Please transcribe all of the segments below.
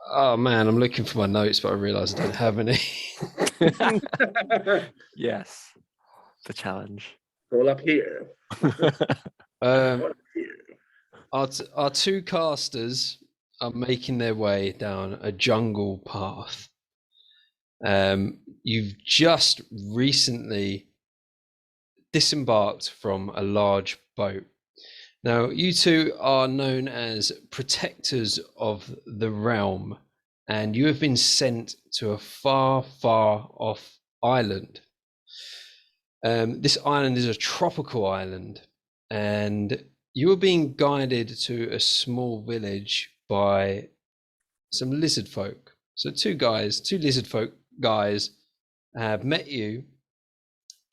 Oh man, I'm looking for my notes, but I realise I don't have any. Yes, the challenge. All up here. Um, All up here. our two casters are making their way down a jungle path. You've just recently disembarked from a large boat. Now, you two are known as protectors of the realm, and you have been sent to a far, far off island. This island is a tropical island, and you are being guided to a small village by some lizard folk. So two lizard folk guys have met you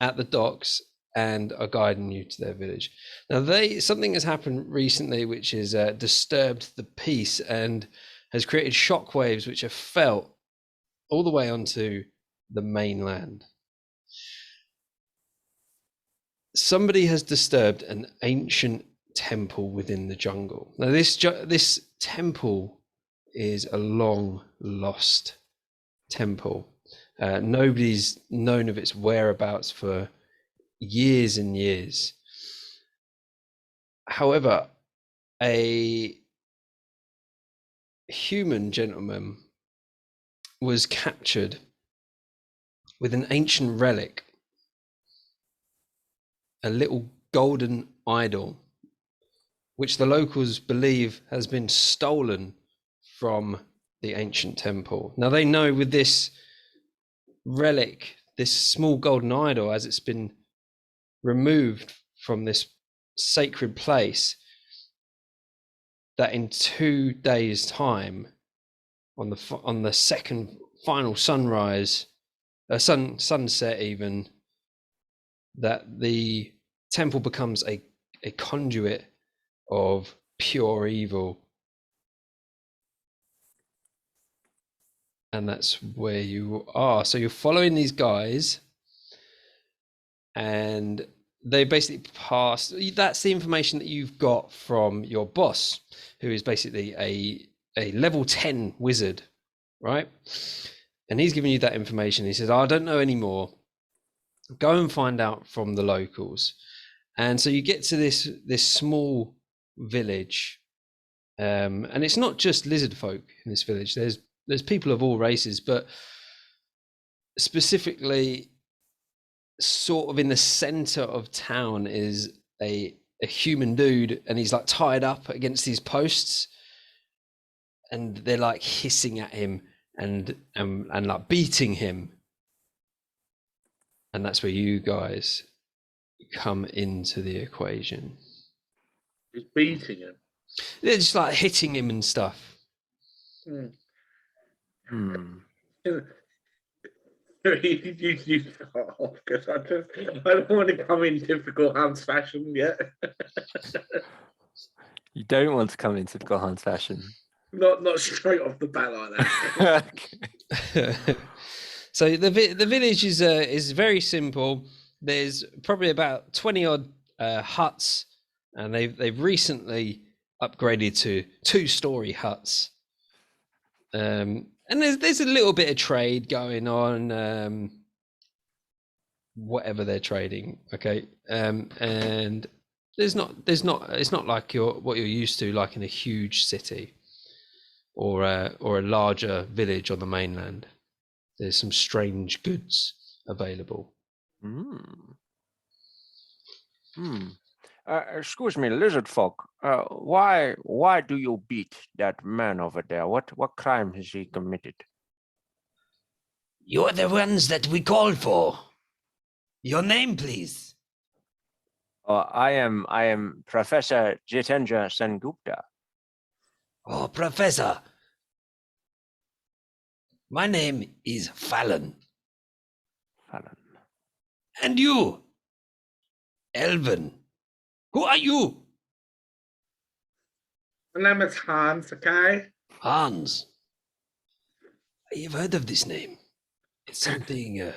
at the docks and are guiding you to their village. Now, something has happened recently which has disturbed the peace and has created shockwaves which are felt all the way onto the mainland. Somebody has disturbed an ancient temple within the jungle. Now, this temple is a long lost temple. Nobody's known of its whereabouts for years and years. However, a human gentleman was captured with an ancient relic, a little golden idol, which the locals believe has been stolen from the ancient temple. Now, they know with this relic, this small golden idol, as it's been removed from this sacred place, that in 2 days' time, on the second final sunrise, sunset even, that the temple becomes a conduit of pure evil. And that's where you are. So you're following these guys, and they basically that's the information that you've got from your boss, who is basically a level 10 wizard, right? And he's giving you that information. He says, I don't know anymore. Go and find out from the locals. And so you get to this small village, and it's not just lizard folk in this village. There's people of all races, but specifically, sort of in the center of town is a human dude, and he's like tied up against these posts, and they're like hissing at him and like beating him. And that's where you guys come into the equation. He's beating him. They're just like hitting him and stuff. You start off, because I don't want to come in typical Hans fashion yet. You don't want to come in typical Hans fashion. Not straight off the bat like that. So the village is very simple. There's probably about 20 odd huts, and they've recently upgraded to 2-story huts. And there's a little bit of trade going on, whatever they're trading, okay. And it's not like what you're used to, like in a huge city or a larger village on the mainland. There's some strange goods available. Excuse me, lizard folk. Why do you beat that man over there? What crime has he committed? You're the ones that we called for. Your name, please. I am Professor Jitendra Sengupta. Oh, Professor. My name is Fallon. And you, Elvin. Who are you? My name is Hans, okay? Hans. You've heard of this name. It's something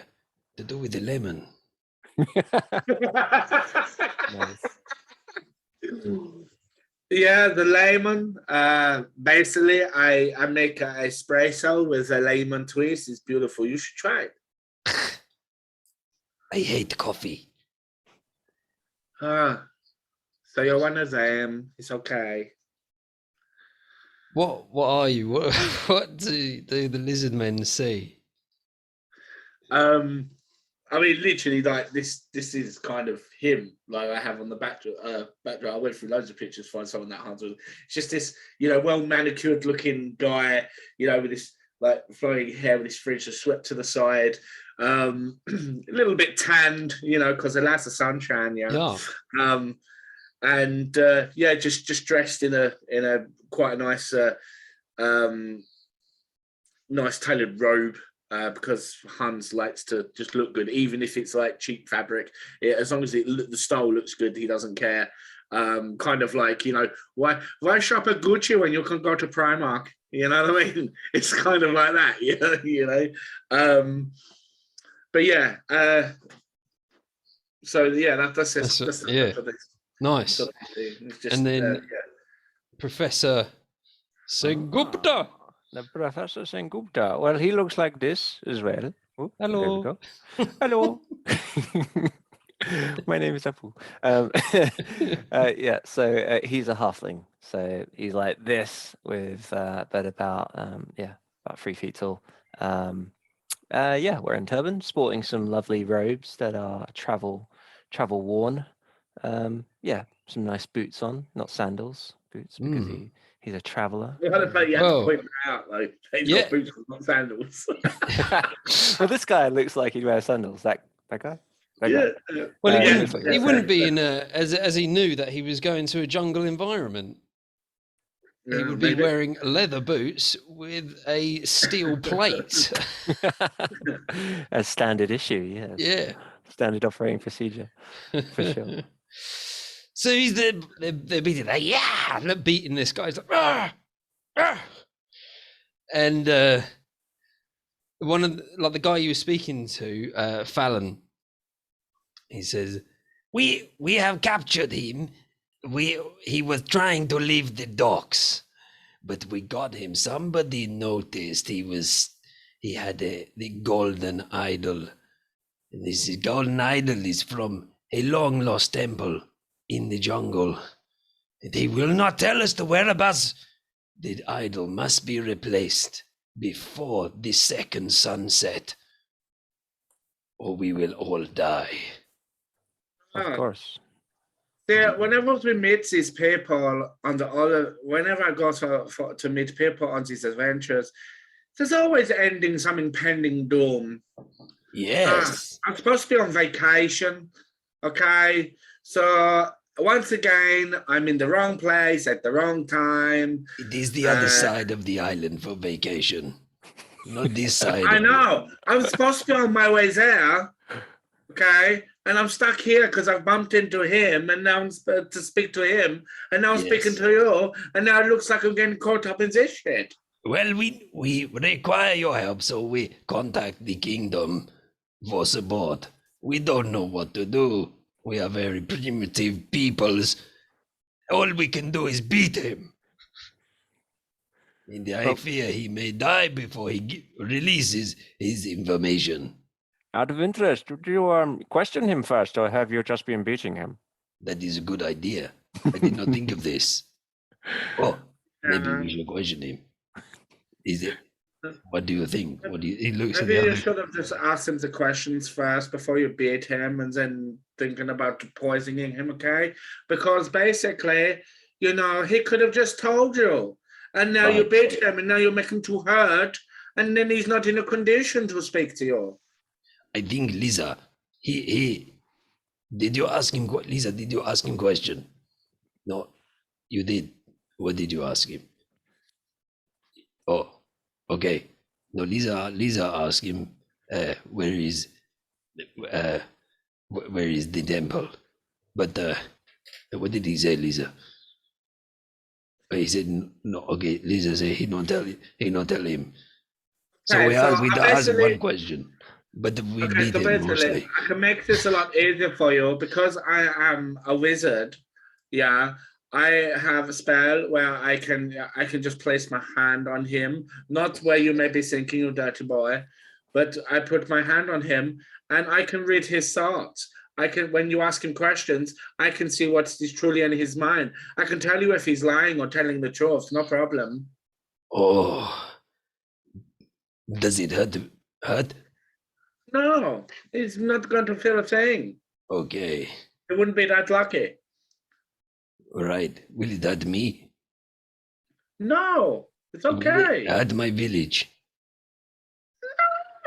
to do with the lemon. Nice. Yeah, the lemon. Basically, I make an espresso with a lemon twist. It's beautiful. You should try it. I hate coffee. Ah, so you're one of them. It's okay. What are you? What do the lizard men see? I mean, literally, like this is kind of him. Like I have on the backdrop. I went through loads of pictures to find someone that hunter. It's just this, well manicured looking guy, with this like flowing hair with his fringe swept to the side, a little bit tanned, because of lots of sunshine. Yeah. And just dressed in a quite a nice, nice tailored robe. Because Hans likes to just look good, even if it's like cheap fabric. As long as the style looks good, he doesn't care. Kind of like, why shop at Gucci when you can go to Primark? You know what I mean? It's kind of like that, But yeah, so yeah, that's yeah. for this. Nice. It's just, And then Professor Sengupta. The Professor Sengupta. Well, he looks like this as well. Oh, Hello. There we go. Hello. My name is Apu. So he's a halfling. So he's like this with but about 3 feet tall. Wearing turban, sporting some lovely robes that are travel worn. Some nice boots on, not sandals, boots, because he's a traveler. You had to point that out, though. He's got boots, not sandals. Well, this guy looks like he'd wear sandals. That guy. Yeah. Well, he wouldn't be in as he knew that he was going to a jungle environment. He would be wearing leather boots with a steel plate. A standard issue, yes. Yeah. Standard operating procedure, for sure. So they're beating they're beating this guy. He's like, "Arr! Arr!" And one of the guy you were speaking to, Fallon, he says, "We have captured him. He was trying to leave the docks, but we got him. Somebody noticed he had the golden idol. And this golden idol is from a long lost temple in the jungle. And he will not tell us the whereabouts. The idol must be replaced before the second sunset, or we will all die." Of course. Yeah, whenever we meet these people whenever I go to meet people on these adventures, there's always ending some impending doom. Yes. I'm supposed to be on vacation, okay? So once again, I'm in the wrong place at the wrong time. It is the other side of the island for vacation, not this side. I know. I'm supposed to be on my way there, okay? And I'm stuck here because I've bumped into him, and now I'm to speak to him, and now I'm speaking to you, and now it looks like I'm getting caught up in this shit. Well, we require your help, so we contact the kingdom for support. We don't know what to do. We are very primitive peoples. All we can do is beat him. And I fear he may die before he releases his information. Out of interest, did you question him first, or have you just been beating him? That is a good idea. I did not think of this. Oh, maybe we should question him. Is it? What do you think? He looks at Maybe the you other. should have just asked him the questions first before you beat him, and then thinking about poisoning him, okay? Because basically, he could have just told you, and now you beat him, and now you make him too hurt, and then he's not in a condition to speak to you. I think Lisa, did you ask him, Lisa, did you ask him question? No, you did. What did you ask him? Oh, okay. No, Lisa asked him, where is the temple? But what did he say, Lisa? He said no. Okay, Lisa said he don't tell him. So Okay, we asked one question. But we beat him mostly. I can make this a lot easier for you because I am a wizard. Yeah, I have a spell where I can just place my hand on him, not where you may be thinking, you dirty boy, but I put my hand on him and I can read his thoughts. I can, when you ask him questions, I can see what is truly in his mind. I can tell you if he's lying or telling the truth, no problem. Oh, does it hurt? Hurt? No, he's not going to feel a thing. Okay, He wouldn't be that lucky. all right. Will it hurt me? No, it's Will okay. it hurt my village?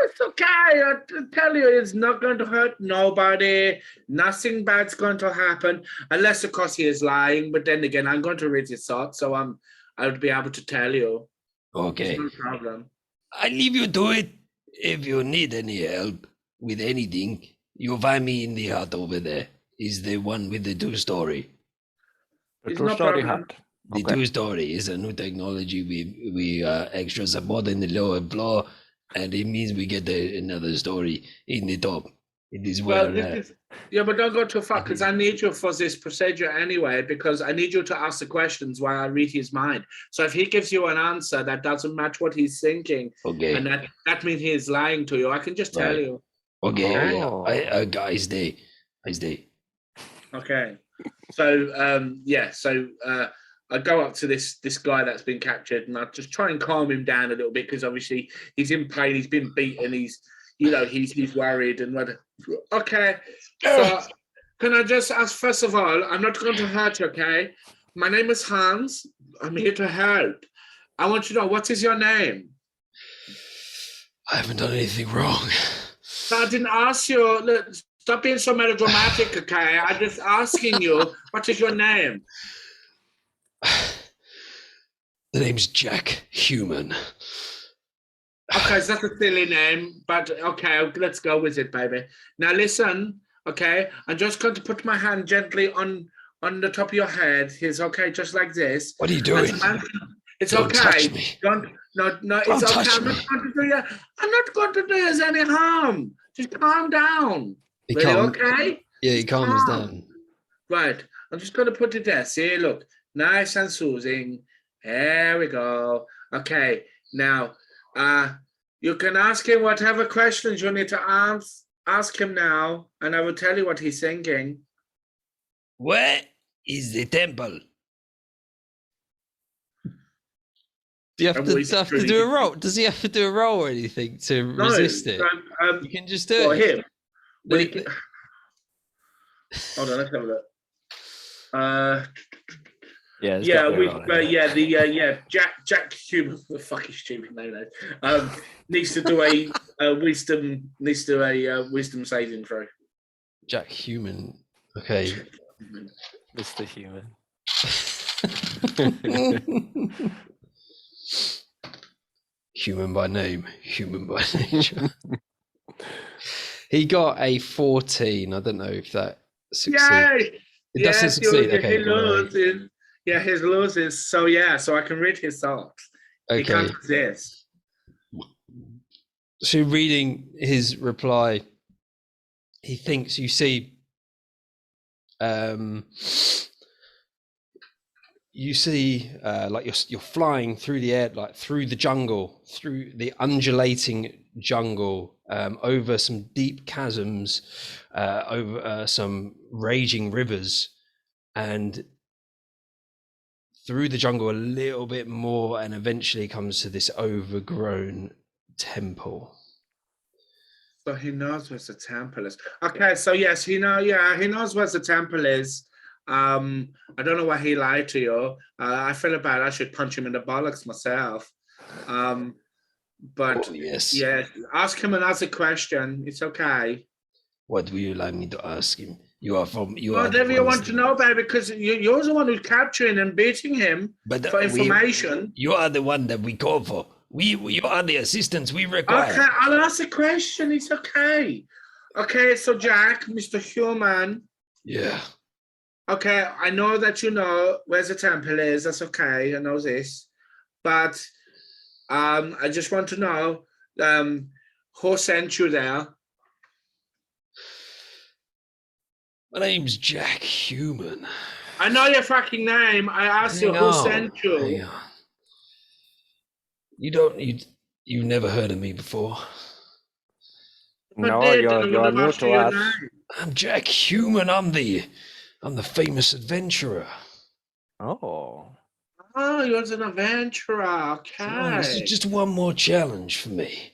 It's okay. I tell you, it's not going to hurt nobody. Nothing bad's going to happen, unless, of course, he is lying. But then again, I'm going to read his thoughts, so I would be able to tell you. Okay, It's no problem. I leave you to it. If you need any help with anything, you'll find me in the hut over there. Is the one with the 2-story. The It's no two-story problem. hut. The Okay. 2-story is a new technology. We extra support in the lower floor, and it means we get another story in the top. It is Well, well. yeah, but don't go too far because I need you for this procedure anyway, because I need you to ask the questions while I read his mind. So if he gives you an answer that doesn't match what he's thinking, Okay. and that means he is lying to you, I can just tell Right. you. Okay. Oh. I stay. Okay. So I go up to this guy that's been captured, and I just try and calm him down a little bit because obviously he's in pain, he's been beaten, he's worried and what. Okay. So can I just ask, first of all, I'm not going to hurt you, okay? My name is Hans. I'm here to help. I want to know, what is your name? I haven't done anything wrong. So I didn't ask you. Look, stop being so melodramatic, okay? I'm just asking you, what is your name? The name's Jack Human. Okay, so that's a silly name, but okay, let's go with it, baby. Now listen, okay? I'm just going to put my hand gently on the top of your head. It's okay, just like this. What are you doing? It's Don't okay. touch me. No, it's Don't okay. touch I'm me. not going to do you. I'm not going to do you any harm. Just calm down. He Really, calm- okay? Yeah, he calms Calm. down. Right. I'm just going to put it there. See, look, nice and soothing. There we go. Okay. Now, you can ask him whatever questions you need to ask him now, and I will tell you what he's thinking. Where is the temple? Do you have to, Always have to do a roll? Does he have to do a roll or anything to resist it? You can just do for it. him. When The- Hold on, let's have a look. Yeah, there's Yeah, gotta be a roll in there. Jack Human, the fucking stupid name. Needs to do a wisdom saving throw. Jack Human. Okay. Mr. Human. Human by name, human by nature. He got a 14. I don't know if that succeeds. Yay! It doesn't succeed. Okay, he great. loses. Yeah, he loses. So I can read his thoughts. He Okay. can't resist. So reading his reply, he thinks you see like you're flying through the air, like through the jungle, through the undulating jungle, over some deep chasms, over some raging rivers, and through the jungle a little bit more, and eventually comes to this overgrown temple. So he knows where the temple is. Okay, so yes, he knows where the temple is. I don't know why he lied to you. I feel bad. I should punch him in the bollocks myself. But Oh, yes. yeah, ask him another question. It's okay. What would you like me to ask him? You are the Whatever you ones want to that- know, baby, because you're the one who's capturing and beating him But for information. you are the one that we call for. You are the assistance we require. Okay, I'll ask a question. It's okay. Okay, so Jack, Mr. Human. Yeah. Okay, I know that you know where the temple is. That's okay. I know this, but I just want to know who sent you there. My name's Jack Human. I know your fucking name. I asked you who sent hang you. on. You've never heard of me before. No, I you're wouldn't have new asked to you your us. name. I'm Jack Human. I'm the famous adventurer. Oh. Oh, you're an adventurer. Come on, this is Okay. just one more challenge for me.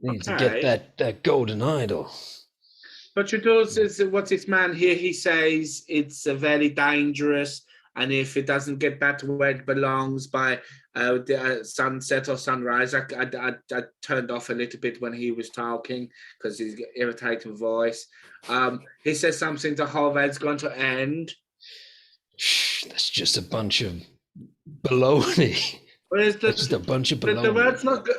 Need to get Okay. that golden idol. But you do, what's this man here? He says it's very dangerous, and if it doesn't get back to where it belongs by the sunset or sunrise, I turned off a little bit when he was talking because he's got irritating voice. He says something the whole world's going to end. Shh, that's just a bunch of baloney. Whereas That's just a bunch of the baloney. world's not good.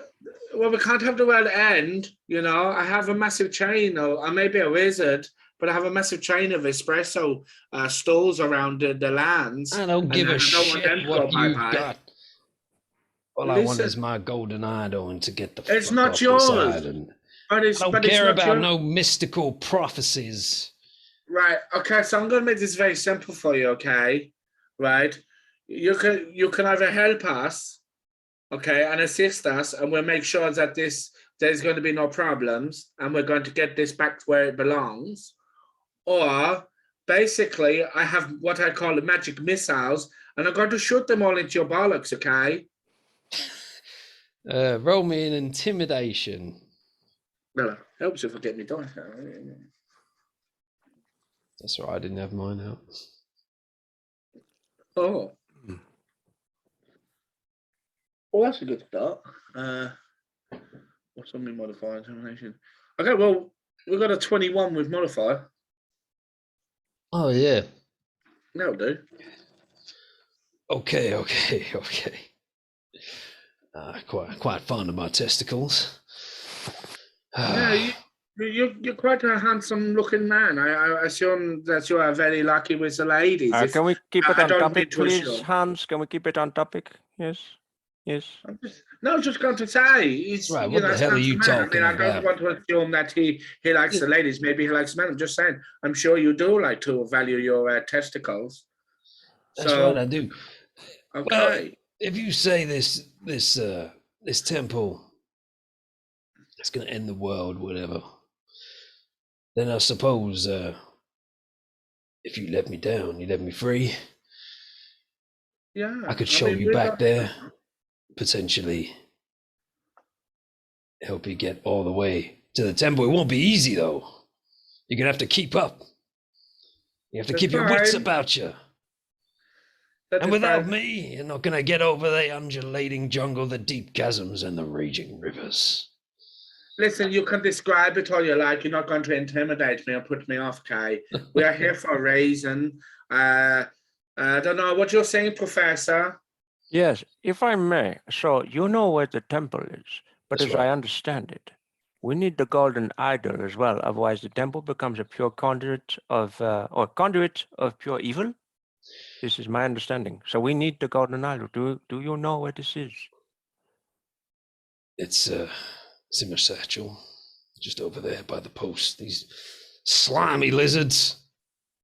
Well, we can't have the world end, you know. I have a massive chain, or I may be a wizard, but I have a massive chain of espresso stalls around the lands. I don't give a want them shit to what go you've bye-bye. got. All I want Listen, is my golden idol and to get the it's fuck not off yours. this island. But I don't care not about yours. no mystical prophecies. Right. Okay. So I'm going to make this very simple for you. Okay. Right. You can either help us, okay, and assist us, and we'll make sure that there's going to be no problems, and we're going to get this back to where it belongs. Or basically, I have what I call magic missiles, and I'm going to shoot them all into your bollocks. Okay. Roll me an intimidation. Well, helps if I get me done. That's all right. I didn't have mine out. Oh. Well, that's a good start. What's on my modifier determination? Okay, well, we've got a 21 with modifier. Oh yeah. That'll do. Okay. Quite fond of my testicles. Yeah, you're quite a handsome-looking man. I assume that you are very lucky with the ladies. Can we keep it I on don't topic, mean to please, assume. Hans? Can we keep it on topic? Yes. I was just going to say, he's, Right, you what know, the hell are handsome you man. talking I don't about? want to assume that he likes the ladies. Maybe he likes men. I'm just saying. I'm sure you do like to value your testicles. That's So, right, I do. okay. Well, if you say this temple is going to end the world, whatever, then I suppose if you let me down, you let me free, Yeah. I could show you back there, potentially help you get all the way to the temple. It won't be easy though. You're gonna have to keep up. You have to That's keep your wits fine. about you. That And is without fine. me, you're not gonna get over the undulating jungle, the deep chasms, and the raging rivers. Listen, you can describe it all you like. You're not going to intimidate me or put me off, Kai. We are here for a reason. I don't know what you're saying, Professor. Yes, if I may. So you know where the temple is, but That's as right. I understand it, we need the golden idol as well. Otherwise, the temple becomes a pure conduit of pure evil. This is my understanding. So we need the golden idol. Do you know where this is? It's in my satchel, just over there by the post. These slimy lizards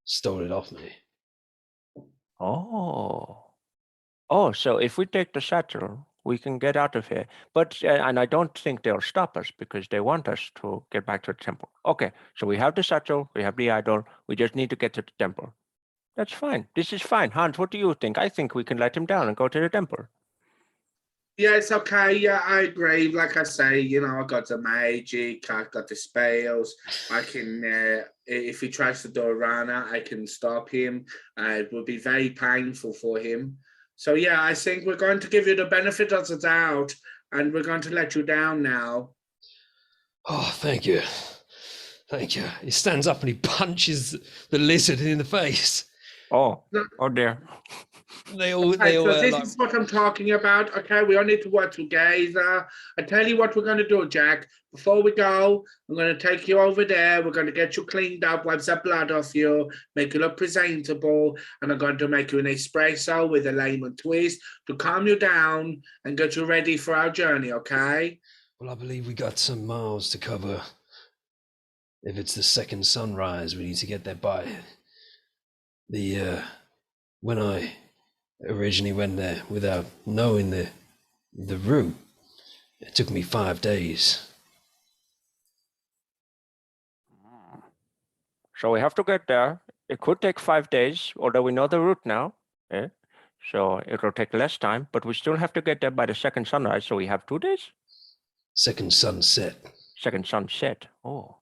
stole it off me. Oh, so if we take the satchel, we can get out of here. But and I don't think they'll stop us because they want us to get back to the temple. Okay, so we have the satchel, we have the idol. We just need to get to the temple. That's fine. This is fine. Hans, what do you think? I think we can let him down and go to the temple. Yeah, it's okay. Yeah, I agree. Like I say, you know, I got the magic, I got the spells. I can, if he tries to do a runner, I can stop him. It will be very painful for him. So yeah, I think we're going to give you the benefit of the doubt, and we're going to let you down now. Oh, thank you. Thank you. He stands up and he punches the lizard in the face. Oh dear. They all This like, is what I'm talking about. Okay, we all need to work together. I tell you what we're going to do, Jack. Before we go, I'm going to take you over there. We're going to get you cleaned up, wipe the blood off you, make you look presentable, and I'm going to make you an espresso with a lemon twist to calm you down and get you ready for our journey. Okay? well, I believe we got some miles to cover. If it's the second sunrise, we need to get there by the when I originally went there without knowing the route, it took me 5 days. So we have to get there. It could take 5 days, although we know the route now. Eh? So it will take less time, but we still have to get there by the second sunrise. So we have 2 days? Second sunset. Second sunset. Oh.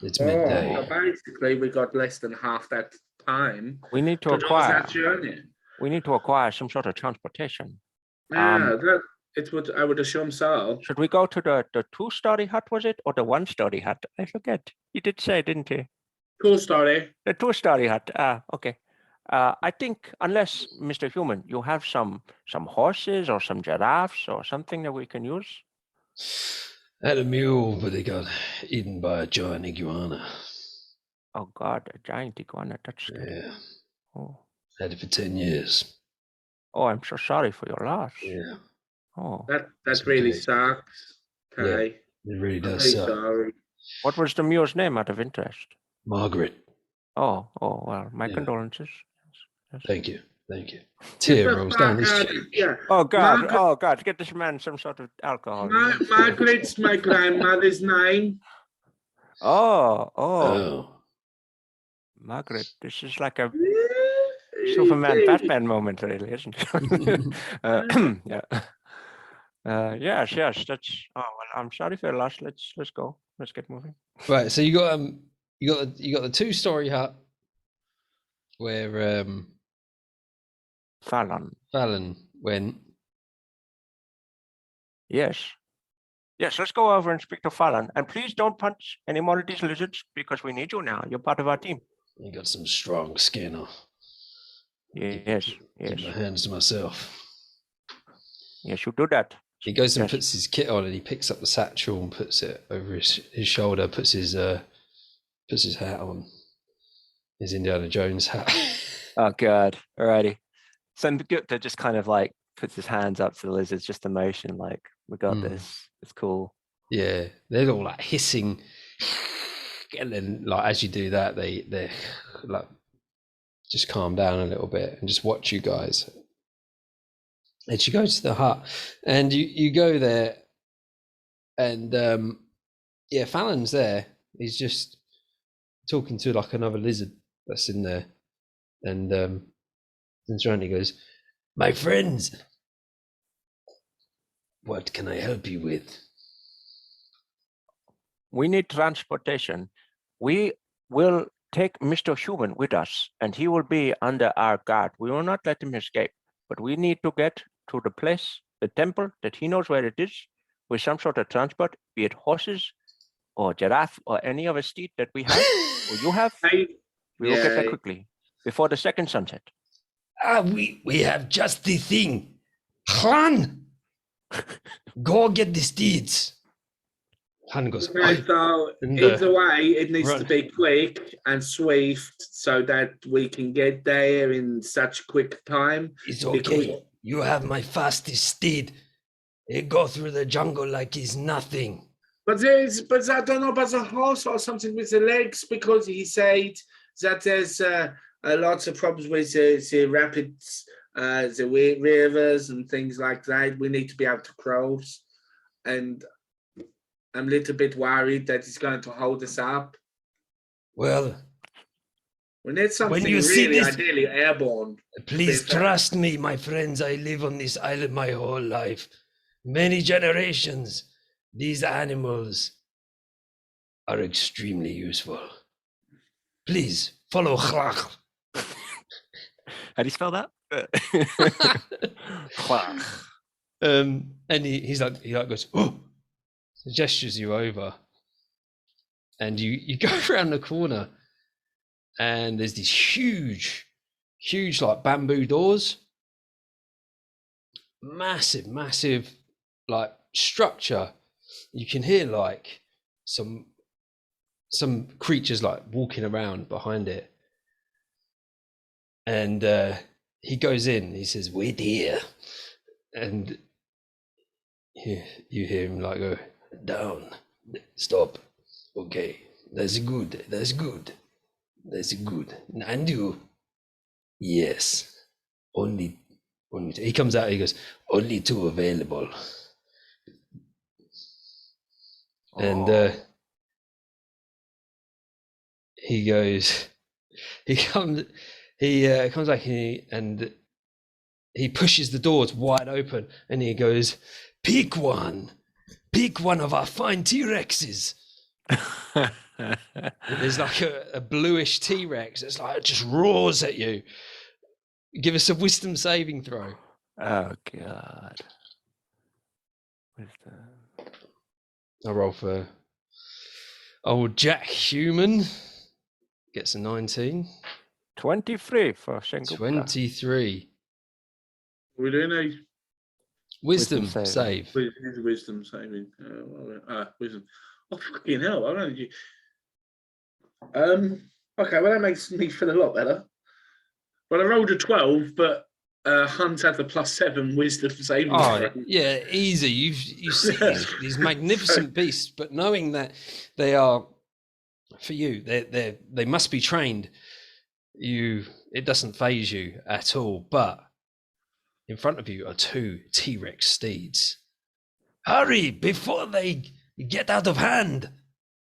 It's So midday. basically, we got less than half that time We need to to do acquire. that journey. We need to acquire some sort of transportation. Yeah, it would. I would assume so. Should we go to the 2-story hut, was it? Or the 1-story hut? I forget. You did say, didn't you? Cool story. The 2-story hut. Okay. I think unless, Mr. Human, you have some horses or some giraffes or something that we can use. I had a mule, but they got eaten by a giant iguana. Oh God, a giant iguana. That's Yeah, oh. had it for 10 years. Oh, I'm so sorry for your loss. Yeah, Oh, That That's really okay. sucks. Okay. it really I'm does really suck. sorry. what was the mule's name out of interest? Margaret, Oh, well, my Yeah. condolences. Yes. thank you. Get Tear the rolls fuck down his out- cheek. Yeah. Oh God, Margaret- oh God, get this man some sort of alcohol. Margaret's my grandmother's name. Oh, Oh, Margaret, this is like a Superman Batman moment, really, isn't it? Yeah. Yes, that's. Oh well, I'm sorry for your loss. Let's go. Let's get moving. right. So you got the 2-story hut where Fallon. Fallon went. Yes. Yes, let's go over and speak to Fallon. And please don't punch any more of these lizards because we need you now. You're part of our team. You got some strong skin. Yes, Keep my yes, hands to myself. yes, you do that. He goes and Yes. puts his kit on, and he picks up the satchel and puts it over his shoulder. Puts his hat on. His Indiana Jones hat. Oh God. Alrighty. So Gupta just kind of like puts his hands up to the lizards, just a motion, like, we got this. It's cool. Yeah, they're all like hissing, and then like as you do that, they like just calm down a little bit and just watch you guys. And she goes to the hut, and you go there, and yeah, Fallon's there. He's just talking to like another lizard that's in there, and turns around and he goes, "My friends, what can I help you with?" We need transportation. We will take Mr. Human with us, and he will be under our guard. We will not let him escape, but we need to get to the place, the temple, that he knows where it is, with some sort of transport, be it horses or giraffe or any other steed that we have or you have. We will get there quickly before the second sunset. We have just the thing. Han, go get the steeds. Han goes, Okay, so And, either way, it needs run. to be quick and swift so that we can get there in such quick time. "It's okay. Because- You have my fastest steed. It go through the jungle like it's nothing." But I don't know about the horse or something with the legs, because he said that there's lots of problems with the rapids, the rivers and things like that. We need to be able to cross, and I'm a little bit worried that it's going to hold us up. Well, We need something you see really this- ideally airborne. please Fair. trust me, my friends. I live on this island my whole life. Many generations. These animals are extremely useful. Please follow Chlach. How do you spell that? And he goes, "Oh," gestures you over, and you go around the corner, and there's these huge like bamboo doors, massive like structure. You can hear like some creatures like walking around behind it, and he goes in. He says, "Wait here," and you hear him like go, "Down, stop, okay, that's good, and you, yes." Only he comes out. He goes, only 2 available. And he goes, he comes back and he pushes the doors wide open, and he goes, pick one of our fine T-Rexes. And there's like a bluish T-Rex that's like, it just roars at you. Give us a wisdom saving throw. Oh God. I roll for old Jack Human. Gets a 19. 23 for Shenguka. 23. We're doing a Wisdom Wisdom save. wisdom saving. Wisdom. Oh fucking hell! I don't know. Okay, well that makes me feel a lot better. Well, I rolled a 12, but Hunt had the +7 wisdom saving Oh, throw. yeah, easy. You see these magnificent beasts, but knowing that they are, for you, they must be trained. It doesn't phase you at all. But in front of you are 2 T-Rex steeds. Hurry before they get out of hand.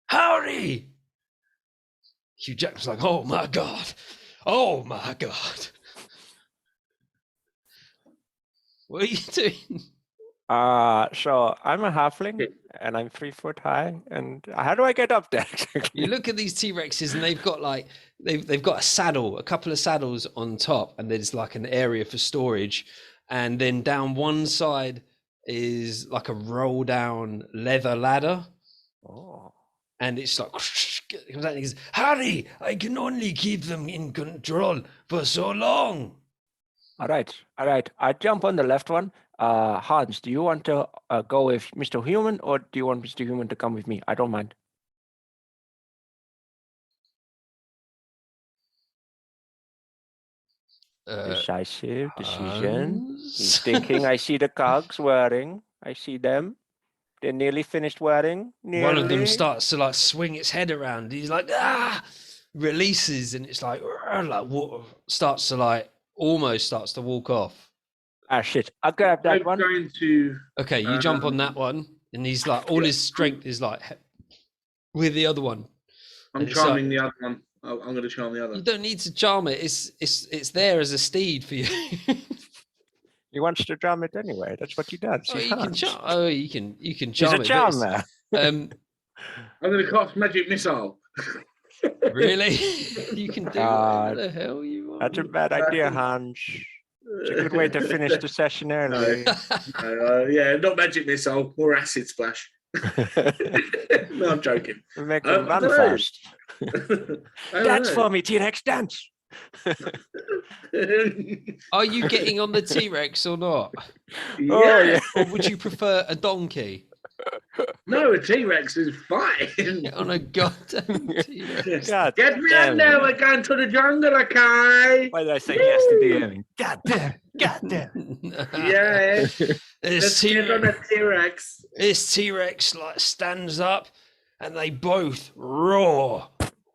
Hurry! Hugh Jackman's like, oh my god, oh my god. What are you doing? So I'm a halfling and I'm 3 foot high. And how do I get up there? You look at these T-Rexes and they've got like they've got a couple of saddles on top, and there's like an area for storage, and then down one side is like a roll down leather ladder, Oh. and it's like it comes out and he goes, Hurry! I can only keep them in control for so long. All right. I jump on the left one. Hans, do you want to go with Mr. Human, or do you want Mr. Human to come with me? I don't mind. Decisive decision. He's thinking. I see the cogs whirring. I see them. They're nearly finished whirring. one of them Nearly. starts to like swing its head around. He's like, releases, and it's like starts to walk off. Ah, shit. I'll grab that I'm one. going to. Okay, you jump on that one, and he's like, all his strength is like with the other one. I'm And it's charming like- the other one. I'm going to charm the You other. don't need to charm it. It's there as a steed for you. He wants to drum it anyway. That's what he does. Oh, He's you can Hans. charm. Oh, you can He's charm a it. but charmer. it's- I'm going to cast magic missile. really? You can do whatever the hell you want. That's a bad idea, Hans. It's a good way to finish the session early. Yeah, not magic missile, more acid splash. No, I'm joking. Make I them run dunno. fast. I don't Dance know. for me, T-Rex, dance. Are you getting on the T-Rex or not? Yeah. Oh, yeah. Or would you prefer a donkey? No, a T-Rex is fine. Get on a goddamn T-Rex. God Get me damn on there, it. we're going to the jungle, okay? Why did I say yes to DMing? God damn. God damn. Yeah. This Let's get on T-Rex, the T-Rex. this T-Rex like stands up, and they both roar,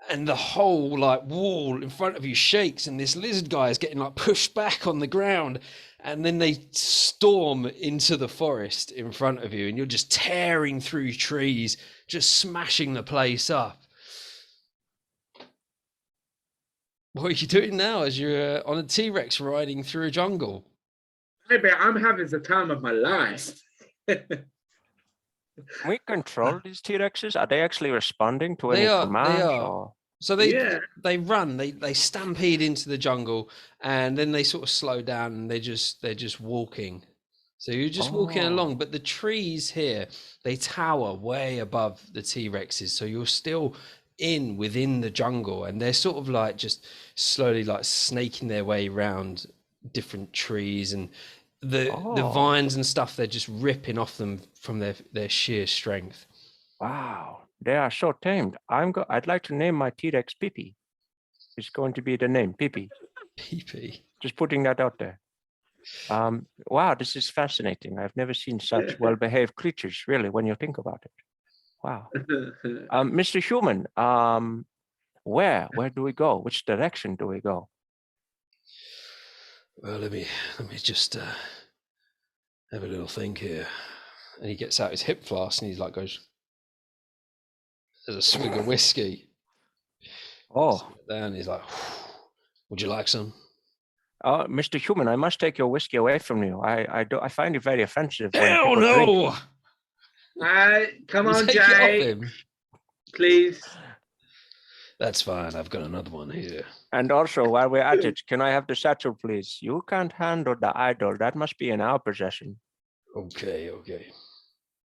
and the whole like wall in front of you shakes, and this lizard guy is getting like pushed back on the ground, and then they storm into the forest in front of you, and you're just tearing through trees, just smashing the place up. What are you doing now as you're on a T-Rex riding through a jungle? Maybe I'm having the time of my life. Can we control these T-Rexes? Are they actually responding to They any are, they commands? are. Or? So Yeah. they run, they stampede into the jungle, and then they sort of slow down, and they're just walking. So you're just walking along, but the trees here, they tower way above the T-Rexes, so you're still within the jungle, and they're sort of like just slowly like snaking their way around different trees, and the vines and stuff, they're just ripping off them from their sheer strength. Wow, they are so tamed. I'd like to name my T-Rex Pippi. It's going to be the name, Pippi. PP. Just putting that out there. Wow, this is fascinating. I've never seen such well-behaved creatures, really, when you think about it. Wow. Mr. Human, where do we go? Which direction do we go? Well, let me just have a little think here. And he gets out his hip flask and he's like goes, there's a swig of whiskey. Oh, Down, he's like, would you like some? Mr. Human, I must take your whiskey away from you. I find it very offensive. when Hell people drink. no! Come You on, take it off Jay, him. please. That's fine. I've got another one here. And also, while we're at it, can I have the satchel, please? You can't handle the idol. That must be in our possession. Okay.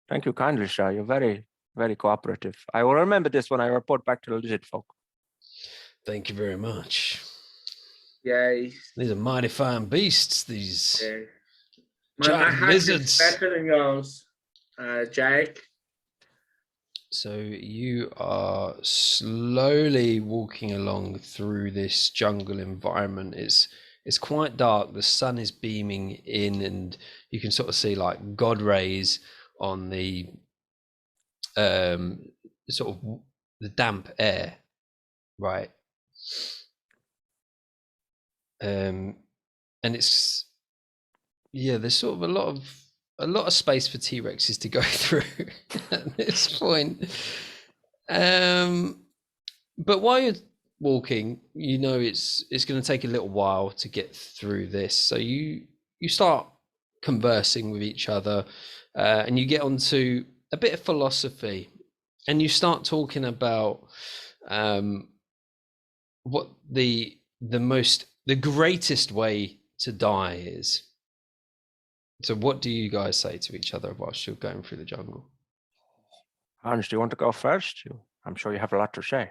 Thank you kindly, sir. You're very, very cooperative. I will remember this when I report back to the lizardfolk. Thank you very much. Yay. These are mighty fine beasts, these Yeah. My giant hand is lizards. better than yours, Jake. So you are slowly walking along through this jungle environment. It's quite dark. The sun is beaming in, and you can sort of see like God rays on the sort of the damp air, right? And it's there's sort of a lot of space for T-Rexes to go through at this point. But while you're walking, you know it's going to take a little while to get through this. So you start conversing with each other, and you get onto a bit of philosophy, and you start talking about what the greatest way to die is. So what do you guys say to each other whilst you're going through the jungle? Hans, do you want to go first? I'm sure you have a lot to say.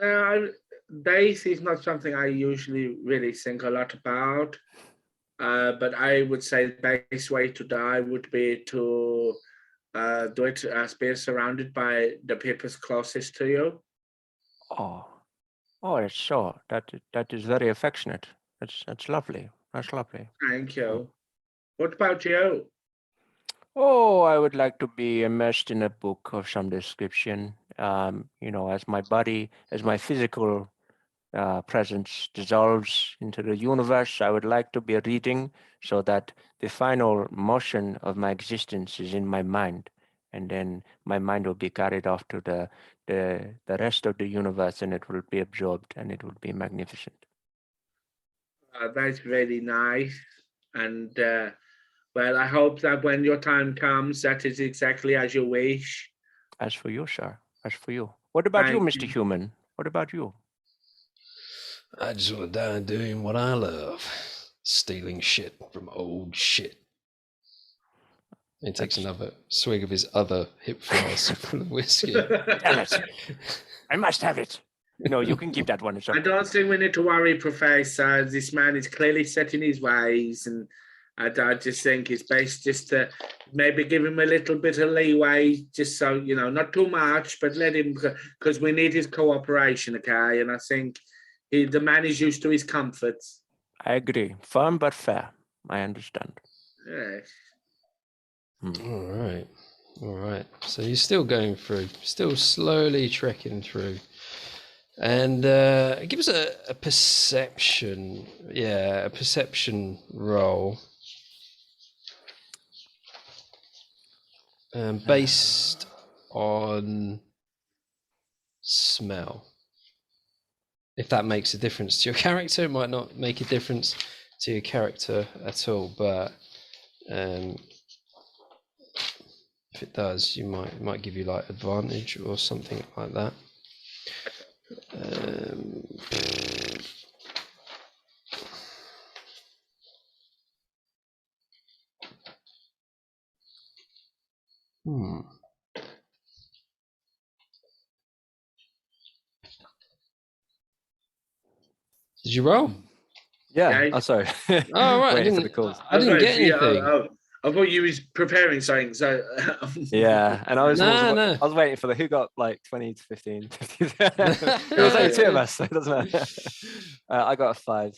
Death is not something I usually really think a lot about, but I would say the best way to die would be to do it as being surrounded by the people closest to you. Oh, it's so that is very affectionate. That's lovely. That's lovely. Thank you. What about you? Oh, I would like to be immersed in a book of some description. As my body, as my physical presence dissolves into the universe, I would like to be reading so that the final motion of my existence is in my mind, and then my mind will be carried off to the rest of the universe, and it will be absorbed, and it will be magnificent. That's really nice, and well, I hope that when your time comes, that is exactly as you wish. As for you, sir, as for you. What about you, Mr. Human? What about you? I just want to die doing what I love. Stealing shit from old shit. He takes another swig of his other hip flask full of whiskey. Damn it. I must have it. No, you can keep that one. I don't think we need to worry, Professor. This man is clearly set in his ways, and I just think it's best just to maybe give him a little bit of leeway, just so, not too much, but let him, because we need his cooperation, okay? And I think the man is used to his comforts. I agree. Firm but fair. I understand. Yes. All right. So you're still going through, still slowly trekking through. And give us a perception. Yeah, a perception roll. Based on smell. If that makes a difference to your character, it might not make a difference to your character at all, but if it does, it might give you like advantage or something like that. Did you roll? Yeah. Oh, sorry. Oh, right. Waiting for the calls. I didn't get anything. I thought you was preparing something. So yeah, and I was No. I was waiting for the who got like 20 to 15. It was only two of us, so it doesn't matter. I got a 5.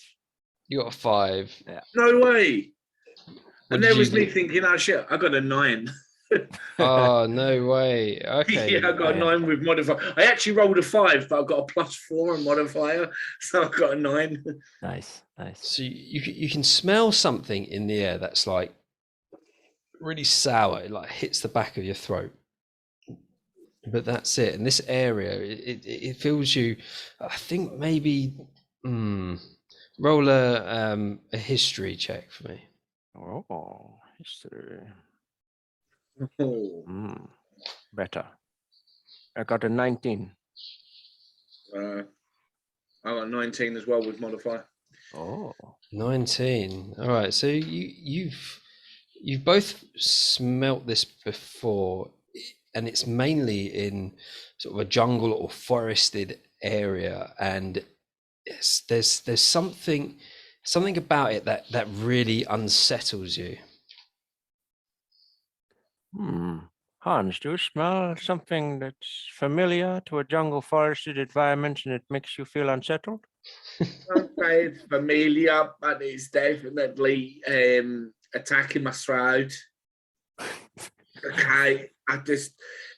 You got a 5. Yeah. No way. What And did there was you me do? thinking, oh shit, I got a 9. Oh, no way. Okay. Yeah, I got a Yeah. 9 with modifier. I actually rolled a 5, but I've got a +4 and modifier, so I've got a 9. Nice, nice. So you can smell something in the air that's like really sour. It like hits the back of your throat. But that's it. And this area, it fills you. I think maybe roll a history check for me. Oh, history. Oh, Better. I got a 19. I got 19 as well with modifier. Oh. 19. All right. So you've both smelt this before, and it's mainly in sort of a jungle or forested area, and there's something about it that really unsettles you. Hans, do you smell something that's familiar to a jungle forested environment and it makes you feel unsettled? I'd say it's familiar, but it's definitely attacking my throat. Okay,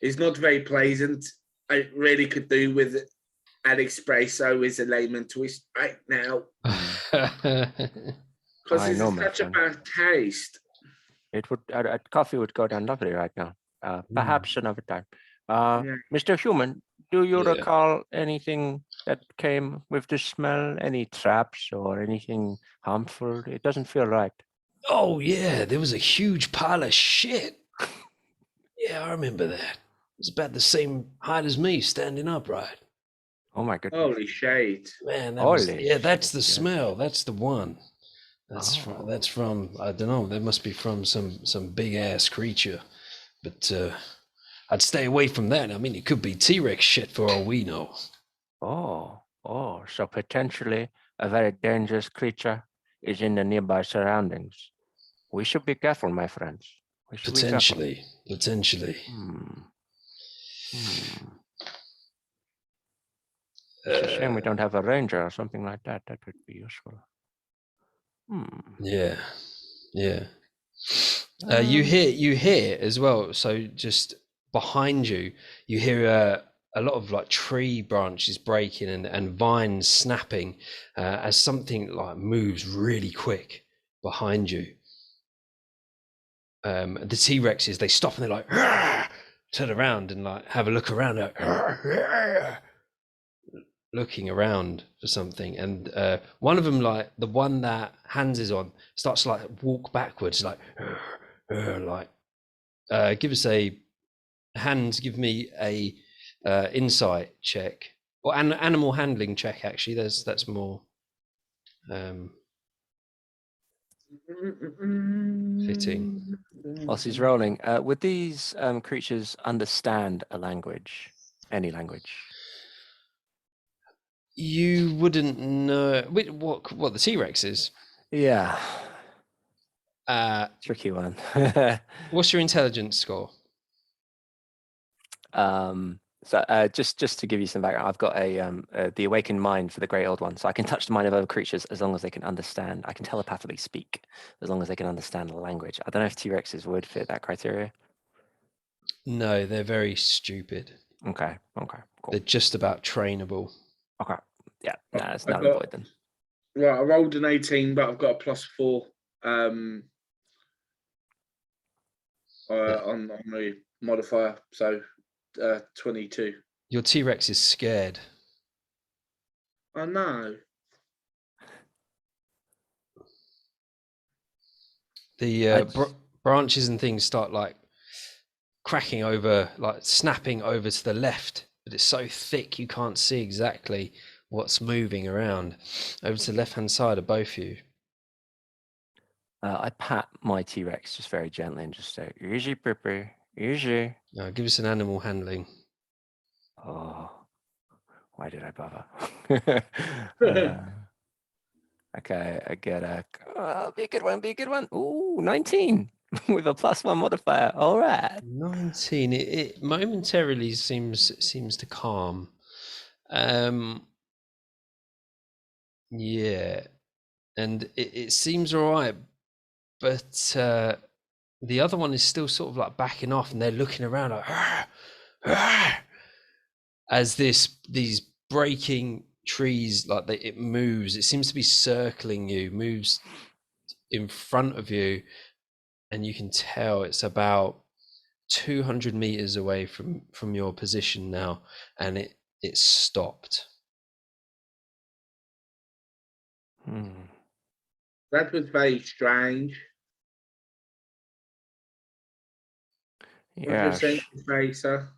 it's not very pleasant. I really could do with an espresso as a layman twist right now because I it's know, my such a friend. bad taste. It would coffee would go down lovely right now. Perhaps another time. Yeah. Mr. Human, do you Yeah. recall anything that came with the smell? Any traps or anything harmful? It doesn't feel right. Oh, yeah, there was a huge pile of shit. Yeah, I remember that. It was about the same height as me, standing upright. Oh my goodness. Holy shade! Man, Holy that's shit, the yes. smell. That's the one. That's Oh. from I don't know. That must be from some big ass creature. But I'd stay away from that. I mean, it could be T-Rex shit for all we know. Oh, so potentially a very dangerous creature is in the nearby surroundings. We should be careful, my friends. We should be careful. Potentially. It's a shame we don't have a ranger or something like that. That would be useful. Yeah. You hear as well. So just behind you, you hear a lot of like tree branches breaking and vines snapping as something like moves really quick behind you. The T-Rexes, they stop and they're like, "Argh!" Turn around and like have a look around, like, "Argh!" Looking around for something. And one of them, like the one that Hans is on, starts to like walk backwards, like, like. Give us a Hans. Give me a insight check or an animal handling check. Actually, that's more fitting. Whilst he's rolling, would these creatures understand a language? Any language? You wouldn't know what the T-Rex is. Yeah. Uh, Tricky one. what's your intelligence score? So just to give you some background, I've got a the awakened mind for the great old one, so I can touch the mind of other creatures as long as they can understand. I can telepathically speak as long as they can understand the language. I don't know if T-Rexes would fit that criteria. No, they're very stupid. Okay, cool. They're just about trainable. Okay, yeah, no, it's I not got- employed then. Right, I rolled an 18, but I've got a +4 on the modifier, so 22. Your T-Rex is scared. Oh no! The branches and things start like cracking over, like snapping over to the left, but it's so thick you can't see exactly what's moving around. Over to the left-hand side of both of you. I pat my T-Rex just very gently and just say, "Easy, Pippi, easy." Now, give us an animal handling. Oh, why did I bother? Okay, I get a be a good one. Ooh, 19 with a +1 modifier. All right. 19. It momentarily seems to calm. Yeah, and it seems all right, but the other one is still sort of like backing off, and they're looking around like, "Arr, arr," as these breaking trees, like it moves. It seems to be circling you, moves in front of you, and you can tell it's about 200 meters away from your position now, and it stopped. That was very strange. What do you Yes, think, Fraser?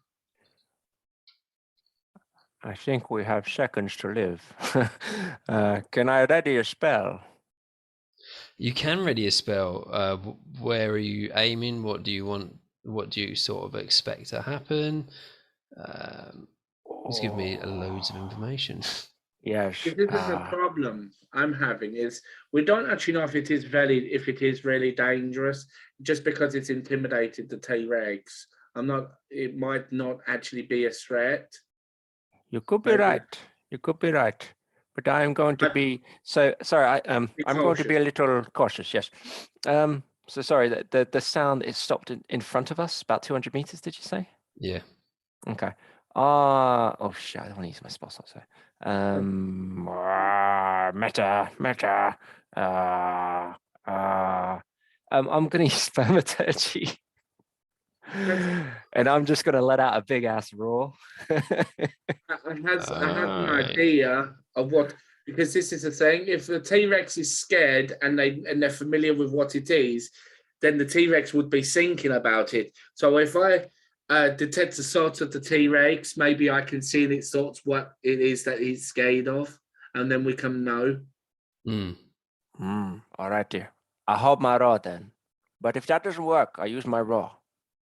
I think we have seconds to live. Can I ready a spell? You can ready a spell. Where are you aiming? What do you want? What do you sort of expect to happen? It's giving me loads of information. Yes. This is the problem I'm having is we don't actually know if it is really dangerous just because it's intimidated the T-Rex. It might not actually be a threat. You could be Maybe. right. You could be right. But I'm going to be sorry. I'm going to be a little cautious. Yes. So sorry. The sound is stopped in front of us, about 200 meters. Did you say? Yeah. Okay. Oh shit! I don't want to use my spell slot. So, meta. I'm going to use thaumaturgy. And I'm just gonna let out a big ass roar. I had an idea of what, because this is the thing. If the T-Rex is scared and they're familiar with what it is, then the T-Rex would be thinking about it. So if I detect the thoughts of the T-Rex, maybe I can see in its thoughts what it is that he's scared of, and then we can know. All right, dear. I hold my roar then. But if that doesn't work, I use my roar.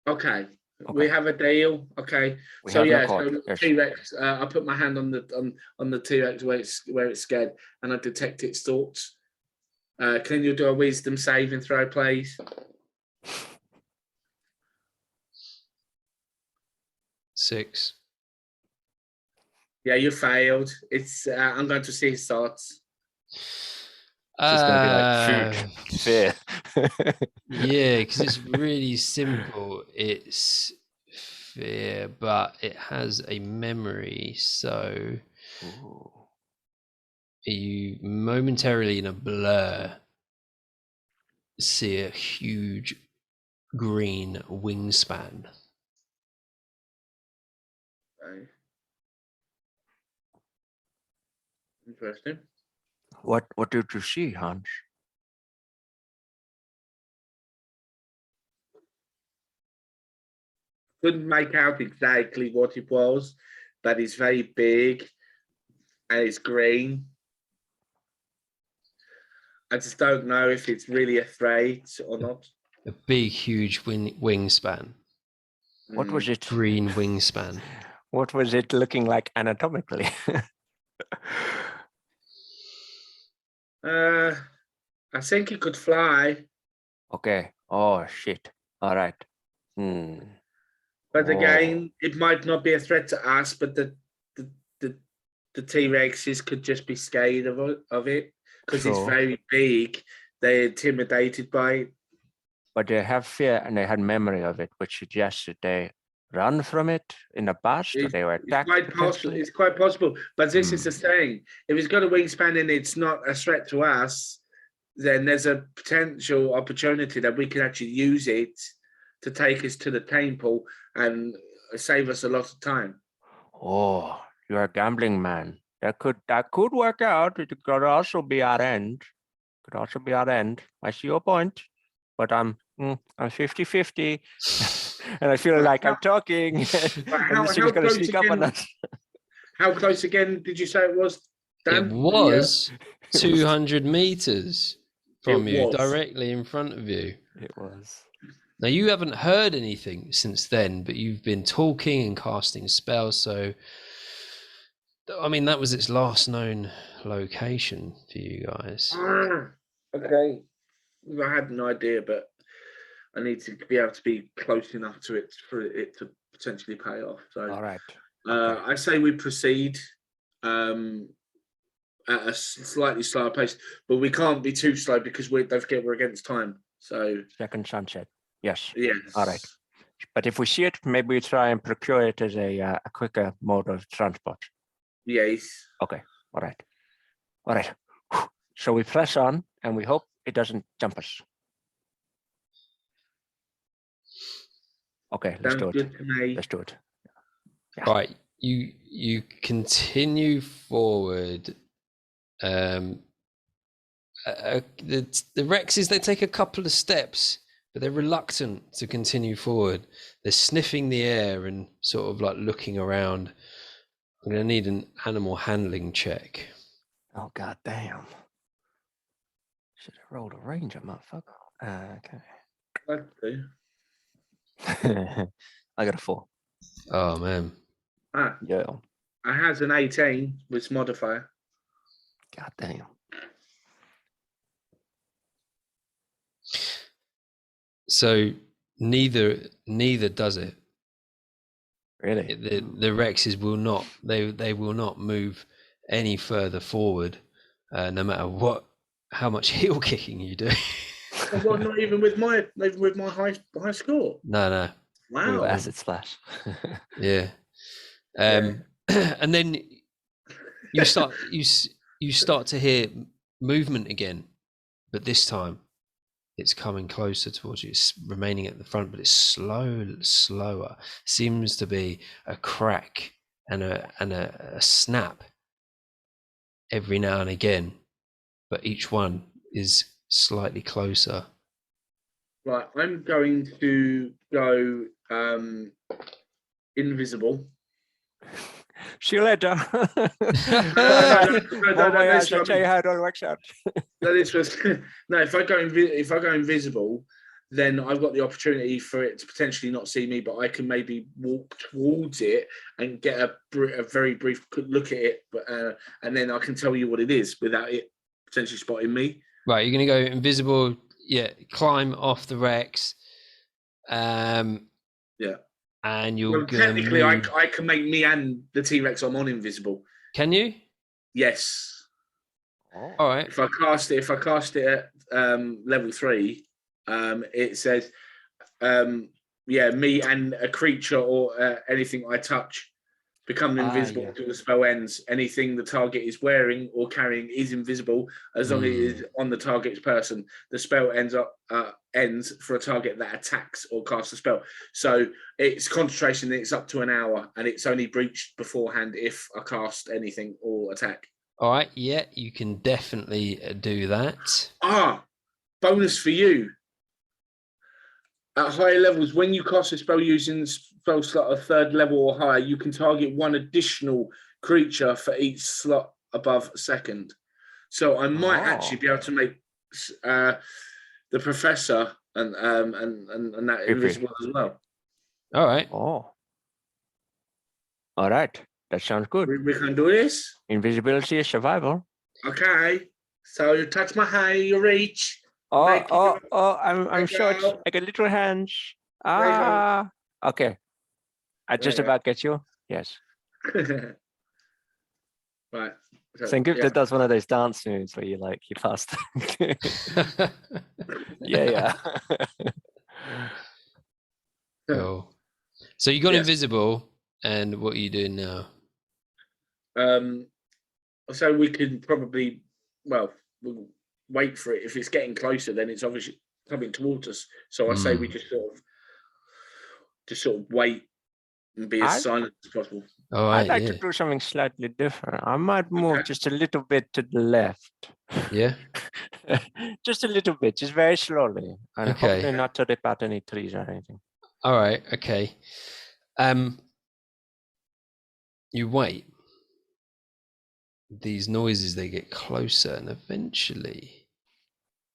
Okay. We have a deal. Okay. So T-Rex. I put my hand on the T-Rex where it's scared, and I detect its thoughts. Can you do a wisdom saving throw, please? 6. Yeah, you failed. It's. I'm going to see his thoughts. It's going to be like food, fear. Yeah, because it's really simple. It's fear, but it has a memory. So you momentarily, in a blur, see a huge green wingspan. Okay. Interesting. What did you see, Hans? Couldn't make out exactly what it was, but it's very big and it's green. I just don't know if it's really a threat or not. A big, huge wingspan. What was it? Green wingspan. What was it looking like anatomically? I think it could fly. Okay. Oh shit. All right. But again, it might not be a threat to us, but the T-Rexes could just be scared of it because it's very big. They're intimidated by it. But they have fear and they had memory of it, which suggests that they run from it in the past or they were attacked. It's quite possible. But this is the thing. If it's got a wingspan and it's not a threat to us, then there's a potential opportunity that we can actually use it to take us to the temple and save us a lot of time. Oh, you're a gambling man. That could work out. It could also be our end. I see your point, but I'm 50-50, and I feel like I'm talking. And this is going to sneak up on us. How close again did you say it was, Dan? It was 200 meters from you, directly in front of you. It was. Now, you haven't heard anything since then, but you've been talking and casting spells. So, I mean, that was its last known location for you guys. Okay. I had an idea, but I need to be able to be close enough to it for it to potentially pay off. So, all right. I say we proceed at a slightly slower pace, but we can't be too slow because don't forget we're against time. So second sunset. Yes. Yes. All right. But if we see it, maybe we try and procure it as a quicker mode of transport. Yes. Okay. All right. All right. So we press on and we hope it doesn't jump us. Okay, let's Sounds do it. good to me. Let's do it. Yeah. Right, you continue forward. The Rexes, they take a couple of steps, but they're reluctant to continue forward. They're sniffing the air and sort of like looking around. I'm going to need an animal handling check. Oh, god damn. Should have rolled a ranger, motherfucker. Okay. I'd do. I got a 4. Oh man. Ah, Yeah. I had an 18 with modifier. God damn. So neither does it. Really? The Rexes will not. They will not move any further forward, no matter how much heel kicking you do. Well, not even with my high score. No. Real Wow. acid splash. Yeah. And then you start to hear movement again, but this time it's coming closer towards you. It's remaining at the front, but it's slower. Seems to be a crack and a snap every now and again, but each one is slightly closer. Right, I'm going to go invisible. See you later. No, I'll this tell you how it all works out. No, this was no. If I go invisible, then I've got the opportunity for it to potentially not see me, but I can maybe walk towards it and get a very brief look at it, but and then I can tell you what it is without it potentially spotting me. Right, you're going to go invisible. Yeah, climb off the Rex. Yeah. And you're Well, going to technically, move. I can make me and the T-Rex I'm on invisible. Can you? Yes. All right. If I cast it at level 3, it says, me and a creature or anything I touch become invisible until the spell ends. Anything the target is wearing or carrying is invisible as long as it is on the target's person. The spell ends for a target that attacks or casts a spell. So it's concentration. It's up to an hour, and it's only breached beforehand if I cast anything or attack. All right. Yeah, you can definitely do that. Bonus for you. At higher levels, when you cast a spell using spell slot of 3rd level or higher, you can target one additional creature for each slot above 2nd. So I might actually be able to make the professor and that invisible as well. All right. Oh. All right. That sounds good. We can do this. Invisibility is survival. Okay. So you touch my hand, you reach. I'm sure it's like a little hands. Okay. I just about get you. Yes. Right. So, St. Gupta does one of those dance moves where you pass. Yeah. Cool. So you got invisible, and what are you doing now? So we can probably, we'll wait for it. If it's getting closer, then it's obviously coming towards us. So I say we just sort of wait and be as silent as possible. All right, I'd like to do something slightly different. I might move just a little bit to the left. Yeah. Just a little bit, just very slowly. And hopefully not to rip out any trees or anything. All right, okay. You wait. These noises, they get closer, and eventually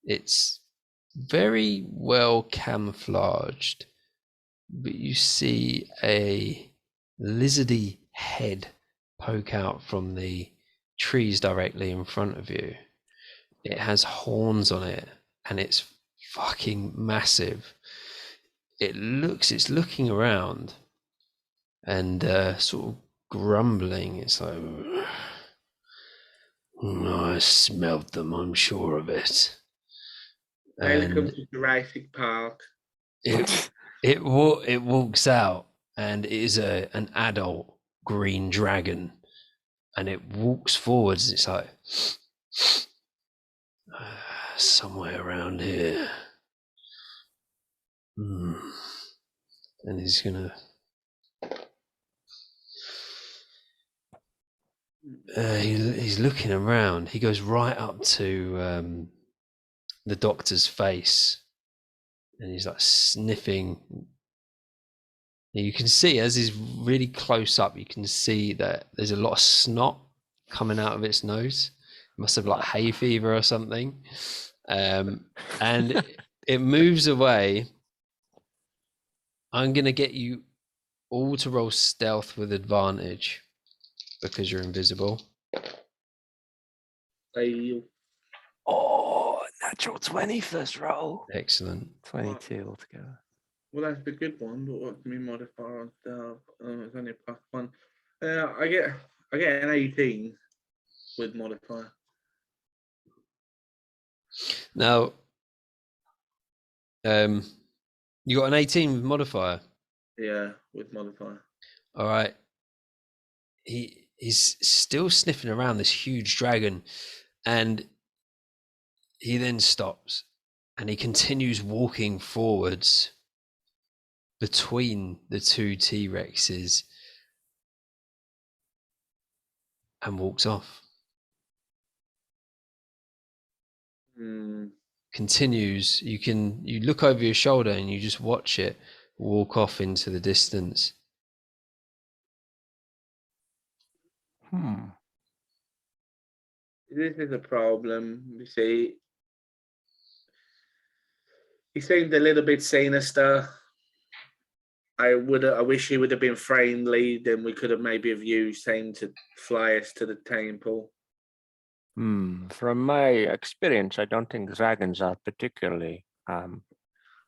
it's very well camouflaged, but you see a lizardy head poke out from the trees directly in front of you. It has horns on it, and it's fucking massive. It's looking around and sort of grumbling. It's like, I smelled them, I'm sure of it. Welcome to Jurassic Park. it walks out, and it is an adult green dragon, and it walks forwards. It's like somewhere around here. And he's gonna. He's looking around. He goes right up to the doctor's face, and he's like sniffing. And you can see as he's really close up, you can see that there's a lot of snot coming out of its nose. It must have like hay fever or something. And it moves away. I'm gonna get you all to roll stealth with advantage because you're invisible. Oh, natural 20 first roll. Excellent. 22 altogether. Well, that's a good one. But what's my modifier on stealth? It's only a +1. I get an 18 with modifier. Now, you got an 18 with modifier. Yeah, with modifier. All right. He's still sniffing around this huge dragon, and he then stops, and he continues walking forwards between the two T-Rexes and walks off. Continues. You look over your shoulder and you just watch it walk off into the distance. This is a problem. You see, he seemed a little bit sinister. I wish he would have been friendly. Then we could have maybe have used him to fly us to the temple. From my experience, I don't think dragons are particularly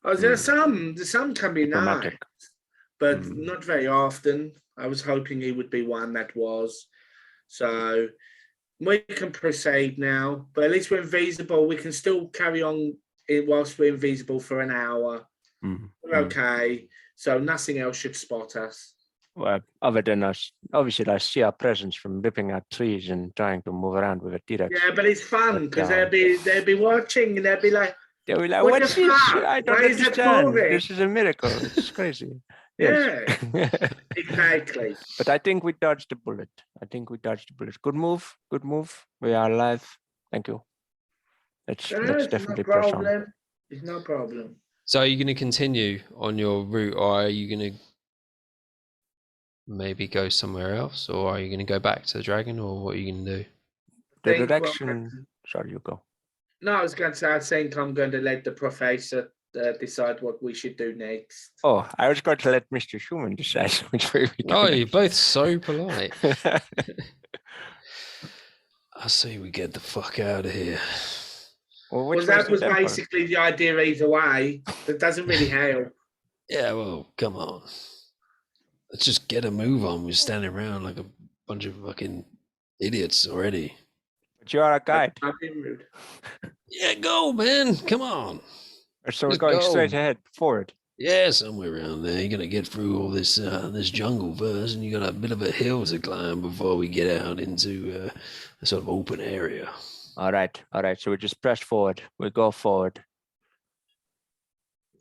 There's some can be diplomatic. nice, but not very often. I was hoping he would be one that was. So we can proceed now, but at least we're invisible. We can still carry on whilst we're invisible for an hour. We're okay. So nothing else should spot us. Well, other than us, obviously, I see our presence from ripping out trees and trying to move around with a T-Rex. Yeah, but it's fun because they'll be watching and they'll be like, what's this? I don't Why is it understand. moving? This is a miracle. It's crazy. Yeah, exactly. But I think we dodged the bullet. Good move. We are alive. Thank you. Let's definitely press on. It's no problem. So are you going to continue on your route, or are you going to maybe go somewhere else, or are you going to go back to the dragon, or what are you going to do? The direction. Sorry, you go. No, I was going to say, I think I'm going to let the professor decide what we should do next. Oh, I was going to let Mr. Schumann decide which way we go. Oh, you're both so polite. I say we get the fuck out of here. Well, that was basically the idea either way. That doesn't really help. Yeah, well, come on. Let's just get a move on. We're standing around like a bunch of fucking idiots already. But you are a guide. I've been rude. Yeah, go, man. Come on. So we're going straight ahead, forward. Yeah, somewhere around there. You're gonna get through all this this jungle first, and you got a bit of a hill to climb before we get out into a sort of open area. All right. So we just press forward. We go forward.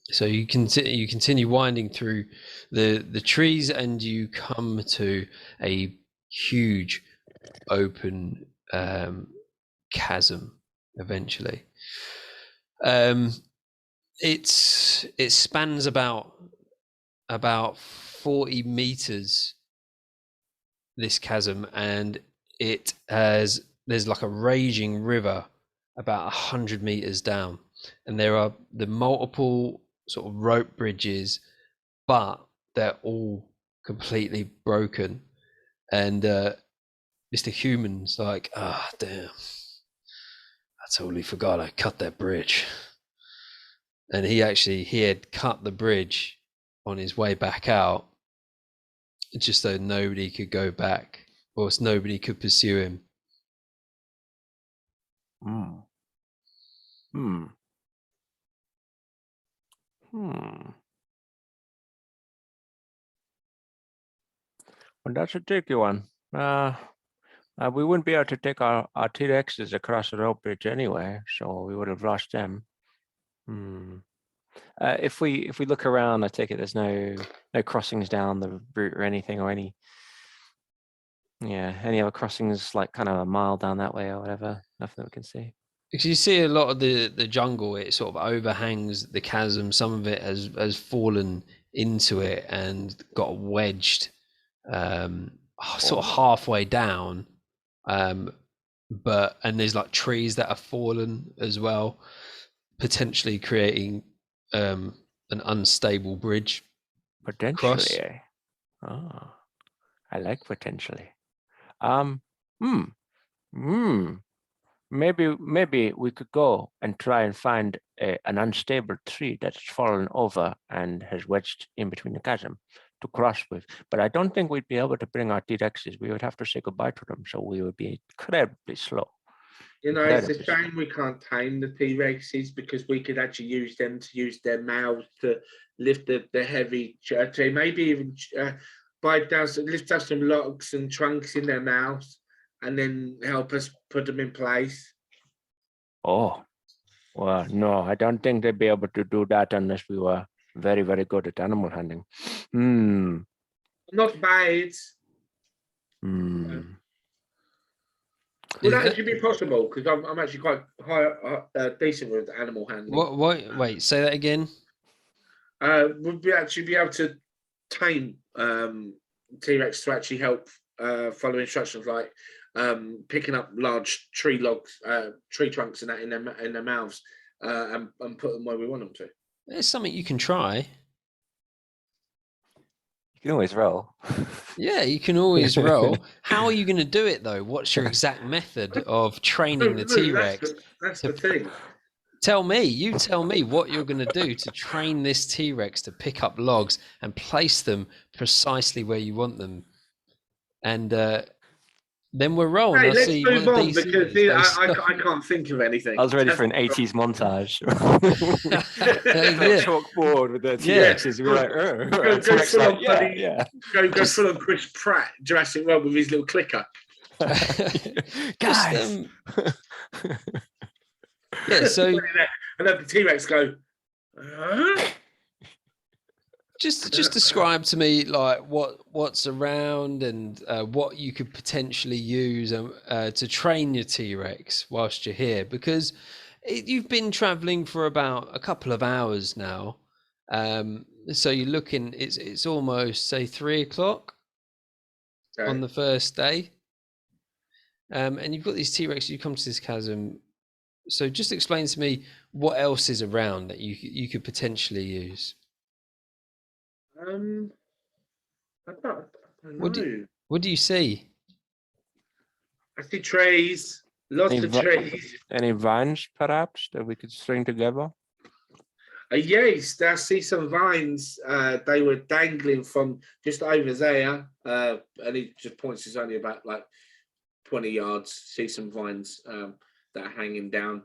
So you continue winding through the trees, and you come to a huge open chasm eventually. It spans about 40 meters, this chasm, and there's like a raging river about 100 meters down, and there are the multiple sort of rope bridges, but they're all completely broken. And Mr. Human's like, damn, I totally forgot I cut that bridge. And he had cut the bridge on his way back out, just so nobody could go back, or nobody could pursue him. Well, that's a tricky one. We wouldn't be able to take our T-Rexes across the rope bridge anyway, so we would have lost them. If we look around, I take it there's no crossings down the route or anything, or any other crossings like kind of a mile down that way or whatever. Nothing that we can see. Because you see a lot of the jungle, it sort of overhangs the chasm. Some of it has fallen into it and got wedged sort of halfway down. And there's like trees that have fallen as well, potentially creating an unstable bridge. Potentially. Oh, I like potentially. Maybe we could go and try and find an unstable tree that's fallen over and has wedged in between the chasm to cross with. But I don't think we'd be able to bring our T-Rexes. We would have to say goodbye to them, so we would be incredibly slow. You know, it's a shame we can't tame the T-Rexes, because we could actually use them to use their mouths to lift the heavy tree. Maybe even lift up some logs and trunks in their mouths, and then help us put them in place. Oh, well, no, I don't think they'd be able to do that unless we were very, very good at animal handling. Not bad. Would that actually be possible? Because I'm actually quite decent with animal handling. What? Wait, say that again. Would we actually be able to tame T-Rex to actually help follow instructions, like picking up large tree logs, tree trunks, and that in their mouths, and put them where we want them to? It's something you can try. You can always roll. Yeah, you can always roll. How are you going to do it though? What's your exact method of training the T-Rex? That's the thing. You tell me what you're going to do to train this T-Rex to pick up logs and place them precisely where you want them. And then we're rolling. Hey, let's move on, because I can't think of anything. I was ready for an 80s montage. Chalkboard with the T-Rexes. We're like, go full on Chris Pratt, Jurassic World, with his little clicker. Guys. Yeah, so and then the T-Rex go. Just describe to me like what's around and what you could potentially use to train your T-Rex whilst you're here, because you've been traveling for about a couple of hours now. So you're looking, it's almost say 3 o'clock on the first day, and you've got these T-Rex. You come to this chasm. So just explain to me what else is around that you could potentially use. I don't know. What do you see? I see trees, lots of trees. Any vines, perhaps, that we could string together? Yes, I see some vines. They were dangling from just over there, and he just points. It's only about like 20 yards. See some vines that are hanging down.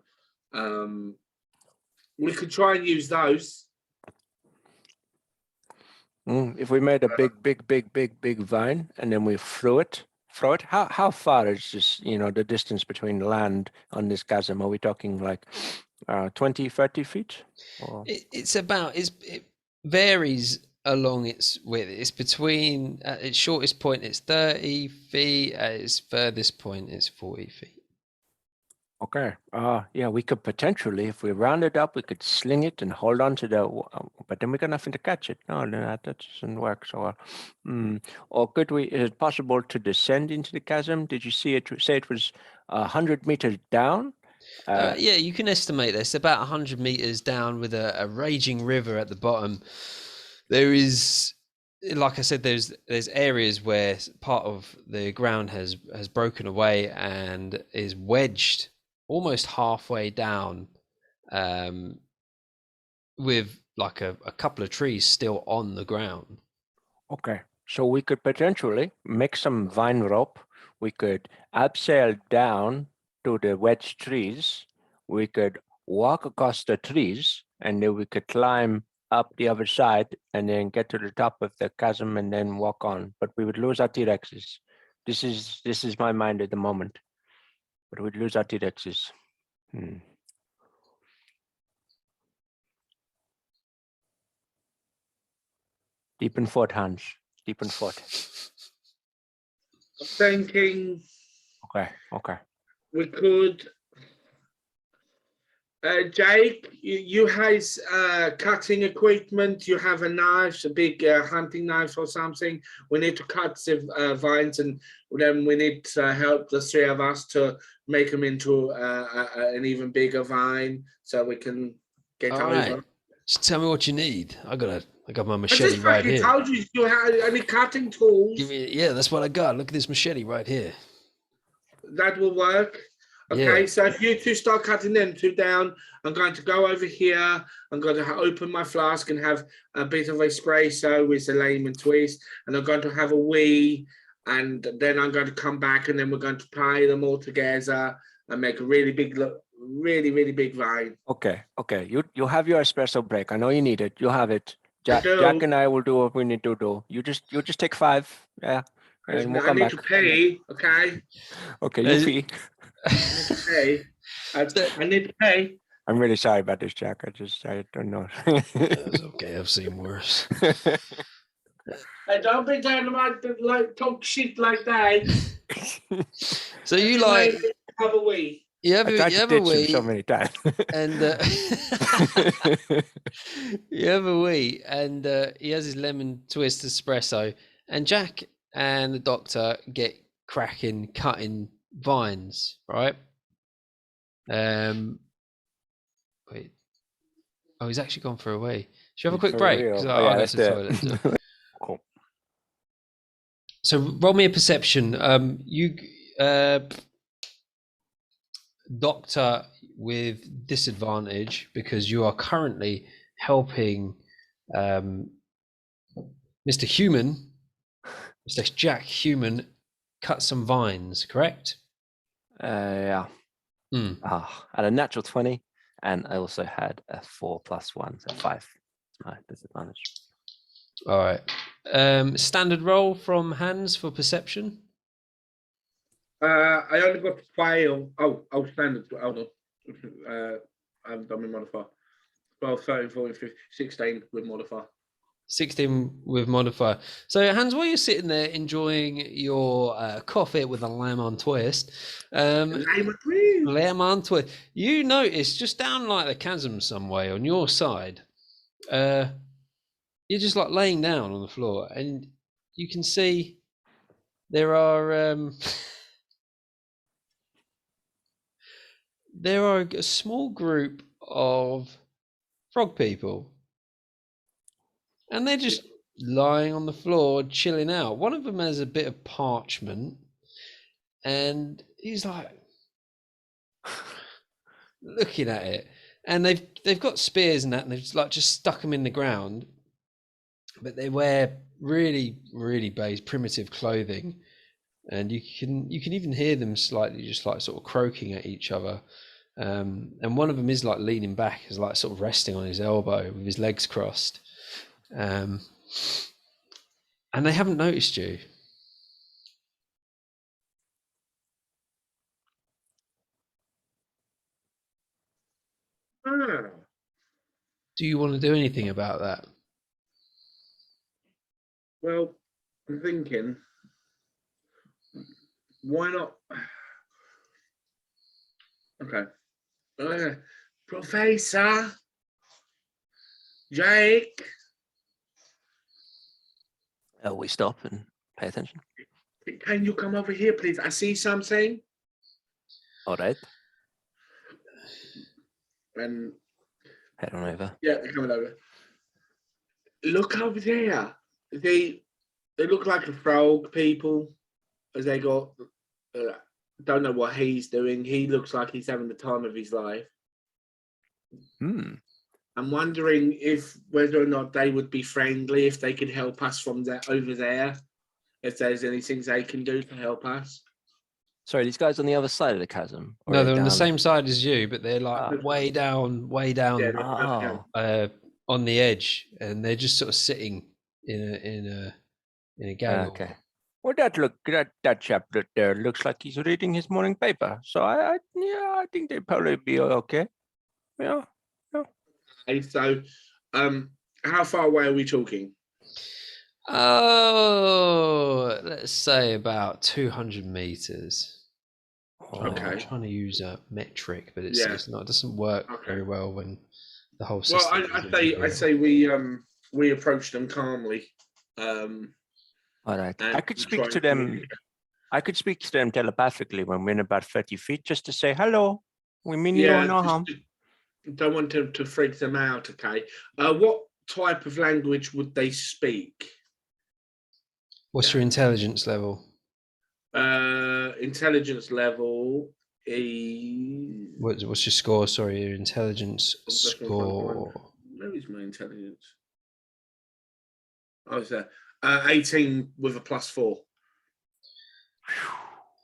We could try and use those. If we made a big vine and then we throw it, how far is this, the distance between land on this chasm? Are we talking like 20, 30 feet? Or? It varies along its width. It's between, at its shortest point, it's 30 feet. At its furthest point, it's 40 feet. Okay. Yeah, we could potentially, if we round it up, we could sling it and hold on to but then we got nothing to catch it. No, that doesn't work. So, or could we? Is it possible to descend into the chasm? Did you say it was 100 meters down? Yeah, you can estimate this about 100 meters down with a raging river at the bottom. There is, like I said, there's areas where part of the ground has broken away and is wedged almost halfway down, with like a couple of trees still on the ground. Okay, so we could potentially make some vine rope. We could abseil down to the wedged trees. We could walk across the trees, and then we could climb up the other side and then get to the top of the chasm and then walk on. But we would lose our T-Rexes. This is my mind at the moment. But we'd lose our T-Rexes. Deep in thought, Hans. Deep in thought. I'm thinking Okay. we could. Jake, you has cutting equipment. You have a knife, a big hunting knife or something. We need to cut the vines, and then we need to help the three of us to make them into an even bigger vine, so we can get All over. right. Just tell me what you need. I got my I machete just right fucking here. told you had any cutting tools. Yeah, that's what I got. Look at this machete right here. That will work. Okay, so if you two start cutting them two down, I'm going to go over here. I'm going to open my flask and have a bit of espresso with a lemon twist, and I'm going to have a wee, and then I'm going to come back, and then we're going to tie them all together and make a really big, really big vine. Okay. You have your espresso break. I know you need it. You have it. I do. Jack and I will do what we need to do. You just take 5. Yeah. And we'll I come need back. to pay. Okay. Okay, you pee. I need to pay. I need to pay. I'm really sorry about this, Jack. I don't know. That's okay. I've seen worse. Hey, don't be down like talk shit like that. So you like have a wee. you have I tried to a ditch him wee, so many times. and you have a wee, and he has his lemon twist espresso, and Jack and the doctor get cracking cutting vines, right? Wait. Oh, he's actually gone for a wee. Should we have a quick For break? real. 'Cause Oh, I'll yeah, go let's to the do toilet. it. So. Cool. So roll me a perception. You doctor with disadvantage because you are currently helping Mr. Human, Mr. Jack Human, cut some vines, correct? Yeah. At a natural 20, and I also had a 4 + 1, so 5. My disadvantage. All right. Standard roll from Hans for perception. I only got 12. Oh, standard. Hold on. I haven't done my modifier. 12, 13, 14, 15, 16 with modifier. 16 with modifier. So Hans, while you're sitting there enjoying your coffee with a lemon twist, lemon twist, you notice just down like the chasm some way on your side, you're just like laying down on the floor, and you can see there are there are a small group of frog people, and they're just lying on the floor chilling out. One of them has a bit of parchment, and he's like looking at it, and they've got spears and that, and they've just stuck them in the ground, but they wear really base primitive clothing, and you can even hear them slightly just like sort of croaking at each other. And one of them is like leaning back, is like sort of resting on his elbow with his legs crossed. And they haven't noticed you. Do you want to do anything about that? Well, I'm thinking, why not? Okay. Professor Jake. We stop and pay attention. Can you come over here, please? I see something. All right. And head on over. Yeah, they're coming over. Look over there. They look like a frog people. As they got, don't know what he's doing. He looks like he's having the time of his life. I'm wondering whether or not they would be friendly, if they could help us from over there. If there's anything they can do to help us. Sorry, these guys on the other side of the chasm? No, they're on the same side as you, but they're like way down Yeah, on on the edge, and they're just sort of sitting in a gaggle. Okay. Well, that chap there looks like he's reading his morning paper. So I think they'd probably be okay. Yeah. Okay, so, how far away are we talking? Oh, let's say about 200 meters. I'm Okay. trying to use a metric, but Yeah. it's not. It doesn't work Okay. very well when the whole Well, system. I say we approach them calmly. All right. And I could we speak try to and them. communicate. I could speak to them telepathically when we're in about 30 feet, just to say hello. We mean you Yeah, no harm. don't want to freak them out. Okay. What type of language would they speak? What's your intelligence level? Intelligence level is. What's your score? Sorry, your intelligence That's what I'm trying to find. score. Where is my intelligence? Oh, it's 18 with a +4.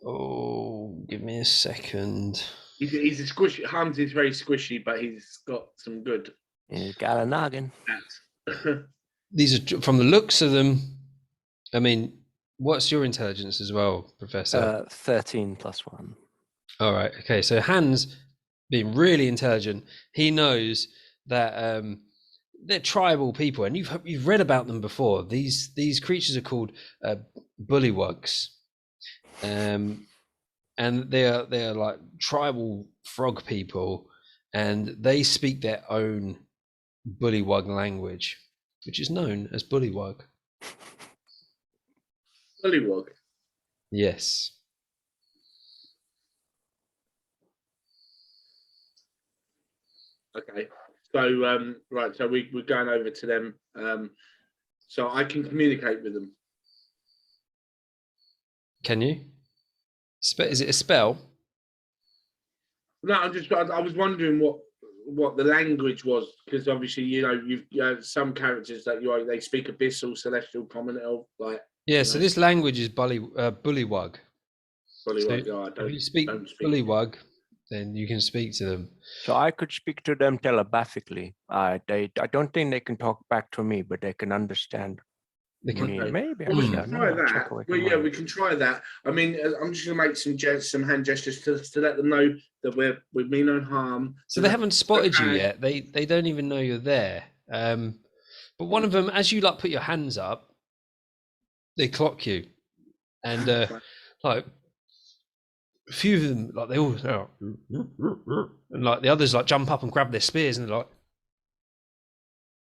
Oh, give me a second. He's a squishy. Hans is very squishy, but he's got some good He's got a noggin. stats. These are from the looks of them. I mean, what's your intelligence as well, Professor? 13 plus 1. All right. Okay. So Hans, being really intelligent, he knows that they're tribal people, and you've read about them before. These creatures are called bullywugs, and they're like tribal frog people, and they speak their own bullywug language, which is known as bullywug. Bullywug. Yes. Okay. So right. So we're going over to them. So I can communicate with them. Can you? Is it a spell? No, I was wondering what the language was, because obviously you have some characters that they speak abyssal, celestial, common elf, like. Yeah. So this language is bullywug. Bullywug. So if you speak bullywug, then you can speak to them. So I could speak to them telepathically. I don't think they can talk back to me, but they can understand. They can. Okay. Maybe Well, we actually. can try that. Well, yeah, we can try that. I mean, I'm just going to make some hand gestures to let them know that we mean no harm. So they haven't spotted you yet. They don't even know you're there. But one of them, as you like put your hands up, they clock you, and like a few of them, like they all, and like the others, like jump up and grab their spears, and they're like,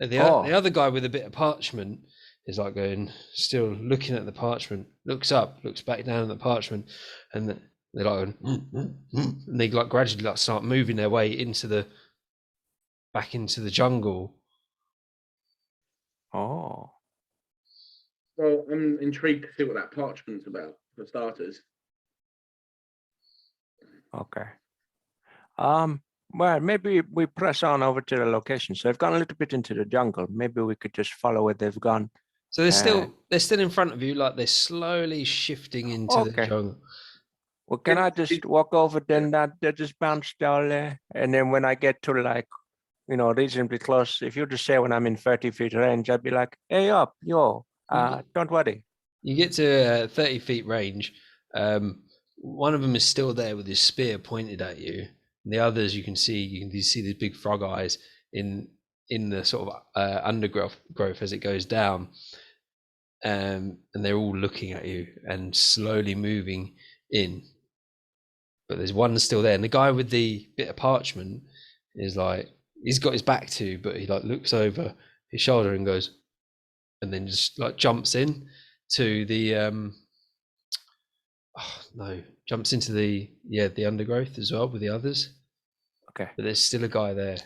and the other guy with a bit of parchment is like going, still looking at the parchment, looks up, looks back down at the parchment, and they're like, and they like gradually like start moving their way back into the jungle. Oh. Well, I'm intrigued to see what that parchment's about, for starters. Okay. Well, maybe we press on over to the location. So they've gone a little bit into the jungle. Maybe we could just follow where they've gone. So they're still in front of you, like they're slowly shifting into the jungle. Well, can I just walk over then? They just bounce down there, and then when I get to reasonably close, if you just say when I'm in 30 feet range, I'd be like, "Hey up, yo, don't worry." You get to 30 feet range. One of them is still there with his spear pointed at you. And the others, you can see these big frog eyes in the sort of undergrowth as it goes down, and they're all looking at you and slowly moving in. But there's one still there, and the guy with the bit of parchment is like, he's got his back to you, but he like looks over his shoulder and goes, and then just like jumps in to the jumps into the undergrowth as well with the others. Okay. But there's still a guy there.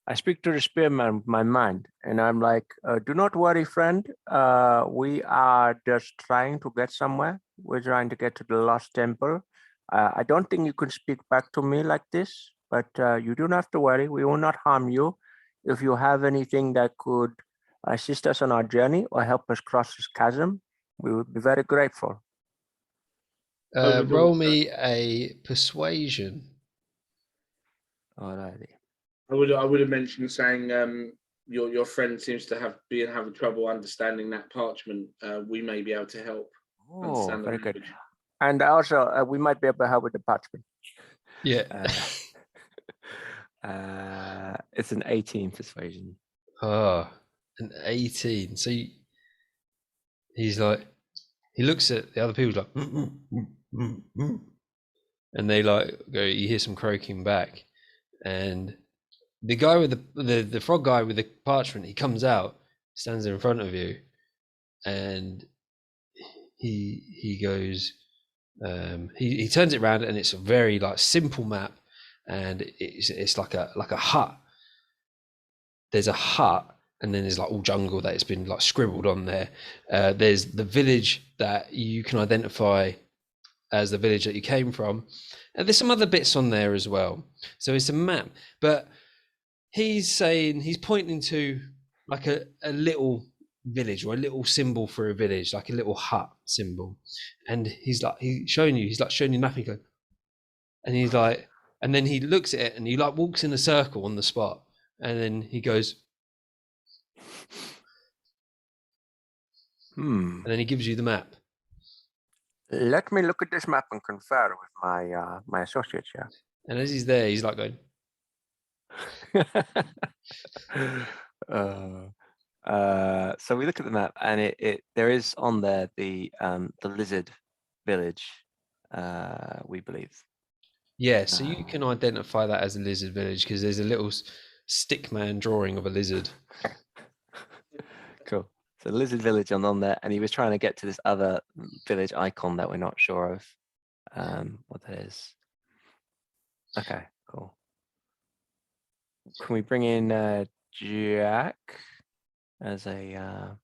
I speak to the spearman with my mind, and I'm like, do not worry, friend. We are just trying to get somewhere. We're trying to get to the lost temple. I don't think you can speak back to me like this, but you don't have to worry. We will not harm you. If you have anything that could assist us on our journey or help us cross this chasm, we would be very grateful. Roll me a persuasion. Alrighty. I would have mentioned saying your friend seems to have been having trouble understanding that parchment, we may be able to help Oh, understand the very good. language. And also, we might be able to help with the parchment. Yeah. It's an 18 persuasion. An 18. So he's like, he looks at the other people like, and they like go. You hear some croaking back, and the guy with the frog guy with the parchment, he comes out, stands in front of you, and he goes, he turns it around, and it's a very like simple map, and it's like a hut. There's a hut, and then there's like all jungle that it's been like scribbled on there. There's the village that you can identify as the village that you came from, and there's some other bits on there as well. So it's a map, but he's pointing to like a little village or a little symbol for a village, like a little hut symbol, and he's showing you nothing. And he's like, and then he looks at it, and he like walks in a circle on the spot, and then he goes, and then he gives you the map. Let me look at this map and confer with my my associates here. And as he's there, he's like going, So we look at the map, and it there is on there the lizard village, we believe. yeah. So you can identify that as a lizard village because there's a little stick man drawing of a lizard. Cool. So lizard village on there, and he was trying to get to this other village icon that we're not sure of what that is. Okay, cool. Can we bring in Jack as a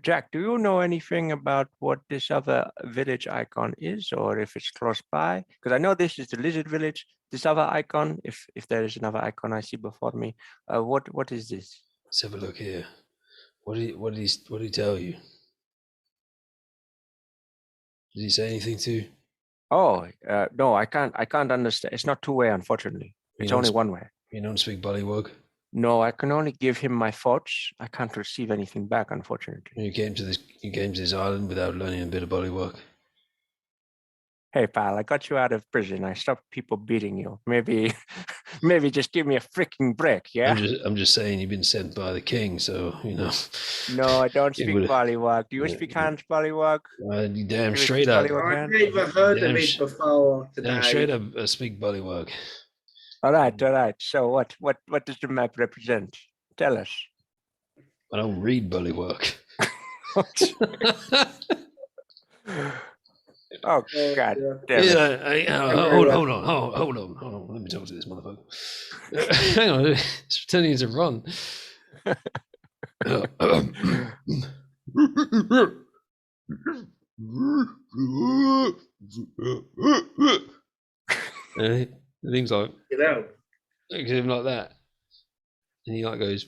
Jack, do you know anything about what this other village icon is, or if it's close by? Because I know this is the lizard village. This other icon, if there is another icon I see before me, what is this? Let's have a look here. What did he tell you? Did he say anything to you? Oh, no, I can't understand. It's not two-way, unfortunately. It's only one way. You don't speak Bullywug? No, I can only give him my thoughts. I can't receive anything back, unfortunately. You came to this island without learning a bit of Bullywug. Hey, pal, I got you out of prison. I stopped people beating you. Maybe just give me a freaking break, yeah? I'm just saying you've been sent by the king, so you know. No, I don't It speak would- Bullywug. Do you Yeah, speak Hans Bullywug? You damn Do you straight speak up. Bullywug, I've Hans? never heard Damn of sh- it before Damn straight today. up speak Bullywug. All right. So what does the map represent? Tell us. I don't read Bullywug. Oh, God yeah. damn it. Yeah, hold on. Let me talk to this motherfucker. Hang on, it's turning into Ron. And things like You know, looks at him like that, and he like goes,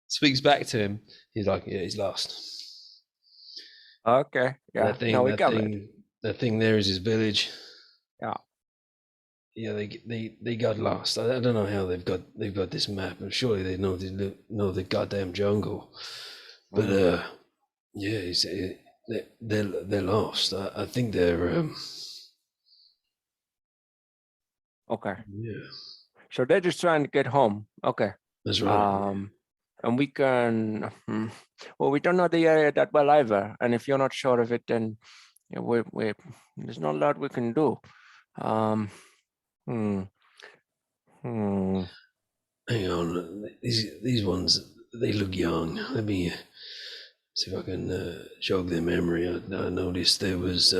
speaks back to him. He's like, yeah, he's lost. Okay. Yeah. That thing there is his village. Yeah. Yeah, they got lost. I don't know how they've got this map, and surely they know the goddamn jungle. But yeah, they're lost. I think they're Okay. yeah, So they're just trying to get home. Okay. that's right. And we can, well, we don't know the area that well either. And if you're not sure of it, then there's not a lot we can do. Hang on, these ones, they look young. Let me see if I can jog their memory. I noticed there was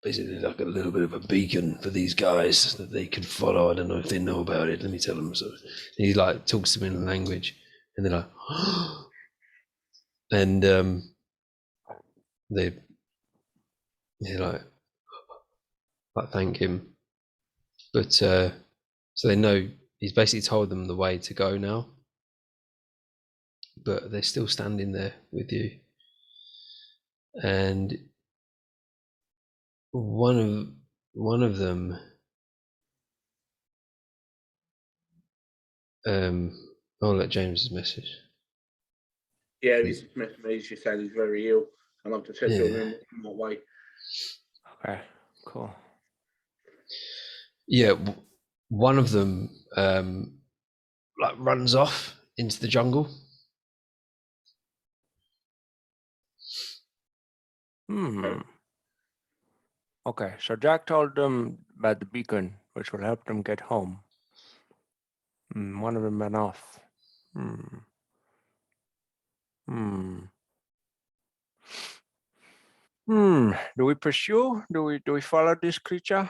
basically like a little bit of a beacon for these guys that they could follow. I don't know if they know about it. Let me tell them. So he like talks to them in a language, and they're like, and they like thank him, but so they know he's basically told them the way to go now, but they're still standing there with you, and one of them I'll let James's message. Yeah, he's messaged me. She said he's very ill, and I've just said to him in what way. Okay, cool. Yeah, one of them like runs off into the jungle. Okay, so Jack told them about the beacon, which will help them get home. One of them ran off. Do we pursue? Do we follow this creature?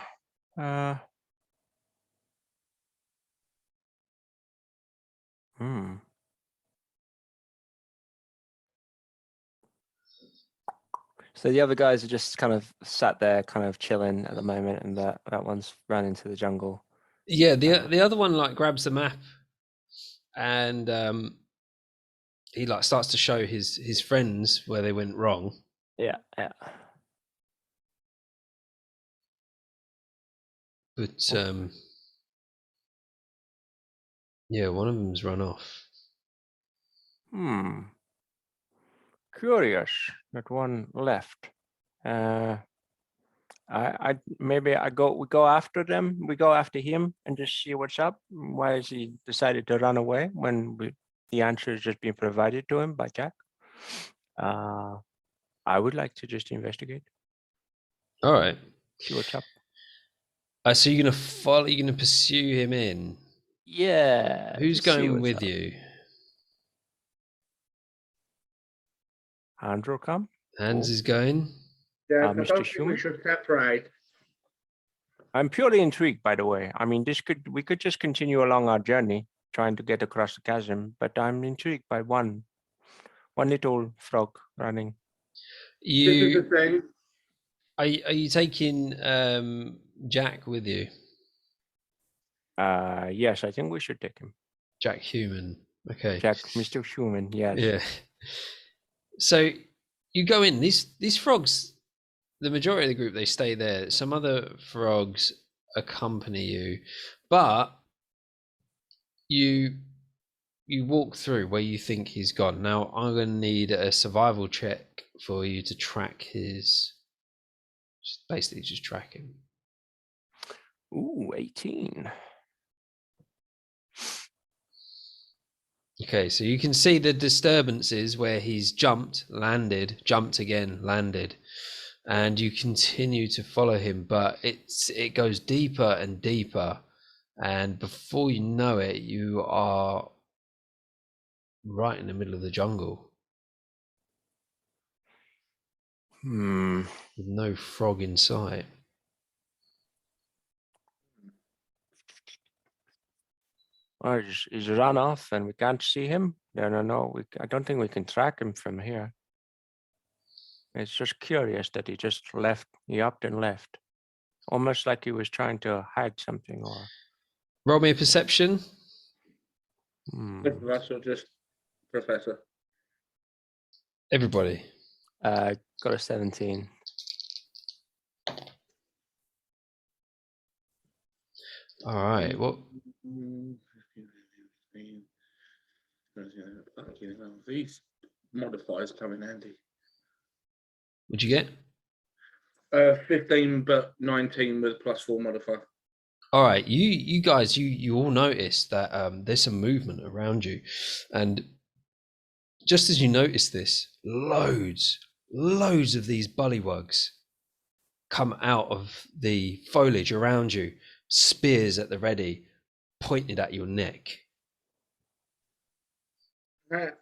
So the other guys are just kind of sat there, kind of chilling at the moment, and that one's ran into the jungle. Yeah, the other one like grabs the map and he like starts to show his friends where they went wrong. Yeah. But yeah, one of them's run off. Curious that one left. We go after them. We go after him and just see what's up. Why has he decided to run away when the answer is just being provided to him by Jack? I would like to just investigate. All right. See what's up. So you're gonna follow? You're gonna pursue him in? Yeah. Who's going with you? Andrew, come. Hans is going. Yeah, I Mr. don't think Hume? we should separate. I'm purely intrigued, by the way. I mean, we could just continue along our journey, trying to get across the chasm, but I'm intrigued by one little frog running. This is the thing. Are you taking Jack with you? Yes, I think we should take him. Jack Human. Okay. Jack, Mr. Human, yes. Yeah. So you go in. These frogs, the majority of the group, they stay there. Some other frogs accompany you, but you walk through where you think he's gone. Now I'm going to need a survival check for you to track his. Basically, just track him. Ooh, 18. Okay, so you can see the disturbances where he's jumped, landed, jumped again, landed, and you continue to follow him, but it goes deeper and deeper, and before you know it, you are right in the middle of the jungle. With no frog in sight. Oh, he's run off and we can't see him? No. I don't think we can track him from here. It's just curious that he just left. He upped and left. Almost like he was trying to hide something or... Roll me a perception. That's just Professor. Everybody. Got a 17. All right. Well, These modifiers come in handy. what'd you get? 15, but 19 with +4 modifier. All right, you guys, you all notice that there's some movement around you, and just as you notice this, loads of these bullywugs come out of the foliage around you, spears at the ready, pointed at your neck.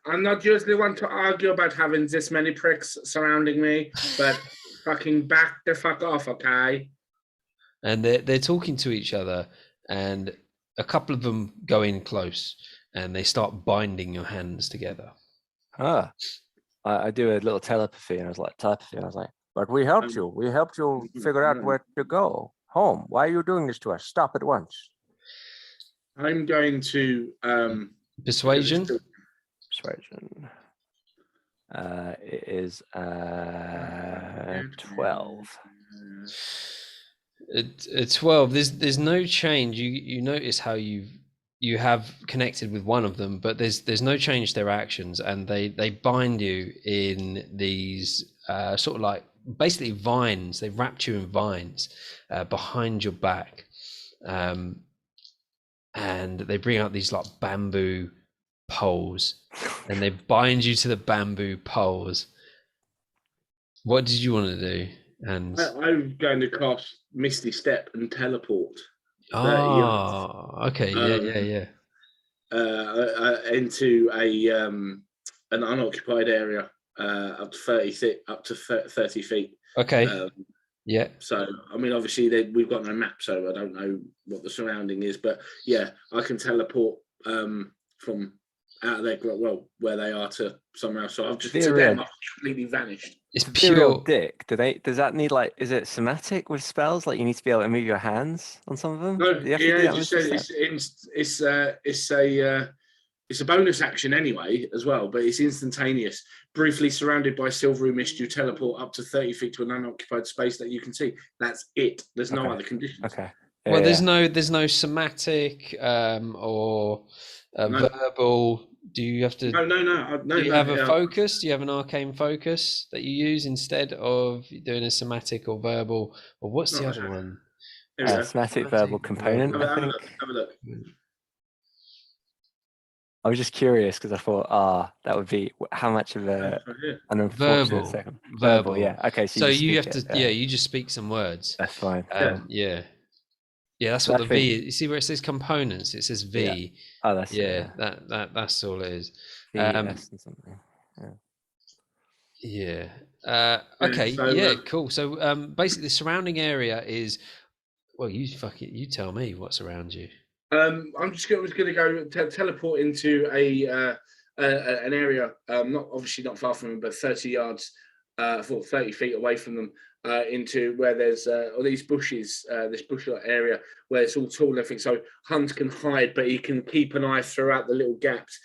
I'm not usually one to argue about having this many pricks surrounding me, but fucking back the fuck off, okay? And they're talking to each other, and a couple of them go in close, and they start binding your hands together. I do a little telepathy, and I was like, but we helped you. We helped you figure out where to go home. Why are you doing this to us? Stop at once. I'm going to Persuasion. Persuasion. It is 12. 12. There's no change. You notice how you have connected with one of them, but there's no change to their actions, and they bind you in these sort of like basically vines. They wrapped you in vines behind your back, and they bring out these like bamboo poles, and they bind you to the bamboo poles. What did you want to do? And I'm going to cast Misty Step and teleport. 30 yards. okay, yeah. Into an unoccupied area up to 30 feet. Okay. Yeah. So, I mean, obviously we've got no map, so I don't know what the surrounding is. But yeah, I can teleport from out of their where they are to somewhere else. So I've just to them, I've completely vanished. It's Imperial pure. dick. Does that need like? Is it somatic with spells? Like you need to be able to move your hands on some of them. No, Do you have to do that just with it's a bonus action anyway as well, but it's instantaneous. Briefly surrounded by silvery mist, you teleport up to 30 feet to an unoccupied space that you can see. That's it. There's no other conditions. Okay. Well, there's no somatic or verbal. Do you have to? No. Do you have a focus? Do you have an arcane focus that you use instead of doing a somatic or verbal? Or what's the other one? Somatic verbal component. I think. Have a look. I was just curious because I thought, that would be how much of an unfortunate second. Verbal, yeah. Okay, so you have to, you just speak some words. That's fine. Yeah, that's what the V is. You see where it says components? It says V. Yeah. Oh, that's that's all it is. and something. Yeah. Okay. So, cool. So basically, the surrounding area is. Well, you tell me what's around you. I'm just going to go teleport into an area, not far from them, but 30 yards, 30 feet away from them, into where there's all these bushes, this bush-like area where it's all tall and everything. So Hunt can hide, but he can keep an eye throughout the little gaps,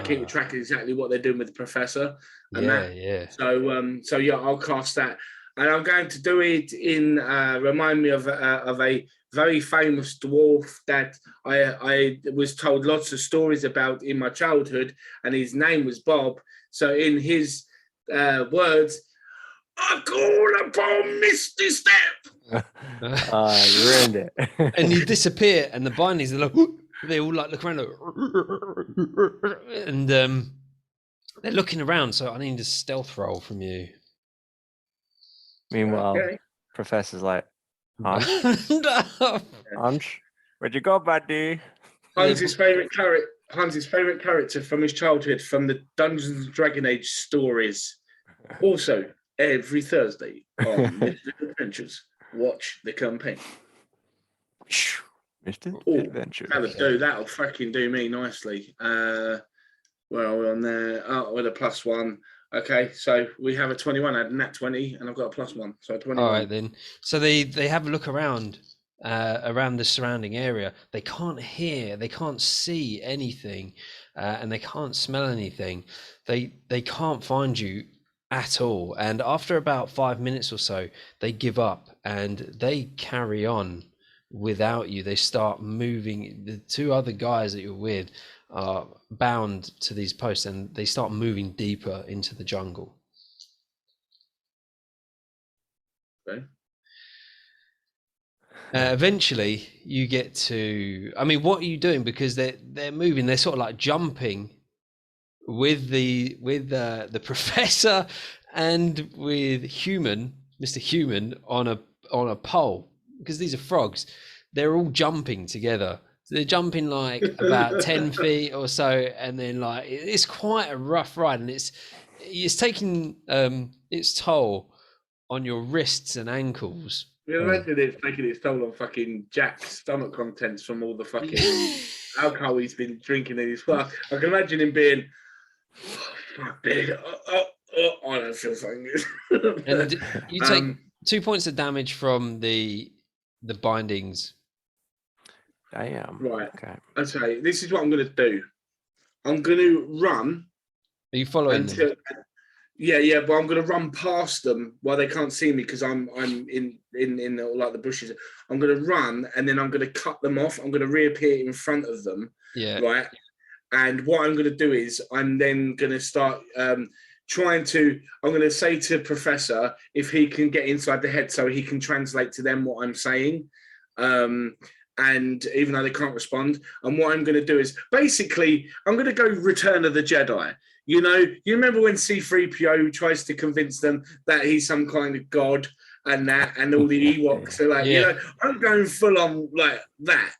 keep track of exactly what they're doing with the professor. And So I'll cast that, and I'm going to do it in remind me of a very famous dwarf that I was told lots of stories about in my childhood, and his name was Bob. So in his words, I call upon Misty Step. You ruined it. And you disappear, and the bindings are like, they all like look around, and they're looking around. So I need a stealth roll from you. Meanwhile, Professor's like, Hunch, where'd you go, buddy? Hans' favorite character from his childhood, from the Dungeons and Dragon Age stories. Also, every Thursday on Mystic Adventures, watch the campaign. Mystic Adventures. That'll fucking do me nicely. Well, we're on there. Oh, with a +1. Okay, so we have a 21. I had a nat 20, and I've got a +1, so 21. All right then. So they have a look around the surrounding area. They can't hear, they can't see anything, and they can't smell anything. They can't find you at all. And after about 5 minutes or so, they give up and they carry on without you. They start moving. The two other guys that you're with are bound to these posts, and they start moving deeper into the jungle. Okay. Eventually you get to, I mean, what are you doing? Because they're moving, they're sort of like jumping with the professor and with Mr. Human on a pole, because these are frogs. They're all jumping together. They're jumping like about 10 feet or so, and then like it's quite a rough ride, and it's taking its toll on your wrists and ankles. You imagine it's taking its toll on fucking Jack's stomach contents from all the fucking alcohol he's been drinking in his flask. I can imagine him being, fuck, dude. I don't feel something good. And you take 2 points of damage from the bindings. Damn. Right. Okay. Okay. This is what I'm going to do. I'm going to run. Are you following them? Yeah, but I'm going to run past them while they can't see me, because I'm in like the bushes. I'm going to run, and then I'm going to cut them off. I'm going to reappear in front of them, Yeah. right? And what I'm going to do is I'm then going to start I'm going to say to Professor if he can get inside the head so he can translate to them what I'm saying. And even though they can't respond, and what I'm going to do is basically I'm going to go Return of the Jedi. You know, you remember when C-3PO tries to convince them that he's some kind of god and that, and all the Ewoks are like, Yeah. you know, I'm going full on like that.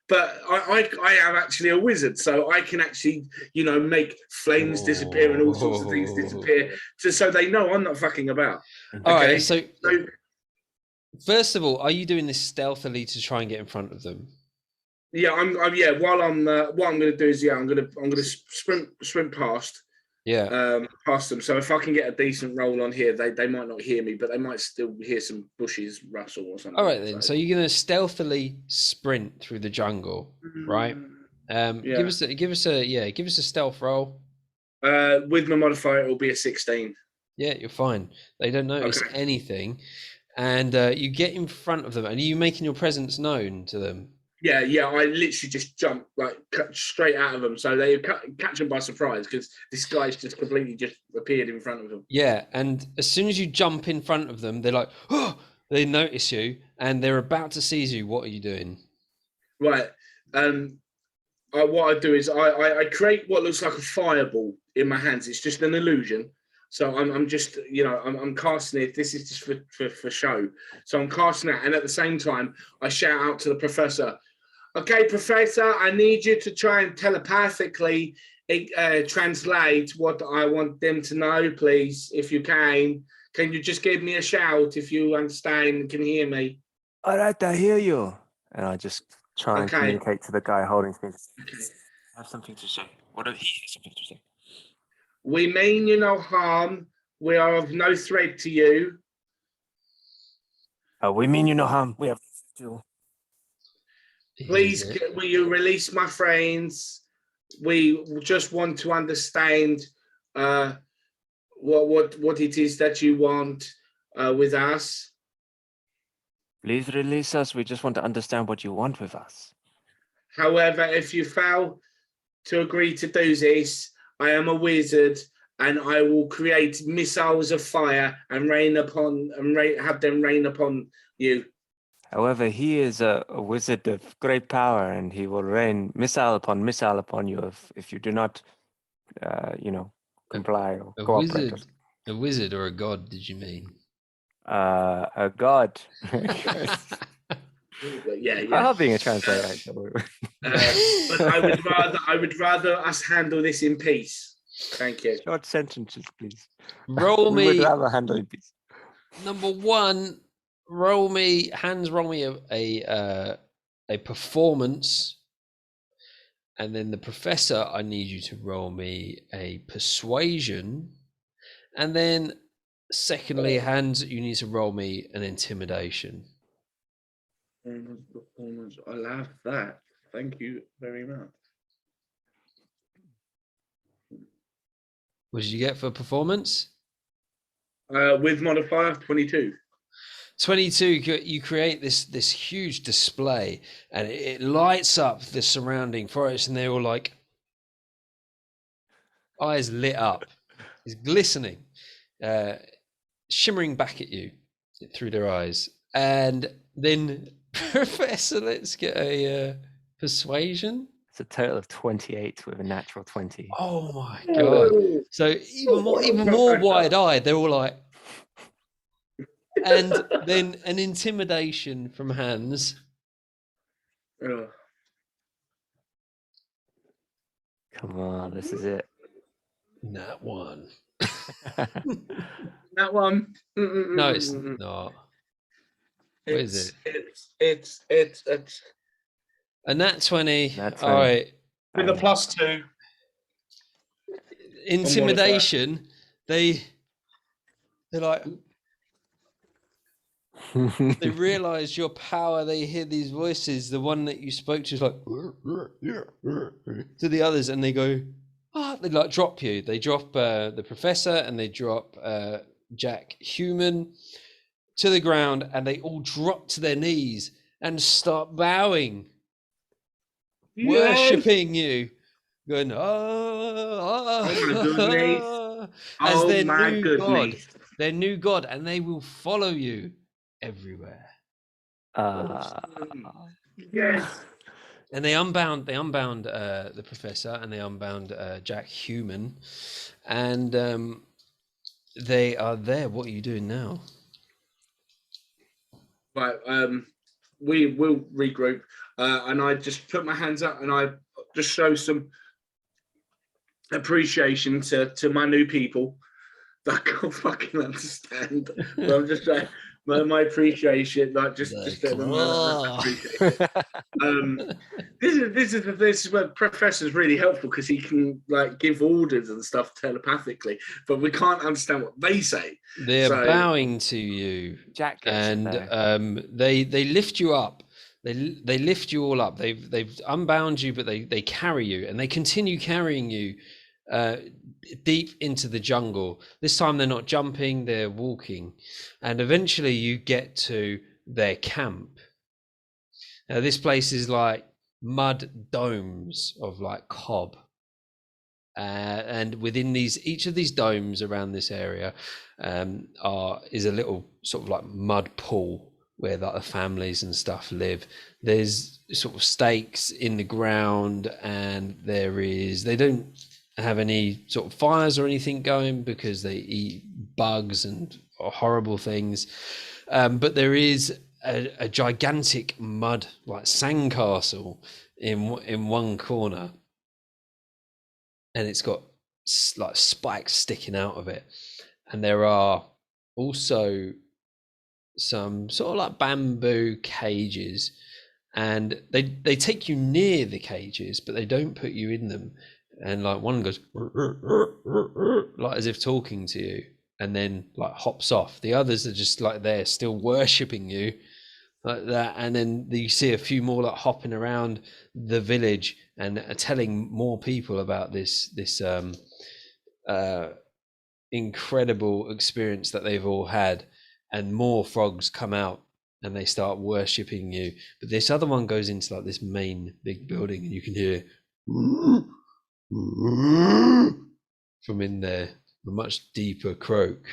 But I am actually a wizard, so I can actually, you know, make flames disappear and all sorts of things disappear, so they know I'm not fucking about. All Okay, right. So first of all, are you doing this stealthily to try and get in front of them? yeah, yeah. What I'm going to do is I'm going to sprint past. Yeah. Past them. So if I can get a decent roll on here, they might not hear me, but they might still hear some bushes rustle or something. All right then. So you're going to stealthily sprint through the jungle, right? Yeah. Give us a stealth roll. With my modifier, it will be a 16. Yeah, you're fine. They don't notice anything, and you get in front of them. And are you making your presence known to them? Yeah. I literally just jump like cut straight out of them, so they catch them by surprise because this guy's just completely just appeared in front of them. Yeah, and as soon as you jump in front of them, they're like, oh, they notice you, and they're about to seize you. What are you doing? Right. What I do is I create what looks like a fireball in my hands. It's just an illusion. So I'm just, you know, I'm casting it. This is just for show. So I'm casting it, and at the same time, I shout out to the professor. Okay, Professor, I need you to try and telepathically translate what I want them to know, please, if you can. Can you just give me a shout if you understand and can hear me? All right, I hear you. And I just try and Okay. communicate to the guy holding space. Okay. I have something to say. What if he has something to say? We mean you no harm. We are of no threat to you. We mean you no harm. We have to. Please, will you release my friends? We just want to understand what it is that you want with us. Please release us. We just want to understand what you want with us. However, if you fail to agree to do this, I am a wizard, and I will create missiles of fire and have them rain upon you. However, he is a wizard of great power, and he will rain missile upon you if you do not, comply or A cooperate. wizard, a wizard or a god? Did you mean? A god. Yeah. I love being a translator. But I would rather us handle this in peace. Thank you. Short sentences, please. Roll We would me rather handle in peace. number one. Roll me a performance, and then the professor, I need you to roll me a persuasion, and then secondly, Hans, you need to roll me an intimidation. Performance. I love that. Thank you very much. What did you get for performance? With modifier 22. 22. You create this huge display, and it lights up the surrounding forest, and they're all like eyes lit up. It's glistening, shimmering back at you through their eyes. And then Professor, let's get a persuasion. It's a total of 28 with a natural 20. Oh my god! So even more wide-eyed. They're all like, and then an intimidation from Hans. Oh. Come on, this is it. That one. That one. No, it's not. What is it? It's A nat 20. Nat 20. All right. with a +2. Intimidation. They're like, they realize your power. They hear these voices. The one that you spoke to is like to the others, and they go, ah, they like drop you. They drop the professor, and they drop Jack Human to the ground, and they all drop to their knees and start bowing. worshipping you, going, oh, Oh my goodness. as Oh their my new god, goodness. their new god, and they will follow you everywhere. Yes. And they unbound the professor, and they unbound Jack Human, and they are there. What are you doing now? Right. We will regroup, and I just put my hands up, and I just show some appreciation to my new people that I can't fucking understand. But I'm just saying my appreciation, like just let them appreciate it. This is where Professor's really helpful, because he can like give orders and stuff telepathically, but we can't understand what they say. They're So- bowing to you, Jack gets in and there. they lift you up. They lift you all up. They've unbound you, but they carry you, and they continue carrying you deep into the jungle. This time they're not jumping, they're walking, and eventually you get to their camp. Now this place is like mud domes of like cob, and within each of these domes around this area is a little sort of like mud pool where like the families and stuff live. There's sort of stakes in the ground, and they don't have any sort of fires or anything going because they eat bugs and horrible things, but there is a gigantic mud like sandcastle in one corner, and it's got like spikes sticking out of it, and there are also some sort of like bamboo cages, and they take you near the cages, but they don't put you in them. And like one goes like as if talking to you, and then like hops off. The others are just like they're still worshipping you like that, and then you see a few more like hopping around the village and are telling more people about this incredible experience that they've all had, and more frogs come out and they start worshipping you. But this other one goes into like this main big building, and you can hear from in there a much deeper croak.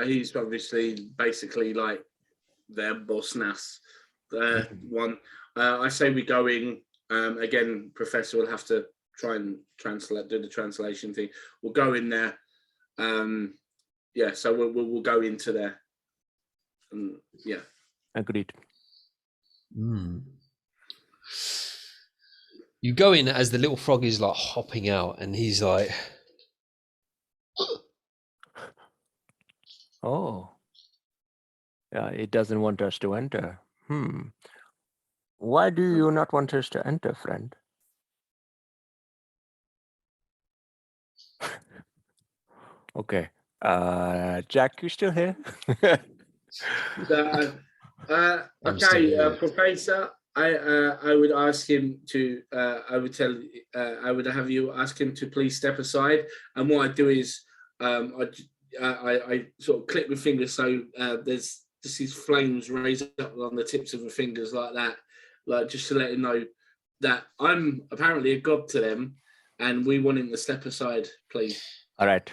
he's obviously basically like their boss Nas. One, I say we go in. Again, Professor will have to try and do the translation thing. We'll go in there. So we'll go into there. Yeah. Agreed. You go in as the little frog is like hopping out, and he's like, Oh. Yeah, it doesn't want us to enter. Why do you not want us to enter, friend? Okay. Jack, you still here? Professor, I would ask him to. I would have you ask him to please step aside. And what I do is, I sort of click my fingers so there's just these flames raise up on the tips of the fingers like that, like just to let him know that I'm apparently a god to them, and we want him to step aside, please. All right.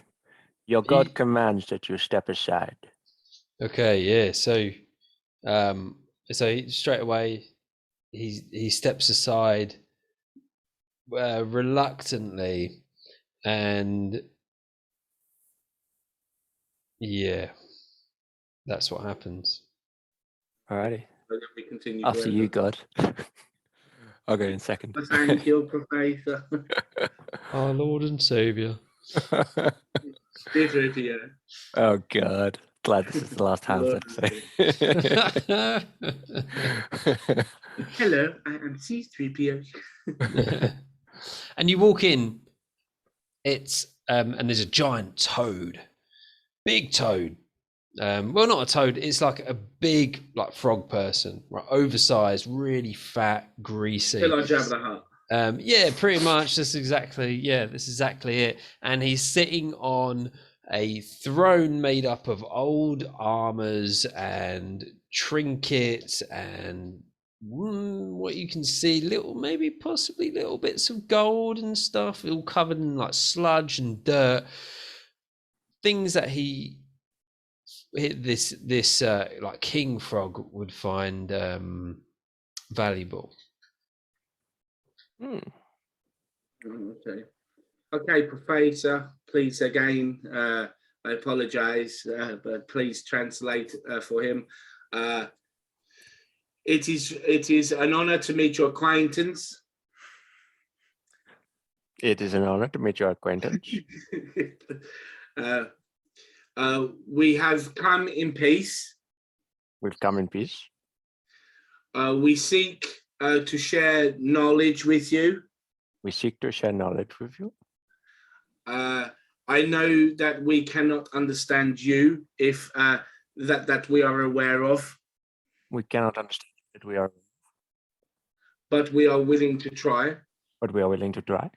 Your god commands that you step aside. okay, yeah. So straight away he steps aside reluctantly, and yeah, that's what happens. Alrighty. So then we continue. After you, God. Okay, in second. Thank you, Professor. Our Lord and Savior. Oh God. Glad this is the last time I say. Hello, I am C3PO. And you walk in, it's and there's a giant toad, big toad. Well, not a toad, it's like a big like frog person, right? Oversized, really fat, greasy. Feel like Jabba the Hutt. Yeah, pretty much. That's exactly it. And he's sitting on a throne made up of old armors and trinkets and what you can see, maybe possibly little bits of gold and stuff, all covered in like sludge and dirt. Things that this like king frog would find valuable. Okay, Professor, please again, I apologize, but please translate for him. It is an honor to meet your acquaintance. It is an honor to meet your acquaintance. We have come in peace. We've come in peace. We seek to share knowledge with you. We seek to share knowledge with you. I know that we cannot understand you if that we are aware of. We cannot understand that we are, but we are willing to try. but we are willing to try.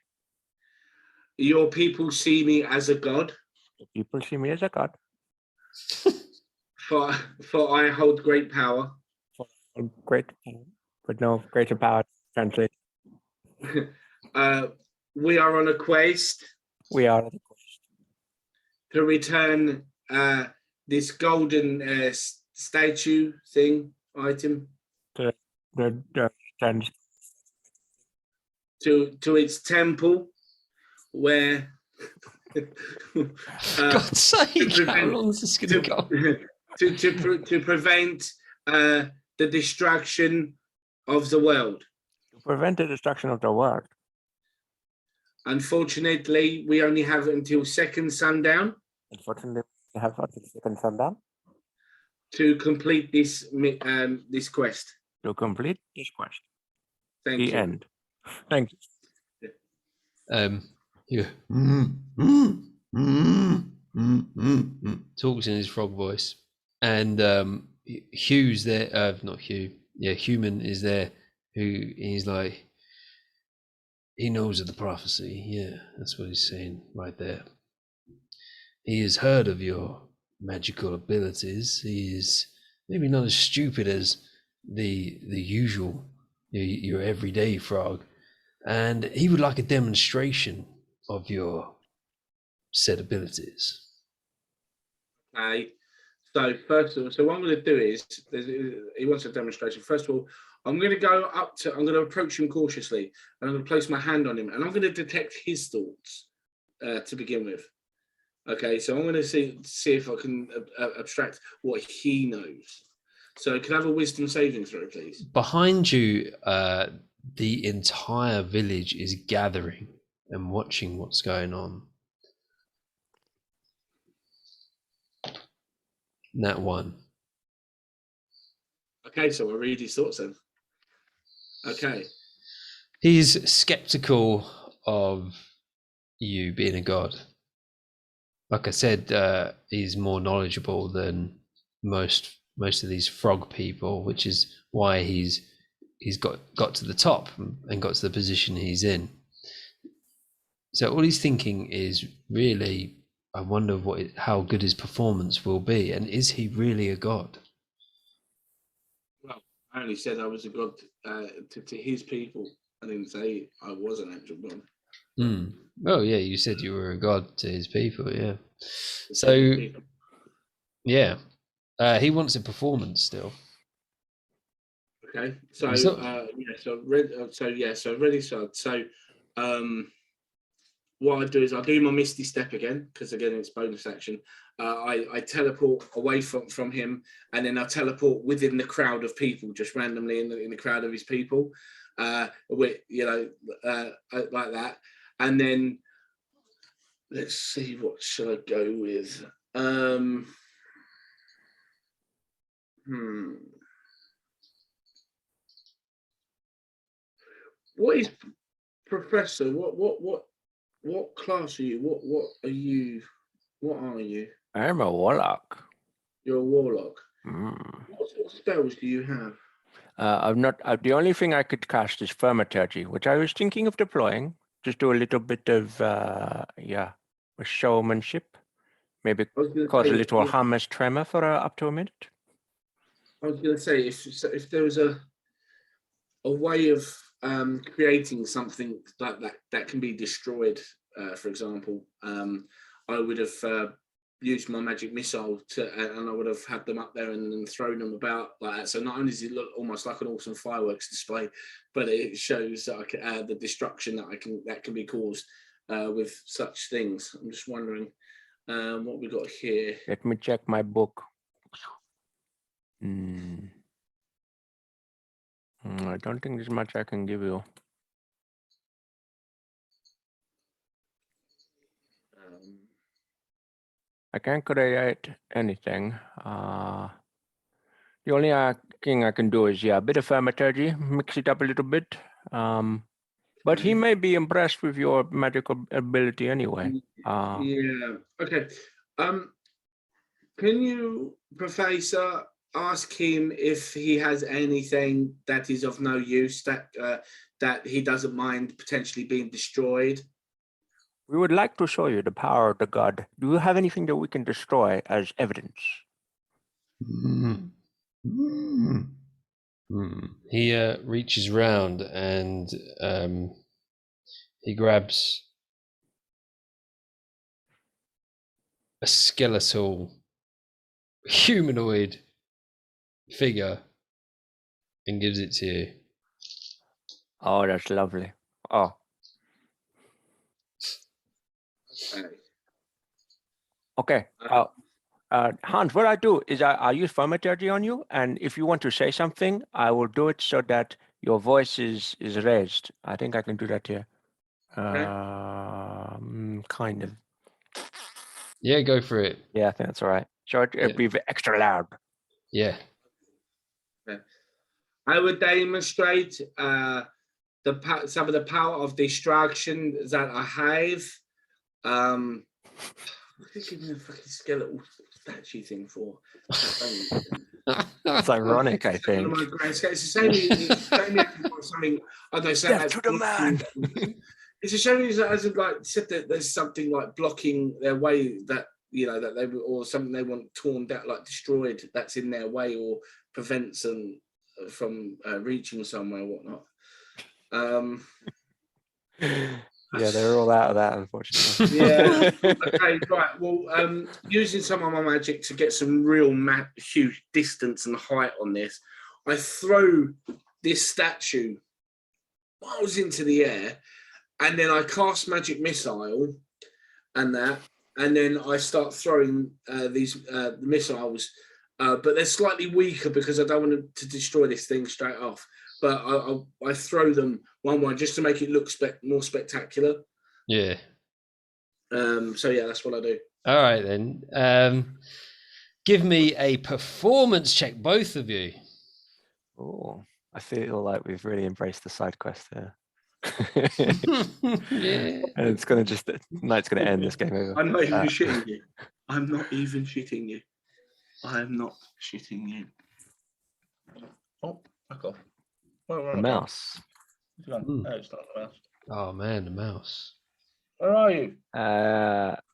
Your people see me as a god, The people see me as a god. for I hold great power. Great, but no greater power to translate. We are on a quest We are at the quest to return this golden statue thing item the trans to its temple, where God's sake, how prevent- long is this going to go? to prevent the destruction of the world. to prevent the destruction of the world. Unfortunately, we only have until second sundown Unfortunately, we have until second sundown to complete this this quest. to complete this quest. Thank The you. end. Thank you. Yeah. Talks in his frog voice, and Hugh's there. Not Hugh. Yeah, Human is there. Who he's like. He knows of the prophecy. Yeah, that's what he's saying right there. He has heard of your magical abilities. He is maybe not as stupid as the usual, your everyday frog, and he would like a demonstration of your said abilities. Okay. So first of all, so what I'm going to do is, he wants a demonstration. First of all, I'm going to approach him cautiously, and I'm going to place my hand on him, and I'm going to detect his thoughts to begin with. Okay, so I'm going to see if I can abstract what he knows. So can I have a wisdom saving throw, please? Behind you, the entire village is gathering and watching what's going on. That one. Okay, so I'll read his thoughts then. Okay. He's skeptical of you being a god. Like I said, he's more knowledgeable than most of these frog people, which is why he's got to the top and got to the position he's in. So all he's thinking is, really, I wonder how good his performance will be, and is he really a god? Well, I only said I was a god to his people. I didn't say I was an actual god. Oh yeah, you said you were a god to his people, yeah. So yeah, he wants a performance still. Okay, so ready. So what I do is I'll do my Misty Step again, because again it's bonus action. I teleport away from him, and then I teleport within the crowd of people, just randomly in the crowd of his people, like that. And then let's see, what should I go with? What is Professor? What class are you? What are you? What are you? I'm a warlock. You're a warlock. Mm. What sort of spells do you have? I'm not. The only thing I could cast is Thaumaturgy, which I was thinking of deploying. Just do a little bit of showmanship. Maybe cause a little harmless tremor for up to a minute. I was going to say, if there was a way of creating something like that can be destroyed. For example, I would have used my magic missile and I would have had them up there and then thrown them about like that. So not only does it look almost like an awesome fireworks display, but it shows that I can the destruction that can be caused with such things. I'm just wondering what we got here. Let me check my book. I don't think there's much I can give you. I can't create anything. The only thing I can do is, a bit of thaumaturgy, mix it up a little bit. But he may be impressed with your magical ability anyway. Yeah. Okay. Can you, Professor, ask him if he has anything that is of no use that he doesn't mind potentially being destroyed? We would like to show you the power of the god. Do you have anything that we can destroy as evidence? He reaches round and he grabs a skeletal humanoid figure and gives it to you. Oh, that's lovely. Oh, okay. Hans, what I do is I use thaumaturgy on you, and if you want to say something, I will do it so that your voice is raised. I think I can do that here. Kind of. Yeah, go for it. Yeah, I think that's all right. So it'll be extra loud. Yeah. I would demonstrate some of the power of destruction that I have. What are you giving a fucking skeletal statue thing for? It's ironic, I think. It's the same as something. I don't say Death to the man. It's a shame as like said that there's something like blocking their way that that they or something they want torn down, like destroyed, that's in their way or prevents them from reaching somewhere or whatnot. Yeah, they're all out of that, unfortunately. Yeah. Okay, right. Well, using some of my magic to get some real huge distance and height on this, I throw this statue miles into the air, and then I cast magic missile, and then I start throwing these missiles, but they're slightly weaker because I don't want to destroy this thing straight off. But I throw them one just to make it look more spectacular. Yeah. So yeah, that's what I do. All right then. Give me a performance check, both of you. Oh, I feel like we've really embraced the side quest here. Yeah. And it's gonna night's gonna end this game over. I'm not even shitting you. I'm not even shitting you. I'm not shitting you. Oh, fuck off. A mouse. No, it's not a mouse. Oh man, the mouse. Where are you?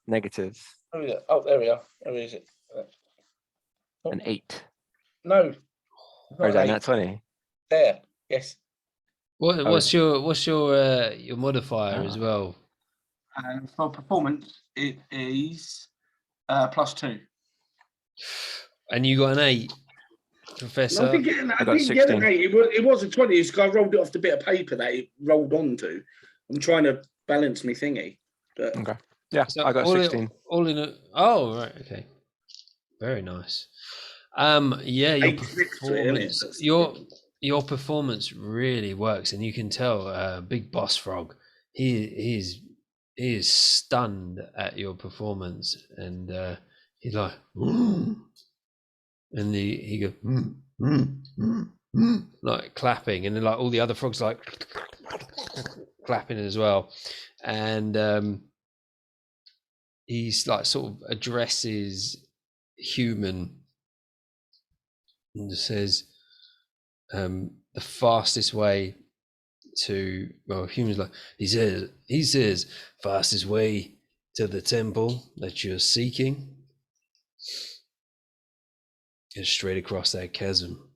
Negative. Oh, there we are. Where is it? Oh. An 8. No. Or is that not 20? There. Yes. What's your modifier as well? For performance, it is +2. And you got an 8, Professor. No, I didn't I got get an 16. 8. It was a 20. It's because I rolled it off the bit of paper that it rolled onto. I'm trying to balance my thingy. But... Okay. Yeah, So I got 16. Oh, right. Okay. Very nice. Yeah, your performance. Your performance really works, and you can tell. Big Boss Frog, he is stunned at your performance, and he's like, and he goes, like clapping, and then like all the other frogs like clapping as well, and he's like sort of addresses Human and says, the fastest way to Human's like he says fastest way to the temple that you're seeking is straight across that chasm.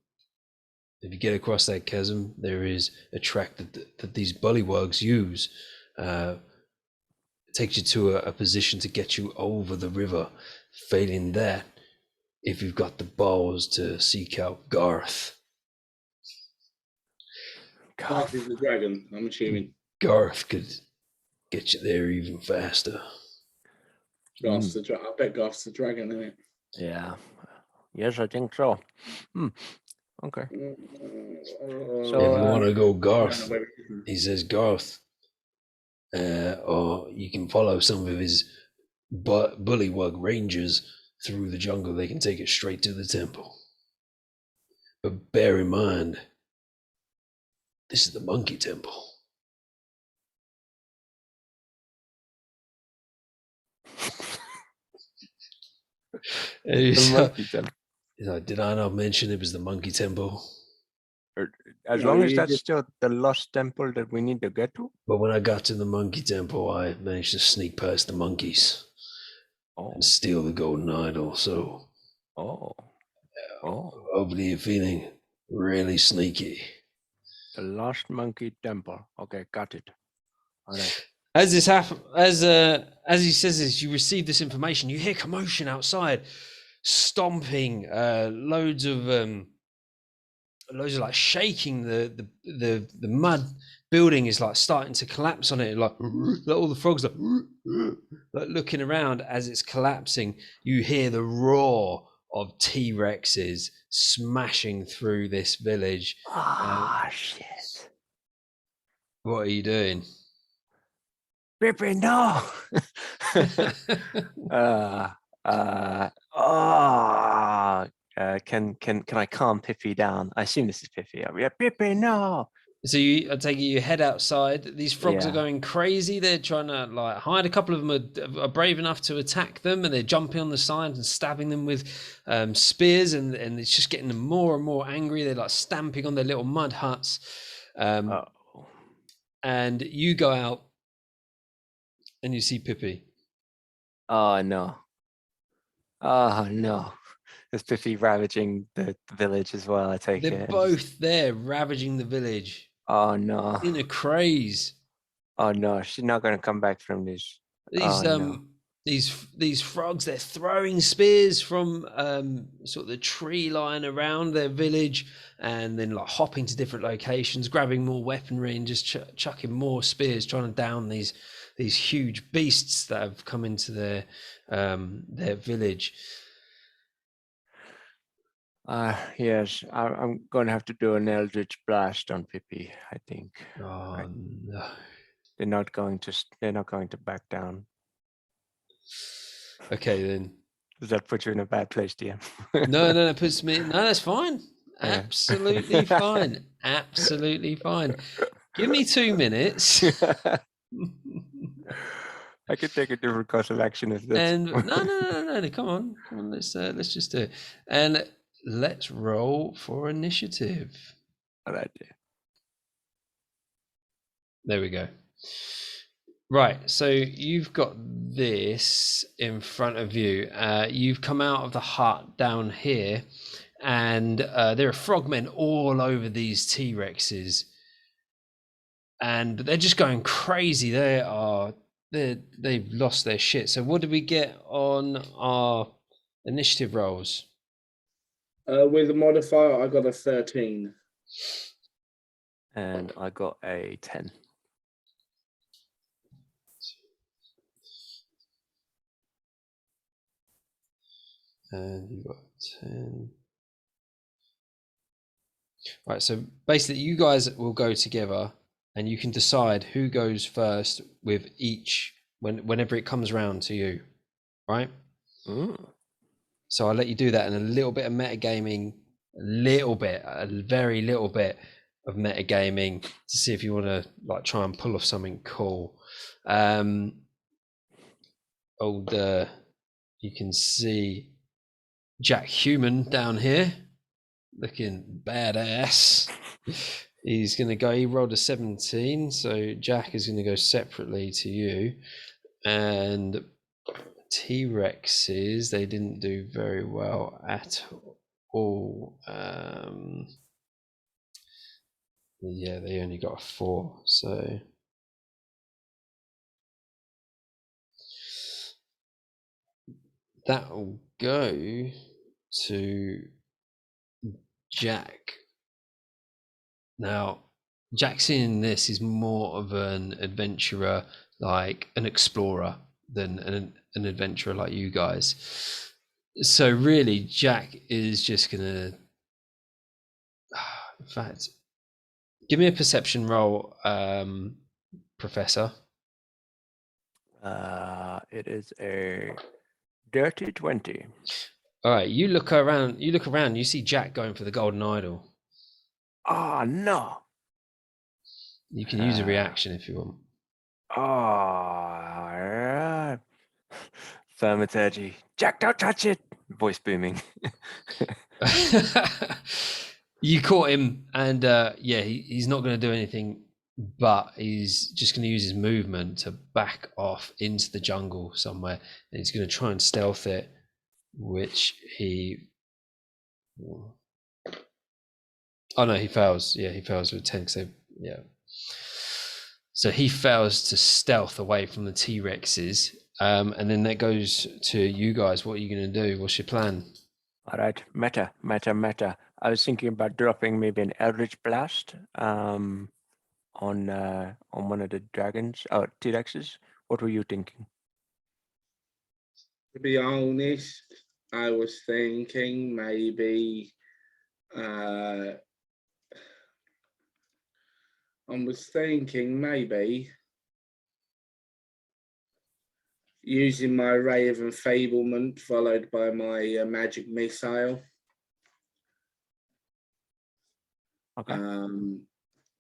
If you get across that chasm, there is a track that these bullywugs use. It takes you to a position to get you over the river. Failing that, if you've got the balls to seek out Garth. Garth is the dragon, I'm assuming. Garth could get you there even faster. Garth's the I bet Garth's the dragon, isn't it? Yeah. Yes, I think so. Okay. So, If you want to go I don't Garth, know where it is. he says Garth, or you can follow some of his bullywug rangers through the jungle. They can take it straight to the temple. But bear in mind, this is the monkey temple. And he's like, did I not mention it was the monkey temple? As No, long as you that's just- still the lost temple that we need to get to. But when I got to the monkey temple, I managed to sneak past the monkeys Oh, and steal the golden idol. So oh, oh. hopefully you're feeling really sneaky. The lost monkey temple. Okay, got it. All right. As this happens, as he says this, you receive this information. You hear commotion outside, stomping, loads of like shaking. The mud building is like starting to collapse on it. Like all the frogs like looking around as it's collapsing. You hear the roar of T-Rexes smashing through this village. Shit. What are you doing? Pippi, no. Can I calm Pippi down? I assume this is Pippi. Yeah, Pippi, no. So I take it you head outside. These frogs are going crazy. They're trying to like hide. A couple of them are brave enough to attack them, and they're jumping on the side and stabbing them with spears, and it's just getting them more and more angry. They're like stamping on their little mud huts. And you go out and you see Pippi. Oh no. Oh no. There's Pippi ravaging the village as well, I take it. They're both there ravaging the village. Oh no. In a craze. Oh no, she's not gonna come back from this. These frogs, they're throwing spears from sort of the tree line around their village, and then like hopping to different locations, grabbing more weaponry and just chucking more spears, trying to down these huge beasts that have come into their village. Yes, I'm gonna have to do an eldritch blast on Pippi, I think. Oh no. They're not going to back down. Okay then. Does that put you in a bad place, DM? No, it puts me. No, that's fine. Absolutely fine. Absolutely fine. Give me 2 minutes. I could take a different course of action if that's. And no. Come on. Let's just do it. And let's roll for initiative. All right. There we go. Right, so you've got this in front of you. You've come out of the hut down here, and there are frogmen all over these T-Rexes, and they're just going crazy. They've lost their shit. So what did we get on our initiative rolls? With a modifier, I got a 13. And I got a 10. And you got 10. Right, so basically you guys will go together and you can decide who goes first with each whenever it comes around to you, right? So I'll let you do that in a little bit of metagaming, a very little bit of metagaming to see if you want to like try and pull off something cool. You can see Jack Human down here looking badass. He's going to go, he rolled a 17, so Jack is going to go separately to you. And T-Rexes, they didn't do very well at all. Yeah, they only got a 4, so that will go to Jack. Now, Jackson in this is more of an adventurer, like an explorer, than an adventurer like you guys. So really, Jack is just gonna. In fact, give me a perception roll, Professor. It is a dirty 20. All right, you look around. You see Jack going for the golden idol. Oh, no. You can use a reaction if you want. Oh, yeah. Thaumaturgy. Jack, don't touch it. Voice booming. You caught him, and yeah, he's not going to do anything, but he's just going to use his movement to back off into the jungle somewhere, and he's going to try and stealth it, which he. Oh no, he fails. Yeah, he fails with 10. So yeah, so he fails to stealth away from the T-Rexes, and then that goes to you guys. What are you going to do? What's your plan? All right, meta. I was thinking about dropping maybe an Eldritch Blast on one of the dragons, T-Rexes. What were you thinking? To be honest, I was thinking maybe using my ray of enfablement followed by my magic missile. Okay.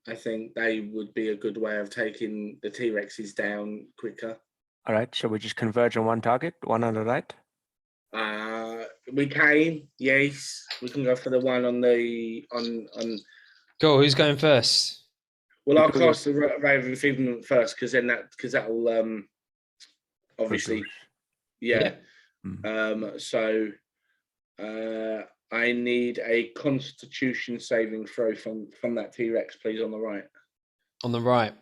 I think they would be a good way of taking the T-Rexes down quicker. All right, so we just converge on one target, one on the right? We can, yes. We can go for the one on the on. Go. Who's going first? Well, I'll cast the ray of enfablement first, because that'll obviously, yeah. So I need a Constitution saving throw from that T-Rex, please, on the right. On the right.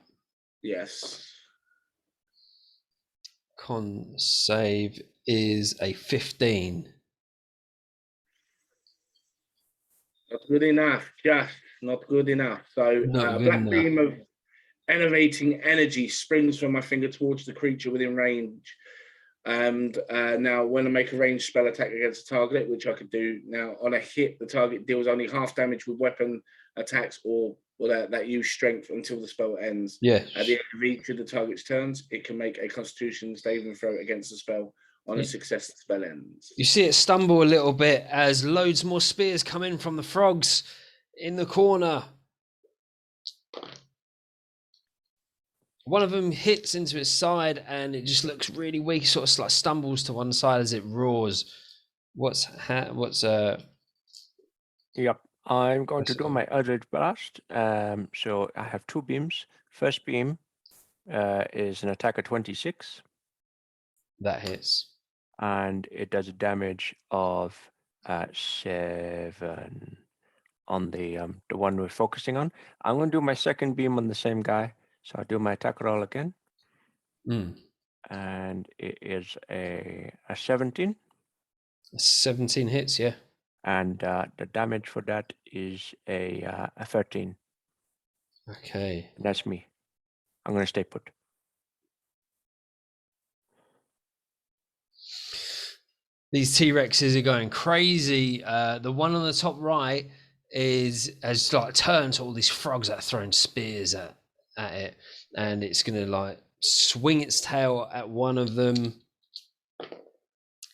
Yes. Con save is a 15. Not good enough. Just not good enough. So Not good black enough. beam of enervating energy springs from my finger towards the creature within range. And now when I make a ranged spell attack against a target, which I could do now, on a hit, the target deals only half damage with weapon attacks or that use strength until the spell ends. Yeah. At the end of each of the target's turns, it can make a Constitution saving throw against the spell. On a success, the spell ends. You see it stumble a little bit as loads more spears come in from the frogs in the corner. One of them hits into its side and it just looks really weak, sort of like stumbles to one side as it roars. Yep, I'm going to do my Eldritch Blast. So I have 2 beams. First beam is an attack of 26. That hits. And it does a damage of 7 on the one we're focusing on. I'm going to do my second beam on the same guy. So I'll do my attack roll again. And it is a 17. 17 hits, yeah. And the damage for that is a 13. Okay. And that's me. I'm going to stay put. These T-Rexes are going crazy. The one on the top right has like turned to all these frogs that are throwing spears at it, and it's gonna like swing its tail at one of them,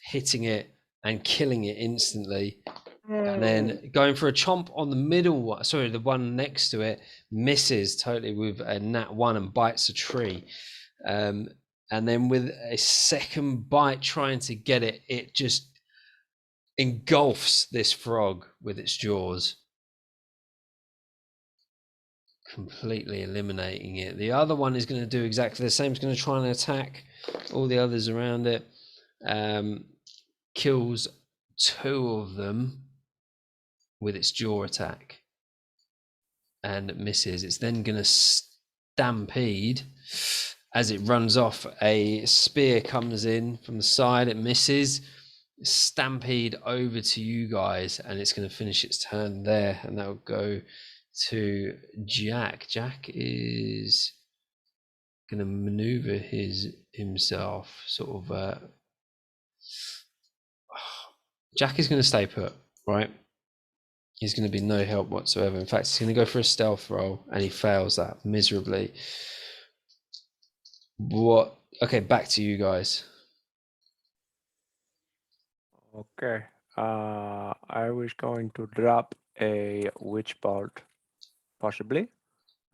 hitting it and killing it instantly. And then going for a chomp on the middle one, sorry, the one next to it, misses totally with a nat 1 and bites a tree. And then with a second bite trying to get it, it just engulfs this frog with its jaws, completely eliminating it. The other one is going to do exactly the same. It's going to try and attack all the others around it. Kills 2 of them with its jaw attack. and misses. It's then going to stampede. As it runs off, a spear comes in from the side. It misses. Stampede over to you guys, and it's going to finish its turn there, and that will go to Jack. Jack is going to maneuver himself sort of. Jack is going to stay put, right? He's going to be no help whatsoever. In fact, he's going to go for a stealth roll, and he fails that miserably. What? Okay, back to you guys. Okay. I was going to drop a witch bolt, possibly,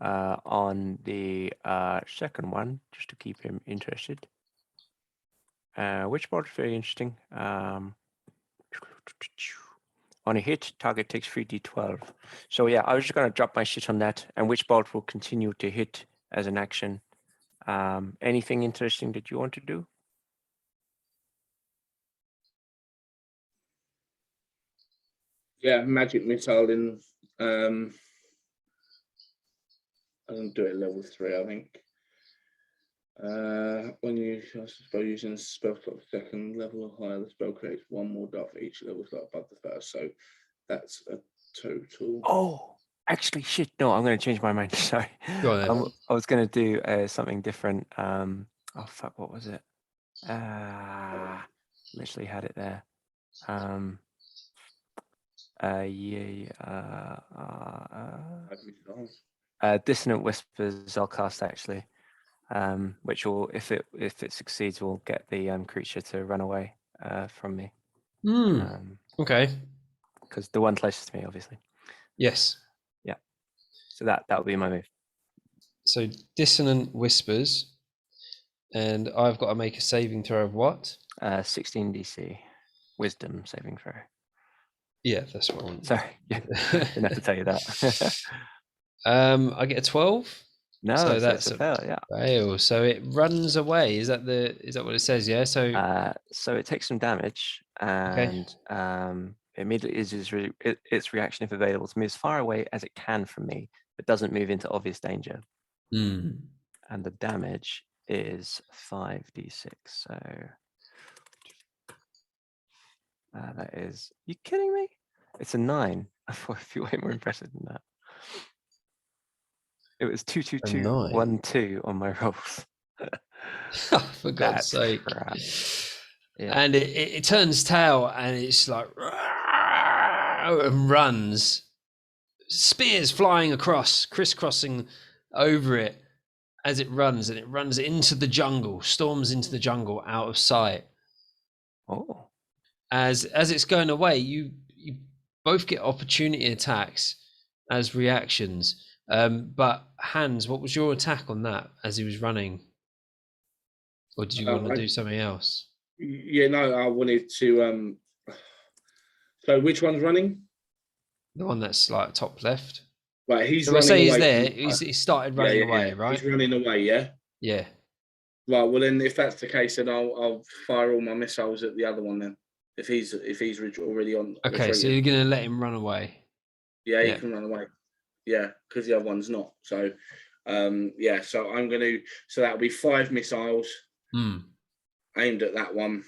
on the second one, just to keep him interested. Witch bolt is very interesting. On a hit, target takes 3d12. So yeah, I was just going to drop my shit on that, and witch bolt will continue to hit as an action. Anything interesting that you want to do? Yeah, magic missile in. I can do it level 3, I think. When you cast a spell using a spell slot second level or higher, the spell creates one more dot for each level slot above the first. So that's a total. Oh, actually, shit. No, I'm going to change my mind. Sorry. Go on then. I was going to do something different. Oh, fuck. What was it? Literally had it there. Dissonant Whispers I'll cast actually, which will, if it succeeds, will get the creature to run away from me. Okay. Because the one closest to me, obviously. Yes. Yeah. So that would be my move. So Dissonant Whispers, and I've got to make a saving throw of what? 16 DC, Wisdom saving throw. Yeah, that's what I want. Sorry, yeah, didn't have to tell you that. I get a 12. No, so that's a fail. Yeah. Fail. So it runs away. Is that what it says? Yeah. So so it takes some damage, and immediately uses its reaction if available to move as far away as it can from me, but doesn't move into obvious danger. And the damage is 5d6. So that is. You kidding me? It's a 9. I thought it'd be way more impressive than that. It was 2, 2, 2, 1, 2 on my rolls. For God's sake. Crap. Yeah. And it turns tail and it's like and runs. Spears flying across, crisscrossing over it as it runs, and it runs into the jungle, storms into the jungle out of sight. Oh. As it's going away, you both get opportunity attacks as reactions. But Hans, what was your attack on that as he was running? Or did you want to do something else? Yeah, no, I wanted to. So which one's running? The one that's like top left. Right, he's So running say he's away there. from- He started running away, right? He's running away, yeah. Yeah. Right. Well, then, if that's the case, then I'll fire all my missiles at the other one. Then, if he's already on. Okay, so you're gonna let him run away. Yeah, he can run away. Yeah, because the other one's not. So, yeah. So I'm going to. So that'll be 5 missiles aimed at that one.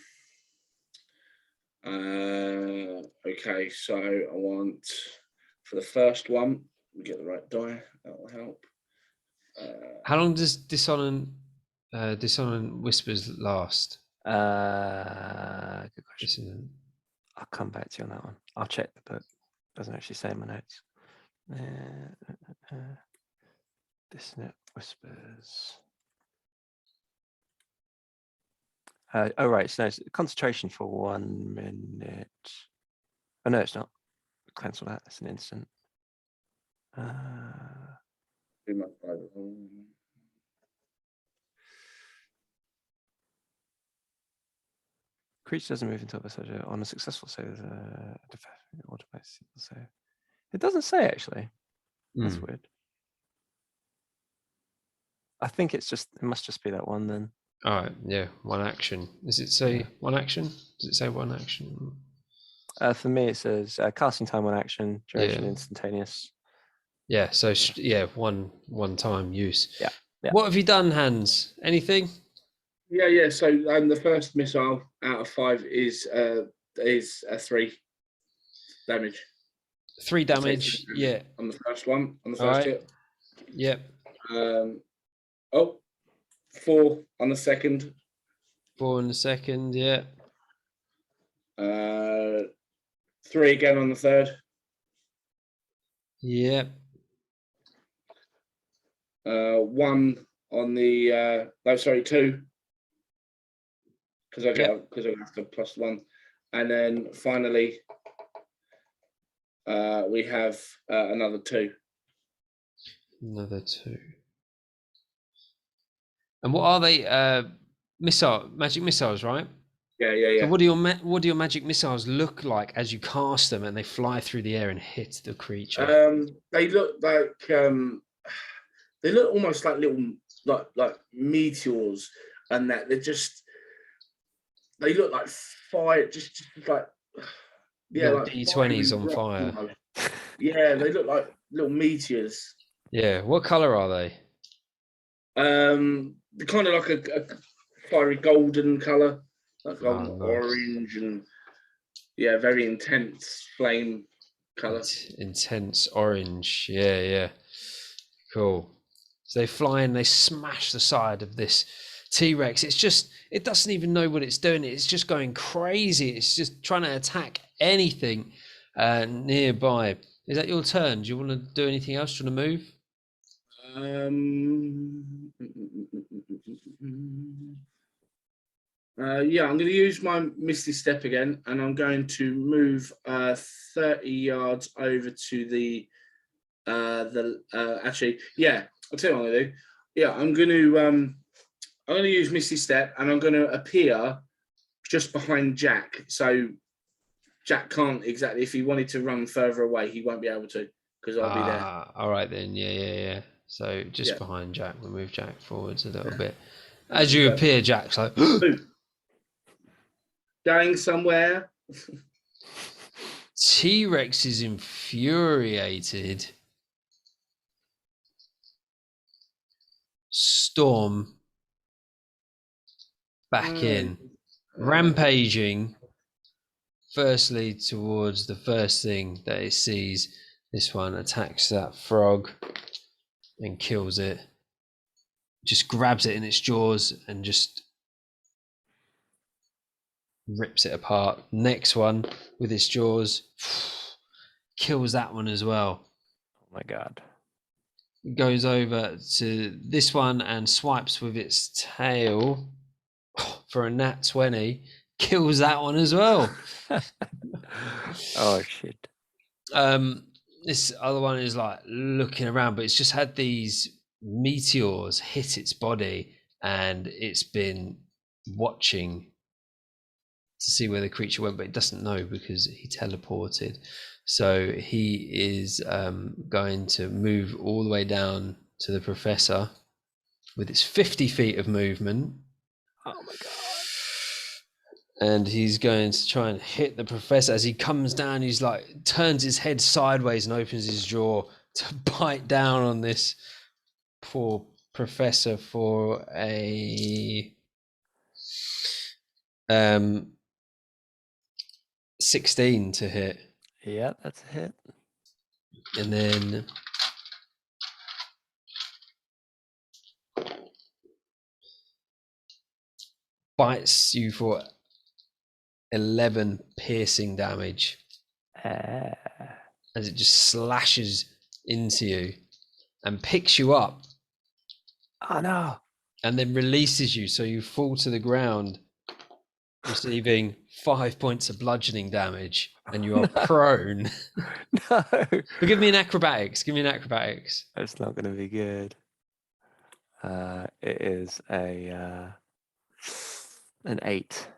Okay. So I want for the first one. We get the right die. That will help. How long does Dissonant Whispers last? Good question. Dissonant. I'll come back to you on that one. I'll check the book. Doesn't actually say in my notes. Dissonant Whispers. Oh right, so no, it's concentration for 1 minute. Oh no, it's not. Cancel that. That's an instant. Creature doesn't move until the soldier on a successful save. Save. It doesn't say actually. That's weird. I think it must just be that one then. All right, yeah, one action. Does it say one action? Does it say one action? For me, it says casting time 1 action, duration instantaneous. Yeah. So yeah, one time use. Yeah, yeah. What have you done, Hans? Anything? Yeah. So the first missile out of 5 is a 3 damage. 3 Take 3 damage. Yeah. on the first one, on the All first right. hit. Yep. 4 on the second. 4 in the second. Yeah. 3 again on the third. Yep. 1 on the 2, because I have to +1, and then finally we have another 2. Another 2. And what are they? Magic missiles, right? Yeah. So what do your magic missiles look like as you cast them and they fly through the air and hit the creature? They look like they look almost like little like meteors, and that they look like fire, just like Little like D20s on rock fire. almost. Yeah, they look like little meteors. Yeah. What color are they? They're kind of like a fiery golden color, like Oh, nice. orange and very intense flame color. Intense orange. Yeah. Cool. So they fly and they smash the side of this T-Rex. It doesn't even know what it's doing. It's just going crazy. It's just trying to attack anything nearby. Is that your turn? Do you want to do anything else? Do you want to move? I'm going to use my Misty Step again, and I'm going to move 30 yards over to the actually, I'll tell you what I'm going to do. Yeah, I'm going to use Misty Step, and I'm going to appear just behind Jack. So Jack can't exactly, if he wanted to run further away, he won't be able to, because I'll be there. All right then. Yeah. So just Yeah. behind Jack, we'll move Jack forwards a little bit. As you appear, Jack's like, going somewhere. T-Rex is infuriated. Storm back in, rampaging firstly towards the first thing that it sees. This one attacks that frog and kills it. Just grabs it in its jaws and just rips it apart. Next one with its jaws kills that one as well. Oh my god. Goes over to this one and swipes with its tail for a nat 20. Kills that one as well. Oh shit. This other one is like looking around, but it's just had these meteors hit its body and it's been watching to see where the creature went, but it doesn't know because he teleported. So he is going to move all the way down to the professor with its 50 feet of movement. Oh my god. And he's going to try and hit the professor. As he comes down, he's like turns his head sideways and opens his jaw to bite down on this poor professor for a 16 to hit. Yeah, that's a hit. And then bites you for 11 piercing damage as it just slashes into you and picks you up. Oh no. And then releases you, so you fall to the ground, receiving 5 points of bludgeoning damage, and you are prone. No. But give me an acrobatics. That's not going to be good. It is an 8.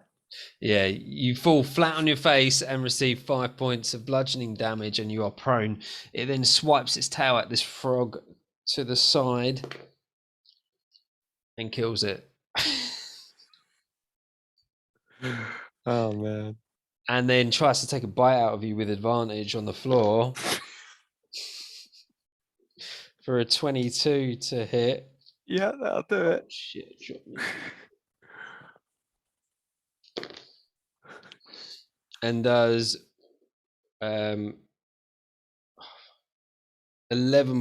Yeah, you fall flat on your face and receive 5 points of bludgeoning damage, and you are prone. It then swipes its tail at this frog to the side and kills it. Oh man. And then tries to take a bite out of you with advantage on the floor. for a 22 to hit. Yeah, that'll do Oh, it. shit, shot me. And does 11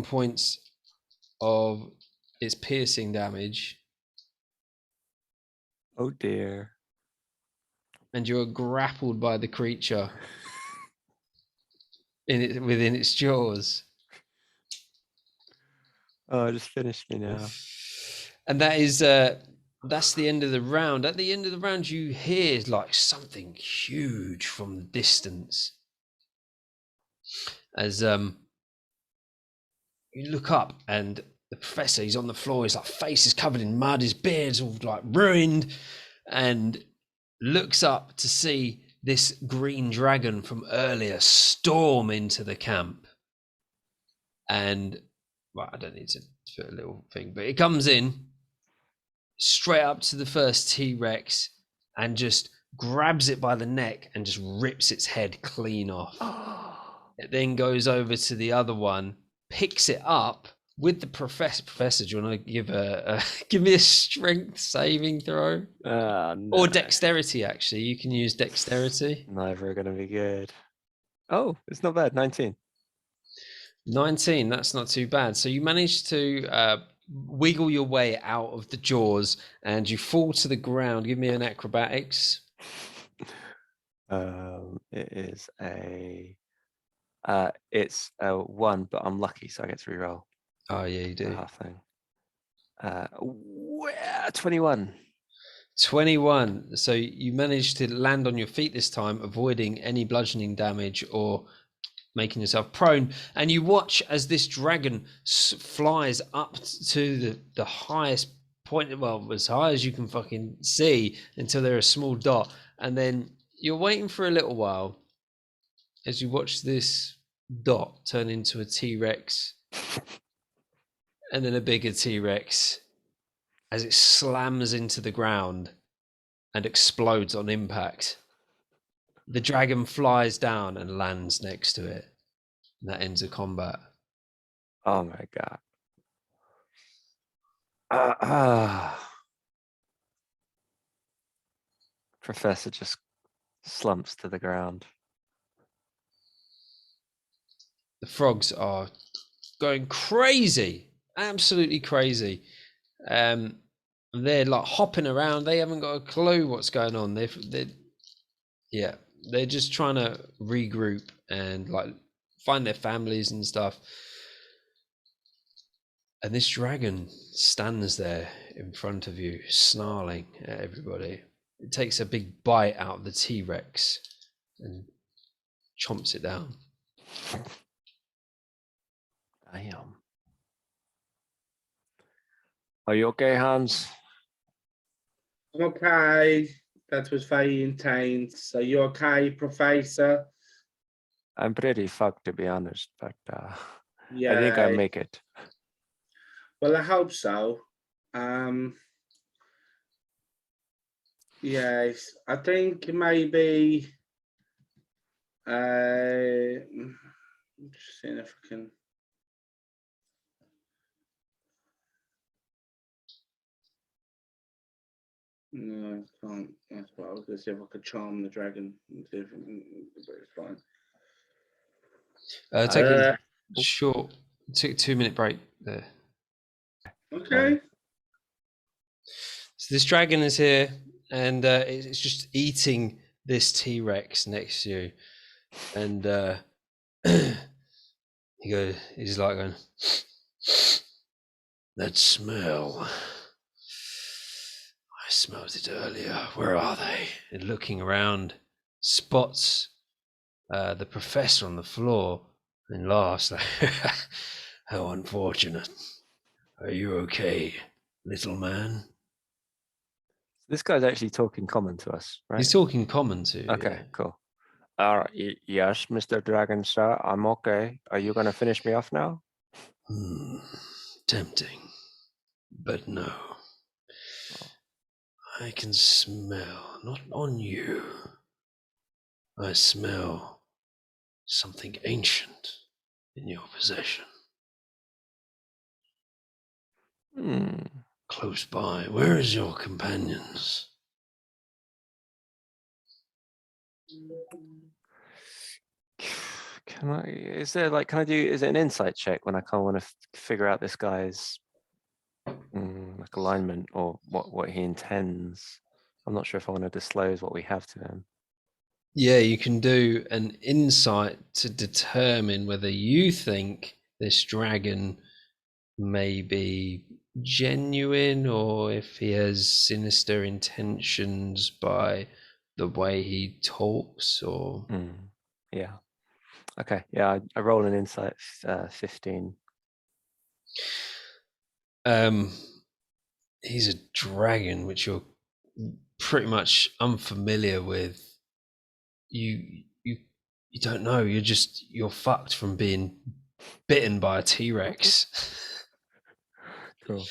points of its piercing damage. Oh dear. And you're grappled by the creature within its jaws. Oh, it just finished me now. And that's the end of the round. At the end of the round, you hear like something huge from the distance. As you look up, and the professor, he's on the floor. His like face is covered in mud. His beard's all like ruined, and looks up to see this green dragon from earlier storm into the camp. And well, I don't need to put a little thing, but it comes in straight up to the first T-Rex and just grabs it by the neck and just rips its head clean off. It then goes over to the other one, picks it up with the professor. Professor, do you want to give me a strength saving throw? No. Or dexterity, actually. You can use dexterity. Never gonna be good. Oh, it's not bad. 19. 19, that's not too bad. So you manage to wiggle your way out of the jaws and you fall to the ground. Give me an acrobatics. It is it's a 1, but I'm lucky, so I get to reroll Oh, yeah, you the do. half thing. 21. 21. So you managed to land on your feet this time, avoiding any bludgeoning damage or making yourself prone. And you watch as this dragon flies up to the highest point, well, as high as you can fucking see, until they're a small dot. And then you're waiting for a little while as you watch this dot turn into a T-Rex and then a bigger T-Rex as it slams into the ground and explodes on impact. The dragon flies down and lands next to it. And that ends the combat. Oh my god. Professor just slumps to the ground. The frogs are going crazy, absolutely crazy. They're like hopping around. They haven't got a clue what's going on. They're just trying to regroup and like find their families and stuff. And this dragon stands there in front of you, snarling at everybody. It takes a big bite out of the T-Rex and chomps it down. Damn. Are you okay, Hans? I'm okay. That was very intense. Are you okay, Professor? I'm pretty fucked, to be honest, but Yeah. I think I make it. Well, I hope so. Yes, I think maybe. Just seeing if I can. No, I can't. That's what I was going to see if I could charm the dragon. But it's fine. Take a short 2-minute break there. Okay. So this dragon is here, and it's just eating this T-Rex next to you, and he's like going, that smell. I smelled it earlier. Where are they? And looking around, spots the professor on the floor, and laughs like, how unfortunate. Are you okay, little man? This guy's actually talking common to us, right? He's talking common to you. Okay, Yeah. cool. All right. Yes, Mr. Dragon, sir. I'm okay. Are you going to finish me off now? Tempting, but no. I can smell, not on you. I smell something ancient in your possession. Hmm. Close by. Where is your companions? Can I? Is there like? Can I do? Is it an insight check when I kind of want to figure out this guy's like alignment or what he intends? I'm not sure if I want to disclose what we have to him. Yeah, you can do an insight to determine whether you think this dragon may be genuine or if he has sinister intentions by the way he talks or Yeah. Okay. Yeah. I roll an insight 15. he's a dragon which you're pretty much unfamiliar with. You don't know, you're fucked from being bitten by a T-Rex. Cool.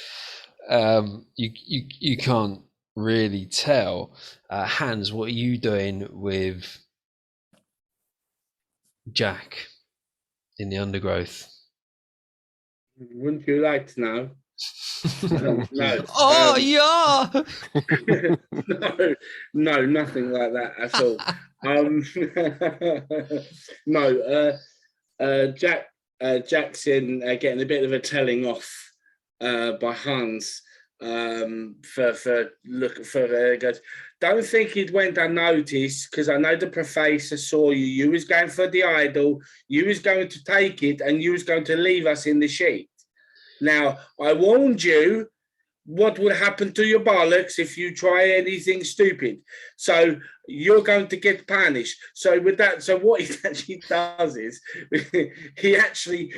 You can't really tell. Hans, what are you doing with Jack in the undergrowth? Wouldn't you like to know? No. Oh yeah. No, nothing like that at all. Jackson getting a bit of a telling off by Hans goes, don't think it went unnoticed because I know the professor saw you. You was going for the idol. You was going to take it and you was going to leave us in the sheet. Now, I warned you what would happen to your bollocks if you try anything stupid. So you're going to get punished. So with that, so what he actually does is he actually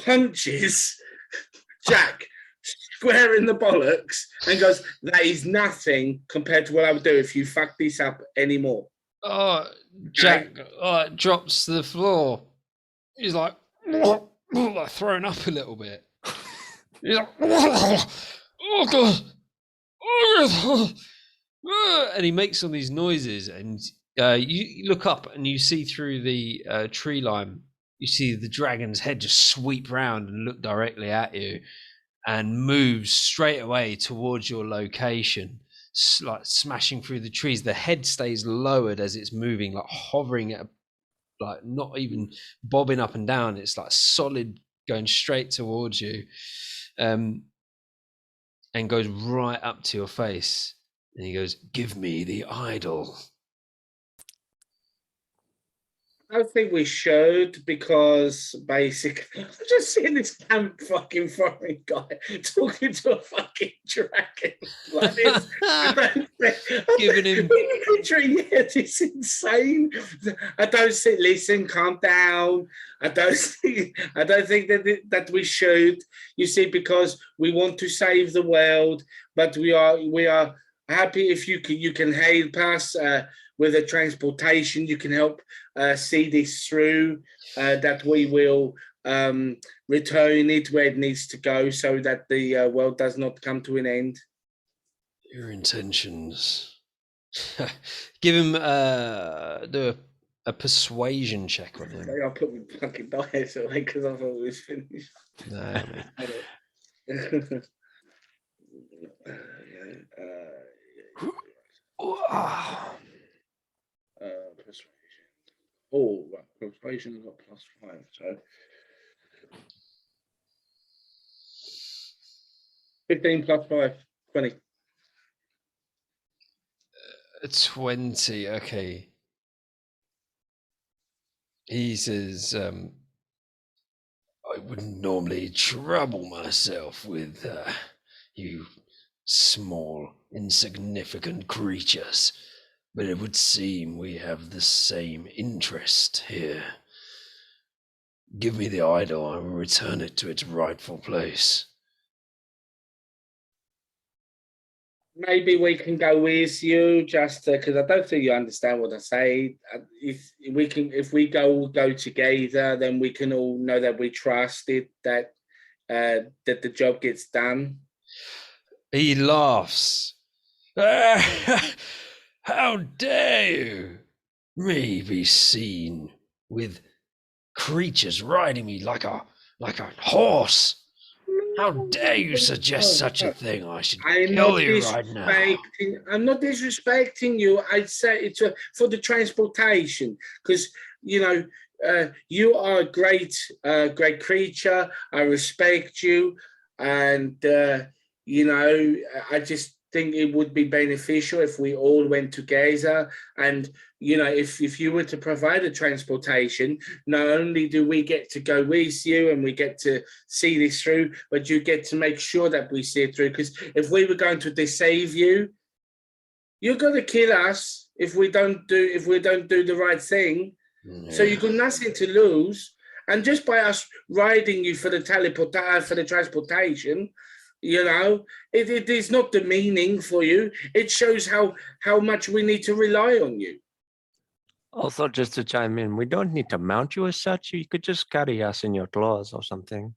punches Jack square in the bollocks and goes, that is nothing compared to what I would do if you fuck this up anymore. Oh, Jack drops to the floor. He's like throwing up a little bit. He's like, oh God. And he makes all these noises, and you look up and you see through the tree line, you see the dragon's head just sweep round and look directly at you and moves straight away towards your location, like smashing through the trees. The head stays lowered as it's moving, like hovering at like not even bobbing up and down. It's like solid, going straight towards you, and goes right up to your face. And he goes, "Give me the idol." I think we should, because basically, I'm just seeing this damn fucking foreign guy talking to a fucking dragon like this. Giving him. It's insane. I don't think. Listen, calm down. I don't think that we should. You see, because we want to save the world, but we are happy if you can help us with the transportation. You can help see this through, that we will return it where it needs to go so that the world does not come to an end. Your intentions. Give him do a persuasion check on him. I'll put my fucking dice away because I thought it was finished. No. Persuasion. Oh, right. Persuasion has got +5, so 15 + 5, 20. 20. Okay. He says, I wouldn't normally trouble myself with you small, insignificant creatures, but it would seem we have the same interest here. Give me the idol, I will return it to its rightful place. Maybe we can go with you, just because I don't think you understand what I say. If we go together, then we can all know that we trust it, that the job gets done. he laughs. How dare you? Me be seen with creatures riding me like a horse. How dare you suggest such a thing? I should I'm kill not you right now. I'm not disrespecting you. I'd say it's for the transportation, because you are a great creature. I respect you, and I just think it would be beneficial if we all went together. And if you were to provide a transportation, not only do we get to go with you and we get to see this through, but you get to make sure that we see it through. Because if we were going to deceive you, you're going to kill us if we don't do the right thing. Yeah. So you've got nothing to lose. And just by us riding you for the transportation, it is not demeaning for you. It shows how much we need to rely on you. Also, just to chime in, we don't need to mount you as such. You could just carry us in your claws or something.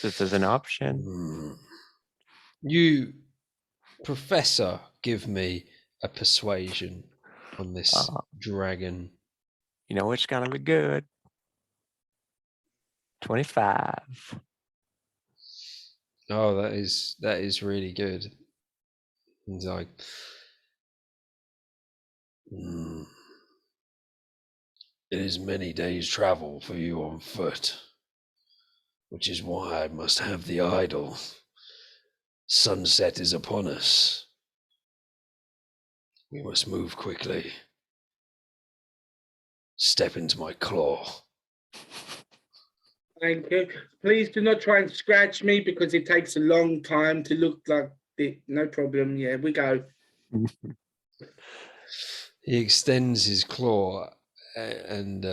Just as an option. You, Professor, give me a persuasion on this dragon. You know it's gonna be good. 25. Oh, that is really good. He's like, It is many days' travel for you on foot, which is why I must have the idol. Sunset is upon us. We must move quickly. Step into my claw. Thank you. Please do not try and scratch me, because it takes a long time to look like it. No problem. Yeah, we go. he extends his claw, and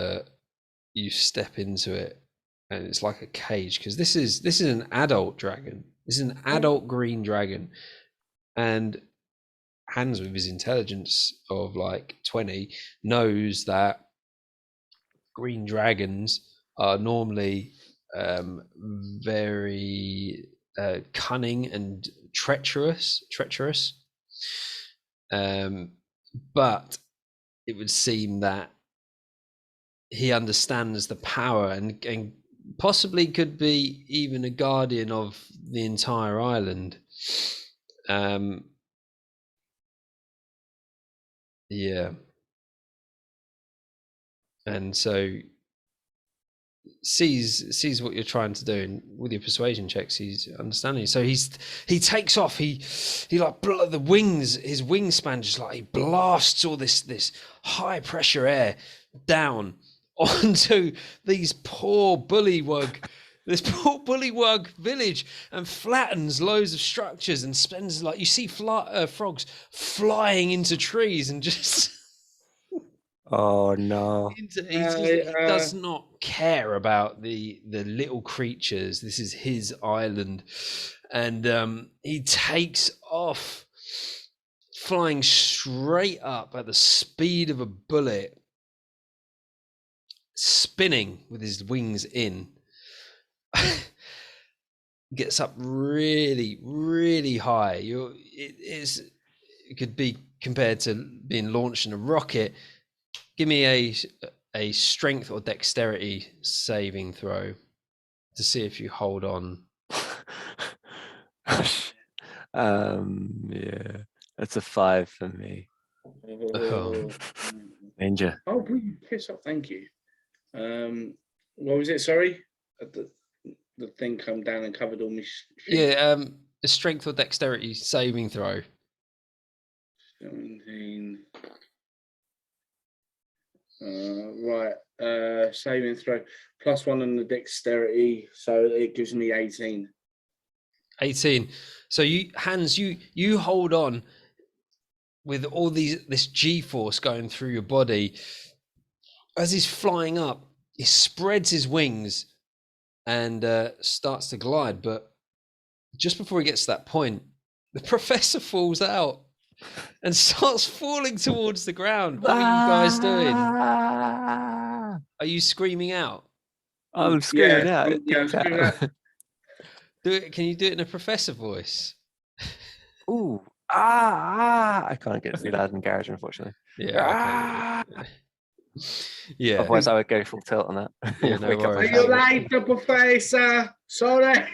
you step into it, and it's like a cage, because this is an adult dragon. This is an adult green dragon, and Hans, with his intelligence of like 20, knows that green dragons are normally very cunning and treacherous. But it would seem that he understands the power and possibly could be even a guardian of the entire island. Yeah. And so sees what you're trying to do, and with your persuasion checks he's understanding. So he takes off, he like the wings, his wingspan just like he blasts all this high pressure air down onto this poor bullywug village, and flattens loads of structures, and spends, like, you see frogs flying into trees and just Oh no. he does not care about the little creatures. This is his island, and he takes off, flying straight up at the speed of a bullet, spinning with his wings in. Gets up really, really high. It could be compared to being launched in a rocket. Give me a strength or dexterity saving throw to see if you hold on. Yeah, that's a 5 for me. Danger. Oh, please piss off. Thank you. What was it? Sorry, the thing come down and covered all my shit. Yeah, a strength or dexterity saving throw. 17. Right. Saving throw +1 on the dexterity, so it gives me 18. 18. So you hold on with all this G-force going through your body. As he's flying up, he spreads his wings and starts to glide. But just before he gets to that point, the professor falls out and starts falling towards the ground. What are you guys doing? Are you screaming out? I'm screaming out. I'm screaming out. Do it. Can you do it in a professor voice? Ooh. I can't get it loud in garage, unfortunately. Yeah. Okay. Yeah. Otherwise, I would go full tilt on that. Yeah, no Wake up worries. and Are you hang it. late, Professor? Sorry.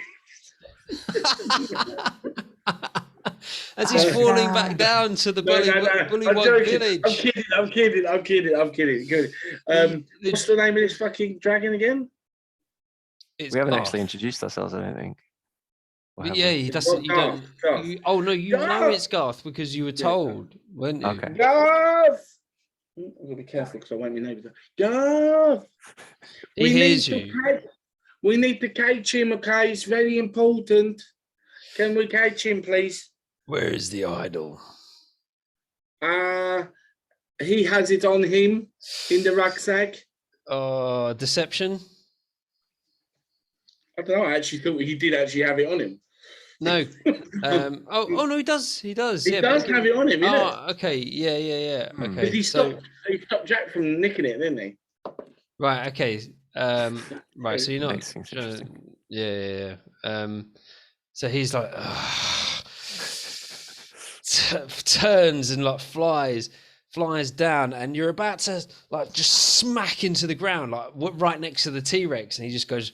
As he's falling back down to the No. I'm Bullywug joking. village. I'm kidding. Good. What's the name of this fucking dragon again? It's We haven't Garth. actually introduced ourselves, I don't think. Or But have yeah, we? he doesn't. What You don't. Garth? Oh no, you know Garth! it's Garth because you were Yeah. told, weren't you? Okay. Garth! I'm gonna be careful because I won't be neighbours. Garth! He hears to you. we need to catch him, okay? It's very important. Can we catch him, please? Where is the idol? He has it on him in the rucksack. Deception. I don't know. I actually thought he did actually have it on him. No. Oh no, he does. He does. He yeah, does but- have it on him, innit? Oh, okay. Yeah. Hmm. Okay. Because he So stopped Jack from nicking it, didn't he? right. Okay. Right. So you're not. Makes things interesting. Yeah. So he's like turns and like flies down, and you're about to like just smack into the ground, like right next to the T-Rex, and he just goes,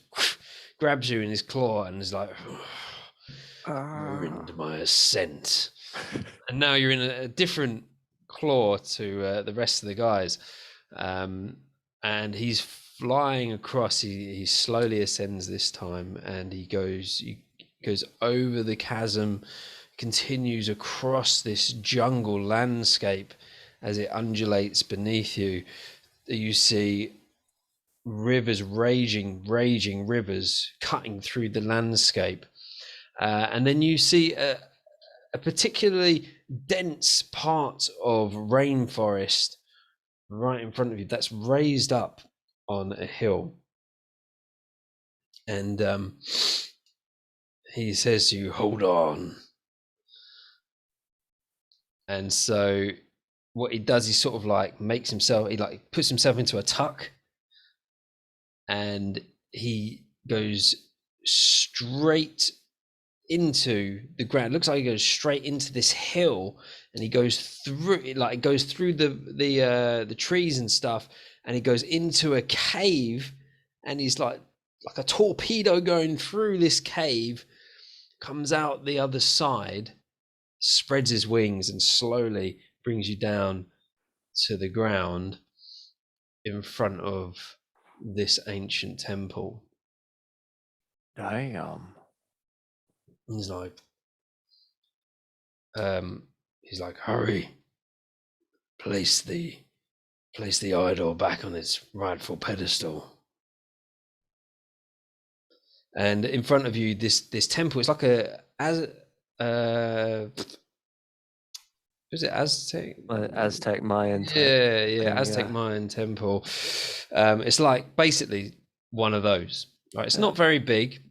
grabs you in his claw, and is like, ruined my ascent. And now you're in a different claw to the rest of the guys, and he's flying across. He slowly ascends this time, and he goes over the chasm, continues across this jungle landscape. As it undulates beneath you, you see rivers, raging rivers cutting through the landscape, and then you see a particularly dense part of rainforest right in front of you that's raised up on a hill. And he says to you, hold on. And so what he does, he sort of like makes himself, he like puts himself into a tuck, and he goes straight into the ground. It looks like he goes straight into this hill, and he goes through it, like it goes through the trees and stuff, and he goes into a cave, and he's like a torpedo going through this cave, comes out the other side, spreads his wings, and slowly brings you down to the ground in front of this ancient temple. Damn. He's like, hurry, place the idol back on its rightful pedestal. And in front of you, this temple is like is it Aztec? Aztec Mayan type. Yeah, thing, Aztec yeah. Mayan temple. It's like basically one of those. Right, it's not very big,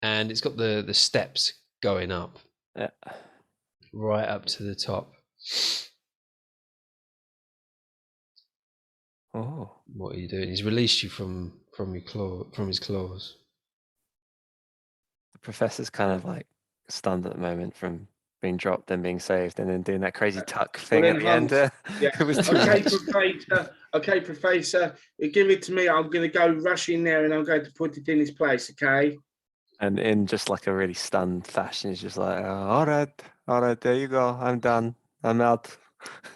and it's got the steps going up, Yeah. right up to the top. Oh. What are you doing? He's released you from his claws. The professor's kind of like stunned at the moment from being dropped and being saved, and then doing that crazy tuck thing then at the end. Yeah. It was too much. Okay, Professor, give it to me. I'm going to go rush in there and I'm going to put it in its place, okay? And in just like a really stunned fashion, he's just like, all right, there you go. I'm done. I'm out.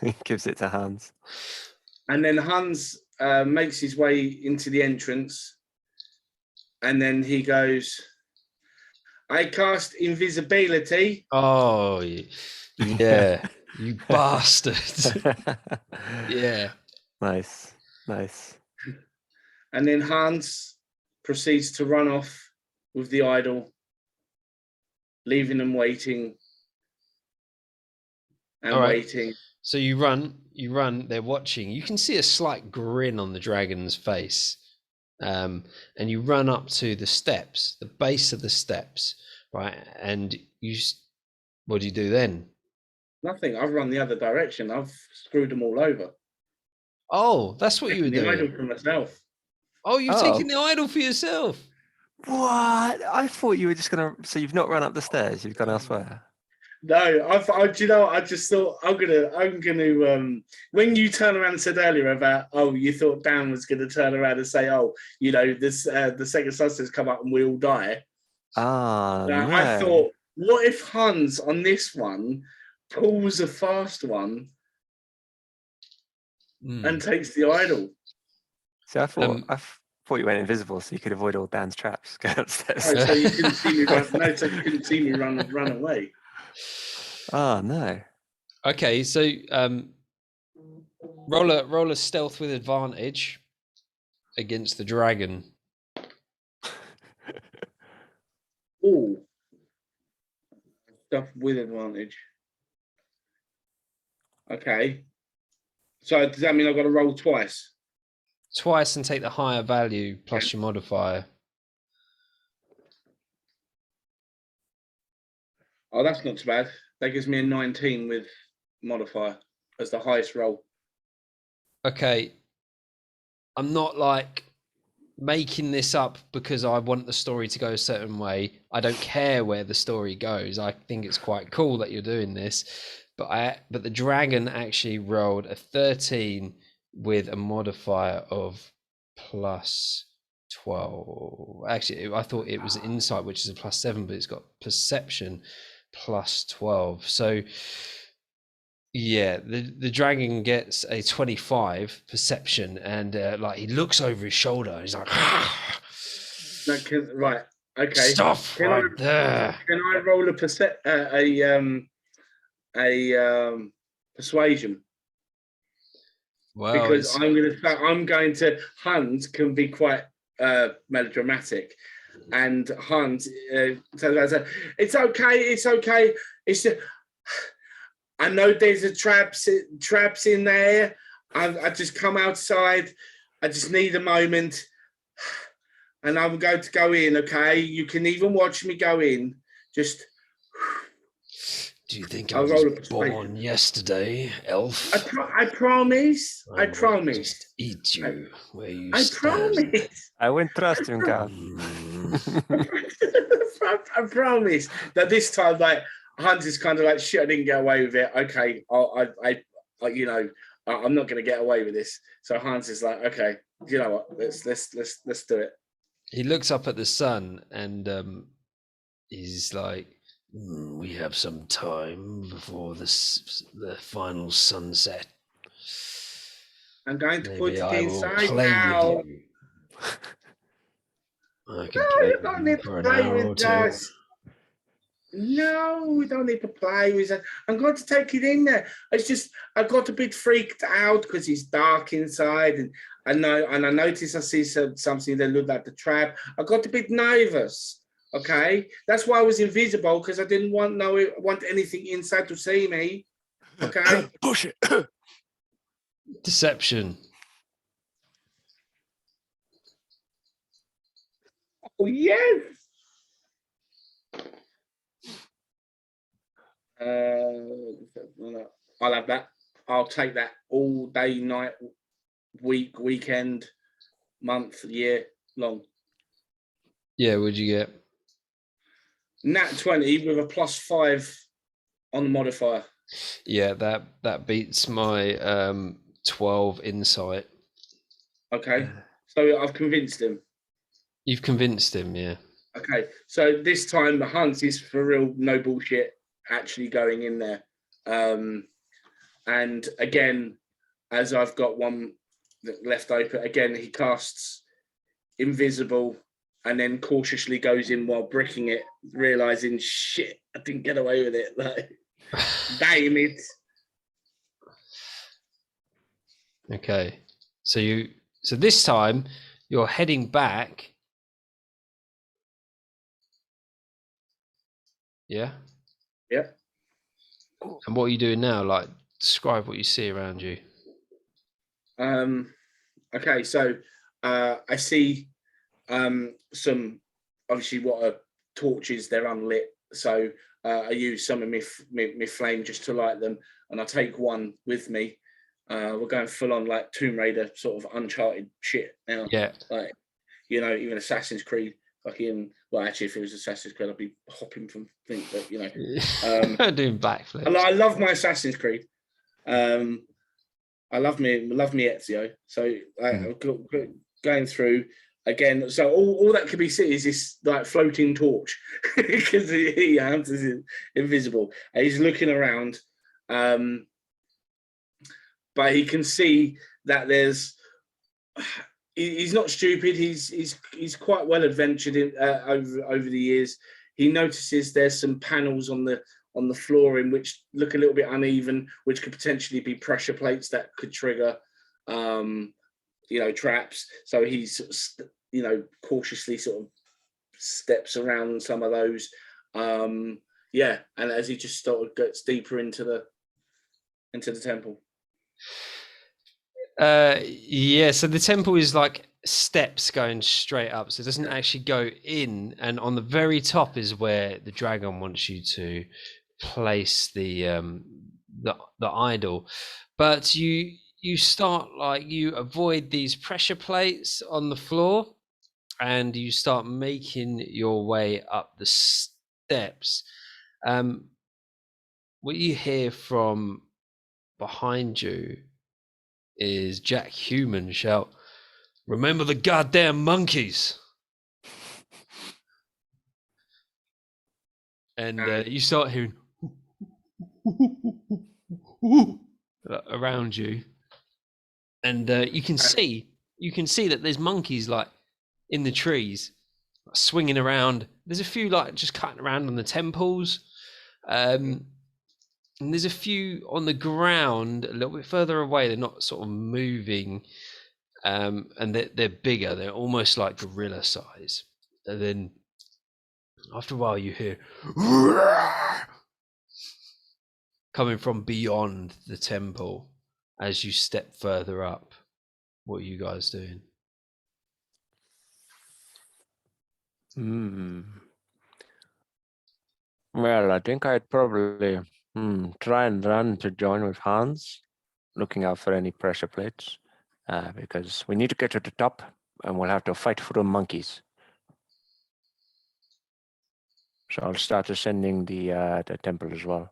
He gives it to Hans. And then Hans makes his way into the entrance, and then he goes, I cast invisibility. Oh, yeah, you bastard. Yeah. Nice. And then Hans proceeds to run off with the idol, leaving them waiting and All right. waiting. So you run, they're watching. You can see a slight grin on the dragon's face. And you run up to the steps, the base of the steps, right? And what do you do then? Nothing. I've run the other direction. I've screwed them all over. Oh, that's what you were The idol doing. for myself. Oh, you've taken the idol for yourself. What? I thought you were just going to... So you've not run up the stairs. You've gone elsewhere. No, do you know what? I just thought I'm gonna. When you turn around and said earlier about, oh, you thought Dan was gonna turn around and say, oh, you know, this the second substance come up and we all die. Ah, I no. thought, what if Hans on this one pulls a fast one and takes the idol? So I thought you went invisible so you could avoid all Dan's traps. Go upstairs. Oh, so you couldn't see me run. No, so you couldn't see me run away. Oh no. Okay, so roll a stealth with advantage against the dragon. Oh, stuff with advantage. Okay. So does that mean I've got to roll twice? Twice and take the higher value plus your modifier. Oh, that's not too bad. That gives me a 19 with modifier as the highest roll. Okay. I'm not like making this up because I want the story to go a certain way. I don't care where the story goes. I think it's quite cool that you're doing this. But the dragon actually rolled a 13 with a modifier of plus 12. Actually, I thought it was insight, which is a plus 7, but it's got perception plus 12. So yeah, the dragon gets a 25 perception, and like he looks over his shoulder. He's like, Right. Okay. Stuff right there. Can I roll a persuasion? Well, Because I'm going to Hans can be quite melodramatic, and Hans says, "It's okay. It's just, I know there's a traps in there. I just come outside. I just need a moment, and I'm going to go in. Okay, you can even watch me go in. Just." Do you think I was born yesterday, elf? I promise. I promise. Just eat you where you I stand. promise. I wouldn't trust him, Gav. I promise that this time, like Hans is kind of like, shit, I didn't get away with it. Okay, I'm not going to get away with this. So Hans is like, okay, you know what? Let's do it. he looks up at the sun and he's like, We have some time before the final sunset. I'm going to put Maybe it I will inside play now. with you. I can No, play you with don't you need for to an play hour or with two. us. No, we don't need to play with it. I'm going to take it in there. It's just I got a bit freaked out because it's dark inside, and I noticed I see something that looked like the trap. I got a bit nervous. Okay, that's why I was invisible, because I didn't want anything inside to see me. Okay. Push it. deception. Oh yes. I'll have that. I'll take that all day, night, week, weekend, month, year long. Yeah, what'd you get? Nat 20 with a +5 on the modifier. Yeah, that beats my 12 insight. Okay, so I've convinced him. You've convinced him, yeah. Okay, so this time the hunt is for real, no bullshit, actually going in there. And again, as I've got one left open, again, he casts invisible and then cautiously goes in while bricking it, realizing, shit, I didn't get away with it. Like, damn it. Okay. So this time you're heading back. Yeah? Yep. And what are you doing now? Like, describe what you see around you. Okay, so I see some, obviously, what are torches, they're unlit. So I use some of my flame just to light them, and I take one with me. We're going full on like Tomb Raider, sort of Uncharted shit now. Yeah. Like, you know, even Assassin's Creed, fucking Well, actually, if it was Assassin's Creed, I'd be hopping from things, but you know, doing backflips. I love my Assassin's Creed. I love me Ezio. So going through again. So all that could be seen is this like floating torch because he is invisible. And he's looking around, but he can see that there's. He's not stupid. He's quite well adventured over the years. He notices there's some panels on the flooring which look a little bit uneven, which could potentially be pressure plates that could trigger, traps. So he's, cautiously sort of steps around some of those. And as he just sort of gets deeper into the temple. So the temple is like steps going straight up, so it doesn't actually go in, and on the very top is where the dragon wants you to place the idol. But you start you avoid these pressure plates on the floor, and you start making your way up the steps. What you hear from behind you is Jack Human shout, "Remember the goddamn monkeys!" And you start hearing around you, and you can see that there's monkeys in the trees, swinging around. There's a few just cutting around on the temples, and there's a few on the ground a little bit further away. They're not sort of moving, and they're bigger. They're almost like gorilla size. And then after a while, you hear coming from beyond the temple as you step further up. What are you guys doing? Well, I think I'd probably try and run to join with Hans, looking out for any pressure plates, because we need to get to the top, and we'll have to fight for the monkeys. So I'll start ascending the temple as well,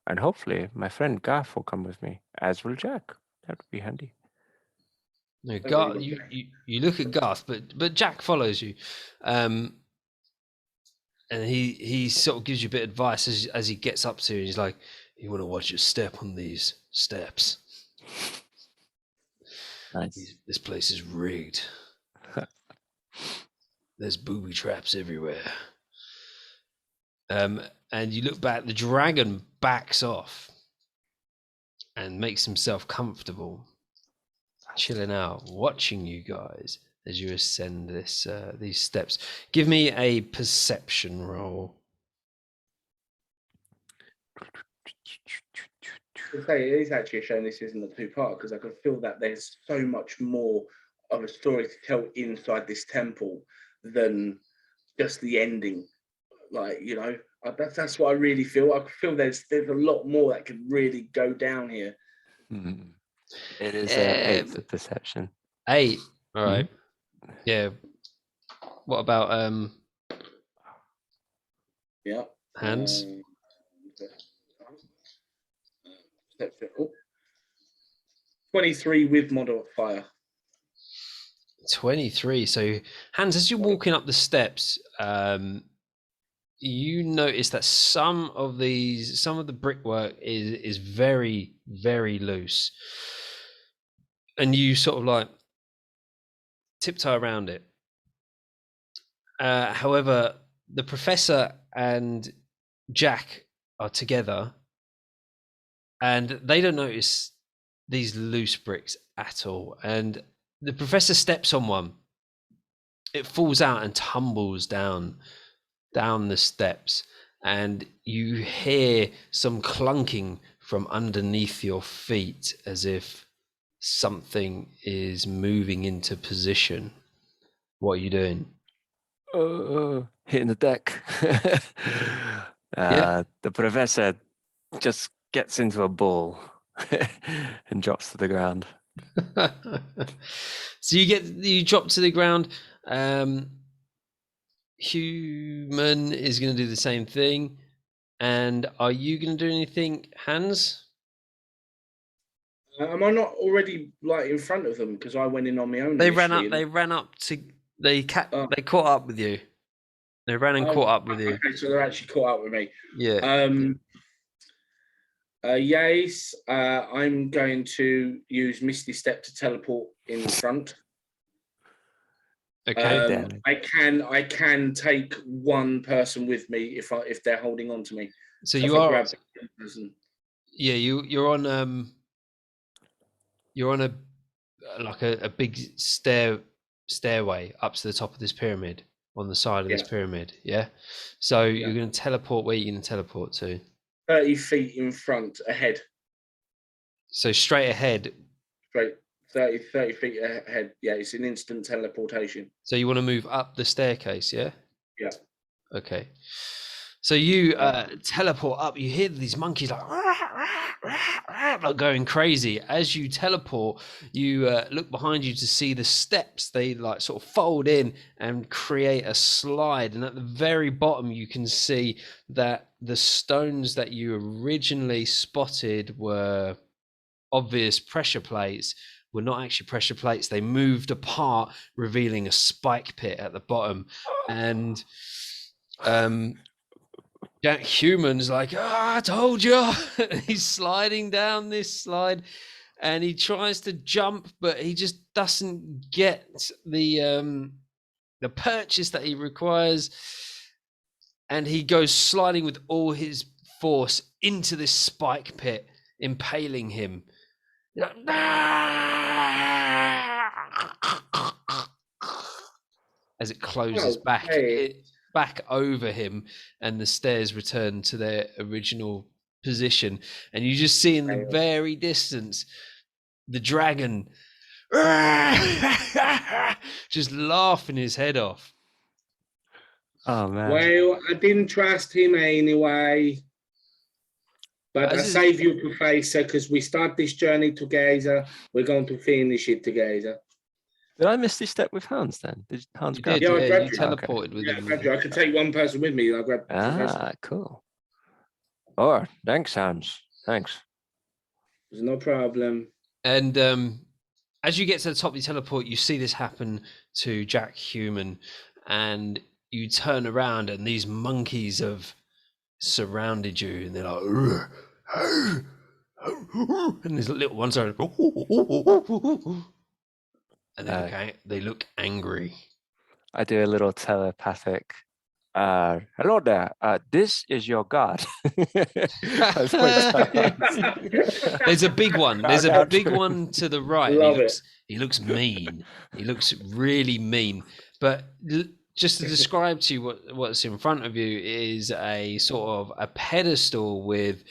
and hopefully my friend Garth will come with me, as will Jack. That would be handy. No, Garth, you look at Garth, but Jack follows you, and he sort of gives you a bit of advice as he gets up to you. He's like, "You want to watch your step on these steps. Nice. This place is rigged. There's booby traps everywhere." And you look back. The dragon backs off and makes himself comfortable, chilling out, watching you guys as you ascend these steps. Give me a perception roll. It is actually a shame this isn't a two-part, because I can feel that there's so much more of a story to tell inside this temple than just the ending. That's what I really feel. I feel there's a lot more that could really go down here. It is a perception. 8. All right. Yeah. What about Hans? 23 with modifier. 23. So Hans, as you're walking up the steps, you notice that some of the brickwork is very, very loose, and you sort of tiptoe around it. However, the professor and Jack are together, and they don't notice these loose bricks at all. And the professor steps on one. It falls out and tumbles down the steps, and you hear some clunking from underneath your feet as if something is moving into position. What are you doing? Hitting the deck. The professor just gets into a ball and drops to the ground. So you drop to the ground. human is going to do the same thing. And are you going to do anything, Hans? Am I not already like in front of them because I went in on my own? They ran initially up. They ran up to. They Oh. They caught up with you. They ran and caught up with you. Okay, so they're actually caught up with me. Yeah. Yes, I'm going to use Misty Step to teleport in front. Okay. I can take one person with me if they're holding on to me. So if you I are. grab one person. Yeah. You're on. You're on a big stairway up to the top of this pyramid on the side of this pyramid. Yeah. So you're going to teleport. Where are you going to teleport to? 30 feet in front, ahead. So straight ahead. Straight 30 feet ahead. Yeah, it's an instant teleportation. So you want to move up the staircase, yeah? Yeah. Okay. So you teleport up. You hear these monkeys like going crazy. As you teleport, you look behind you to see the steps. They like sort of fold in and create a slide. And at the very bottom, you can see that the stones that you originally spotted were obvious pressure plates were not actually pressure plates. They moved apart, revealing a spike pit at the bottom. And Jack Human's like, I told you. He's sliding down this slide and he tries to jump, but he just doesn't get the purchase that he requires. And he goes sliding with all his force into this spike pit, impaling him. As it closes back over him, and the stairs return to their original position, and you just see in the very distance the dragon just laughing his head off. Oh man. Well, I didn't trust him anyway. But I save you, Professor, because we start this journey together. We're going to finish it together. Did I miss this step with Hans then? Did Hans grab you? Yeah, You teleported with him. I could take one person with me. I grabbed Professor. Cool. Oh, thanks, Hans. Thanks. There's no problem. And as you get to the top of the teleport, you see this happen to Jack Human, and you turn around, and these monkeys have surrounded you, and they're like, and these little ones are, and they look angry. I do a little telepathic. Hello there. This is your god. There's a big one. There's a big one to the right. He looks mean. He looks really mean. But just to describe to you what's in front of you is a sort of a pedestal with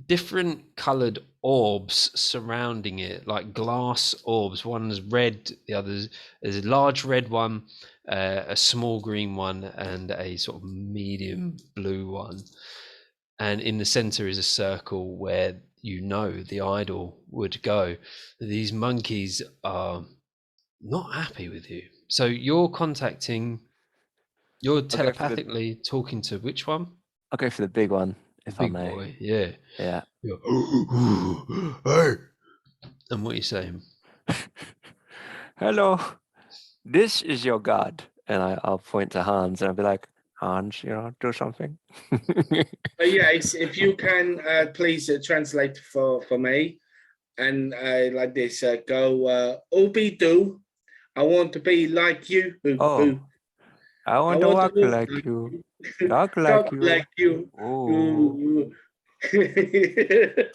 different coloured orbs surrounding it, like glass orbs. One's red, the other's is a large red one, a small green one, and a sort of medium blue one. And in the center is a circle where the idol would go. These monkeys are not happy with you. So you're telepathically talking to which one? I'll go for the big one, if I may. Boy, yeah. Yeah. Hey. And what are you saying? Hello, this is your god. And I'll point to Hans and I'll be like, Hans, do something. Yes, if you can, please translate for me. And like this, go, Obi-do. I want to be like you. I want to walk like you. Talk like you. Like you.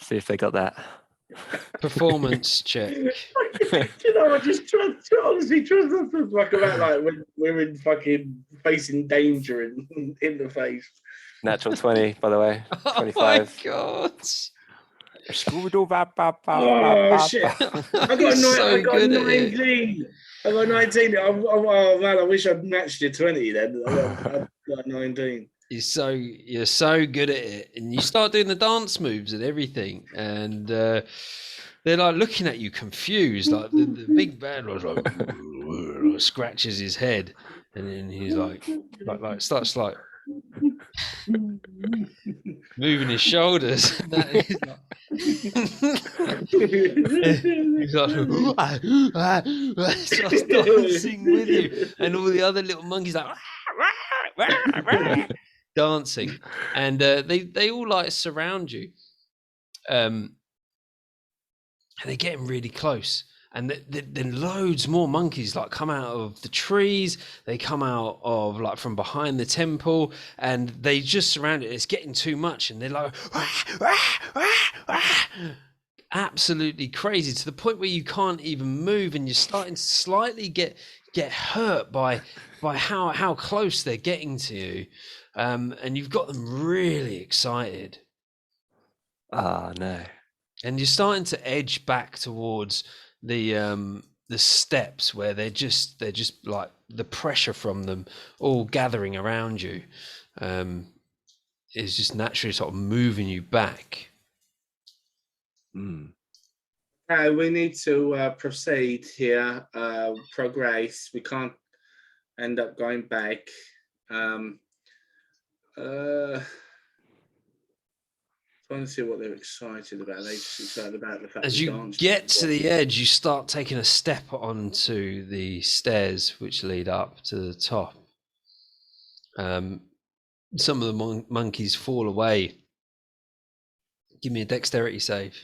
See if they got that. Performance check. I just honestly trust not to fuck about like when we're in fucking facing danger in the face. Natural 20, by the way. 25. Oh my God. Oh shit! I got 19. I got 19. Oh man, I wish I'd matched your 20 then. I got 19. You're so good at it, and you start doing the dance moves and everything, and they're like looking at you confused. Like the big bad was like scratches his head, And then he's like starts like moving his shoulders. And that, he's like, starts dancing with you, and all the other little monkeys like dancing, and they all like surround you, and they're getting really close. And then loads more monkeys like come out of the trees. They come out of like from behind the temple, and they just surround it. It's getting too much, and they're like absolutely crazy, to the point where you can't even move, and you're starting to slightly get hurt by how close they're getting to you, and you've got them really excited. Oh no. And you're starting to edge back towards the steps, where they're just like the pressure from them all gathering around you is just naturally sort of moving you back. We need to proceed here, progress. We can't end up going back. Trying to see what they're excited about. They're just excited about the fact As that you dancing get is to the edge, you start taking a step onto the stairs which lead up to the top. Some of the monkeys fall away. Give me a dexterity save.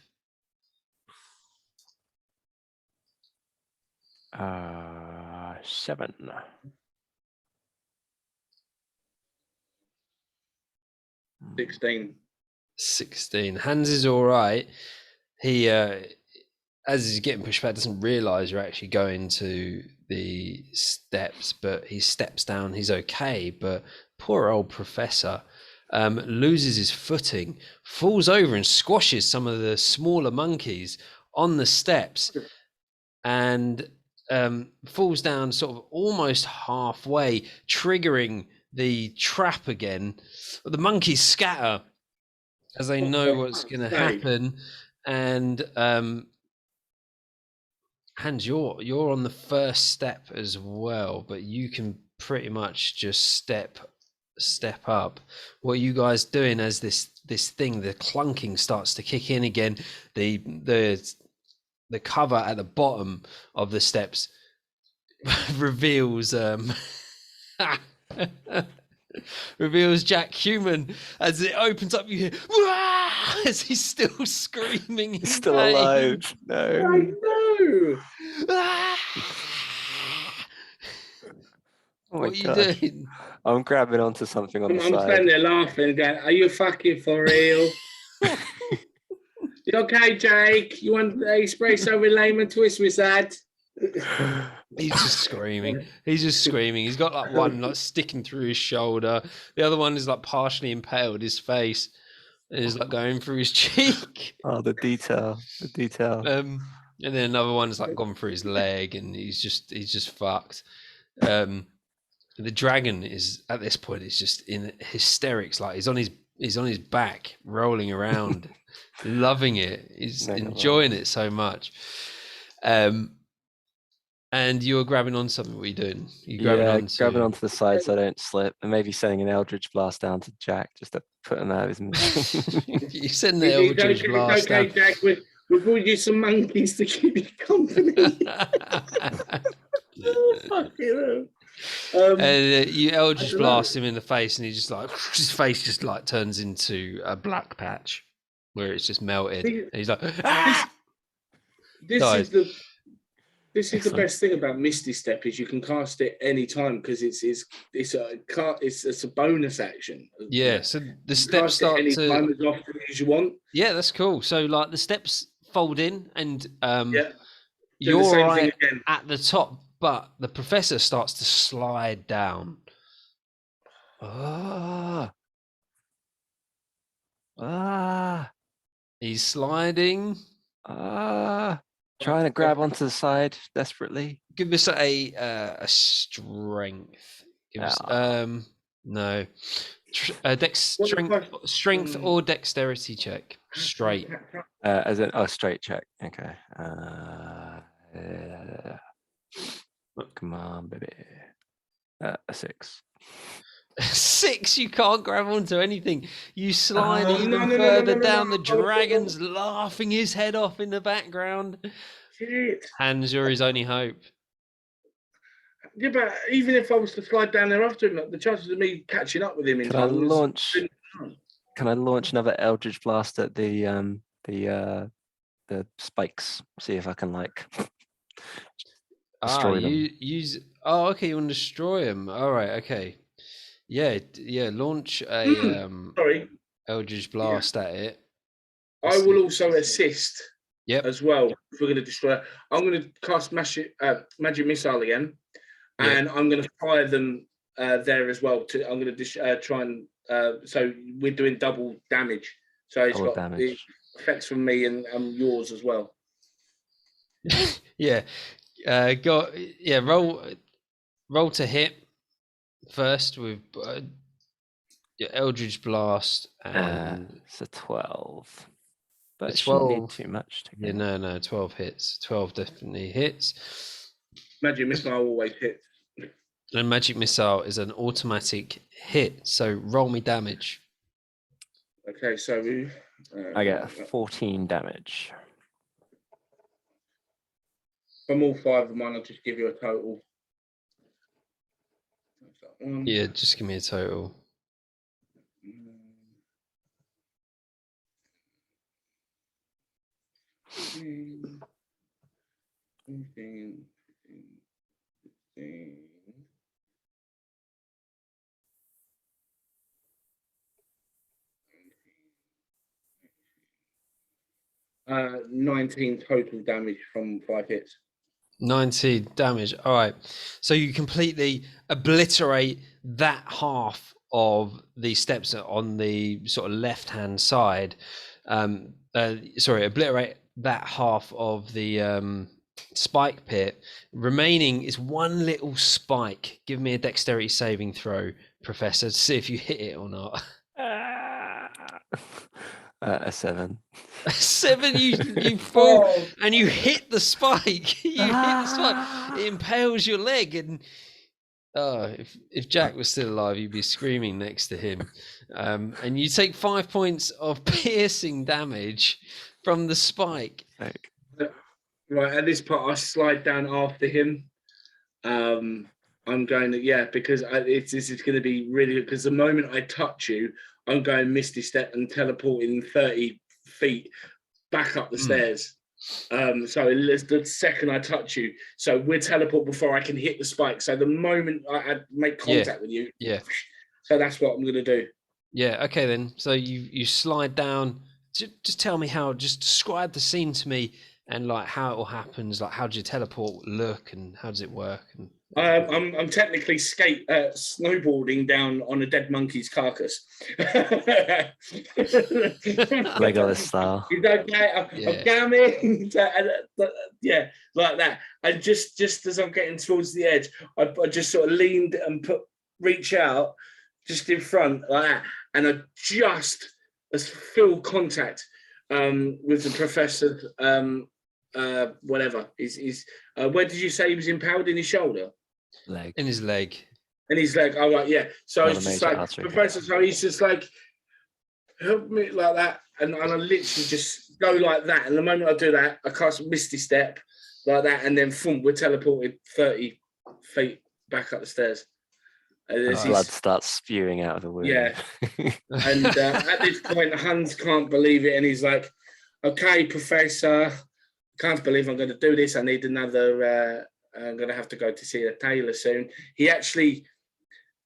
7. 16. Hans is all right. He, as he's getting pushed back, doesn't realise you're actually going to the steps, but he steps down. He's okay, but poor old professor loses his footing, falls over and squashes some of the smaller monkeys on the steps, and falls down sort of almost halfway, triggering the trap again. The monkeys scatter as they know what's going to happen, and Hans, you're on the first step as well, but you can pretty much just step up. What are you guys doing as this thing, the clunking, starts to kick in again? The cover at the bottom of the steps reveals reveals Jack Human. As it opens up, you hear "Wah!" as he's still screaming. He's still alive. No. No. Oh my What are you gosh. doing? I'm grabbing onto something on the I'm side. standing there laughing again. Are you fucking for real? You okay, Jake? You want espresso with lemon twist with that? He's just screaming. He's got like one like sticking through his shoulder. The other one is like partially impaled his face. And is like going through his cheek. Oh, the detail. And then another one's like gone through his leg, and he's just fucked. The dragon is at this point is just in hysterics. Like he's on his back, rolling around, loving it. He's enjoying it so much. And you're grabbing on something. What are you doing? Grabbing onto the side so I don't slip, and maybe sending an Eldritch Blast down to Jack just to put him out of his misery. You send the Eldritch Blast okay, down. Jack. We brought you some monkeys to keep you company. Oh, fuck you. And you Eldritch Blast him in the face, and he just like his face just like turns into a black patch where it's just melted. And he's like, ah! This is the best thing about Misty Step is you can cast it any time because it's a bonus action. Yeah, so the steps start any to time as often as you want. Yeah, that's cool. So like the steps fold in, and you're right at the top, but the professor starts to slide down. He's sliding. Trying to grab onto the side desperately. Give us a strength. Give us, no. Strength or dexterity check. Straight. As in straight check. Okay. Come on, baby. A 6. 6, you can't grab onto anything. You slide Oh, even no, further no, down. no. The dragon's laughing his head off in the background. Shit. Hans, you're his only hope. Yeah, but even if I was to slide down there after him, like, the chances of me catching up with him in Can I time was launch? slim. Can I launch another Eldritch Blast at the spikes? See if I can like destroy them. You use. Oh, okay. You want to destroy him? All right. Okay. Yeah. Launch a Sorry, Eldritch Blast at it. I will also assist Yep. as well. If we're going to destroy, I'm going to cast magic missile again, and I'm going to fire them there as well. I'm going to try and so we're doing double damage. So it's Double got the damage. effects from me and yours as well. Yeah. Roll to hit first with your Eldritch Blast and It's a 12. But a it shouldn't need 12. too much to Yeah, get. no, 12 hits. 12 definitely hits. Magic missile always hits. And magic missile is an automatic hit, so roll me damage. Okay, so I get 14 damage. from all 5 of mine, I'll just give you a total. Yeah, just give me a total. Mm. 15. 19 total damage from 5 hits. 90 damage. All right. So you completely obliterate that half of the steps on the sort of left-hand side. Obliterate that half of the spike pit. Remaining is one little spike. Give me a dexterity saving throw, Professor, to see if you hit it or not. A 7. 7, you fall and you hit the spike. You hit the spike. It impales your leg, and if Jack was still alive, you'd be screaming next to him. And you take 5 points of piercing damage from the spike. Right, at this part, I slide down after him. I'm going to, because this is going to be really good, because the moment I touch you, I'm going Misty Step and teleporting 30 feet back up the stairs. So the second I touch you, so we're teleport before I can hit the spike. So the moment I make contact with you, so that's what I'm going to do. Yeah, okay then. So you slide down. Just tell me how, just describe the scene to me and like how it all happens. Like how does your teleport look and how does it work? And I'm technically snowboarding down on a dead monkey's carcass. Legolas style. He's okay. I'm coming. Yeah, like that. And just as I'm getting towards the edge, I just sort of leaned and reach out just in front like that, and I just feel contact with the professor. Whatever. He's where did you say he was impaled? In his shoulder? Leg. in his leg. And he's like, oh, right, yeah. So Not it's a just major like, artery. Professor, so he's just like, help me like that. And I literally just go like that. And the moment I do that, I cast a Misty Step like that. And then, boom, we're teleported 30 feet back up the stairs. Blood starts spewing out of the wound. Yeah. And at this point, Hans can't believe it. And he's like, okay, Professor, can't believe I'm going to do this. I need another, I'm going to have to go to see a tailor soon. He actually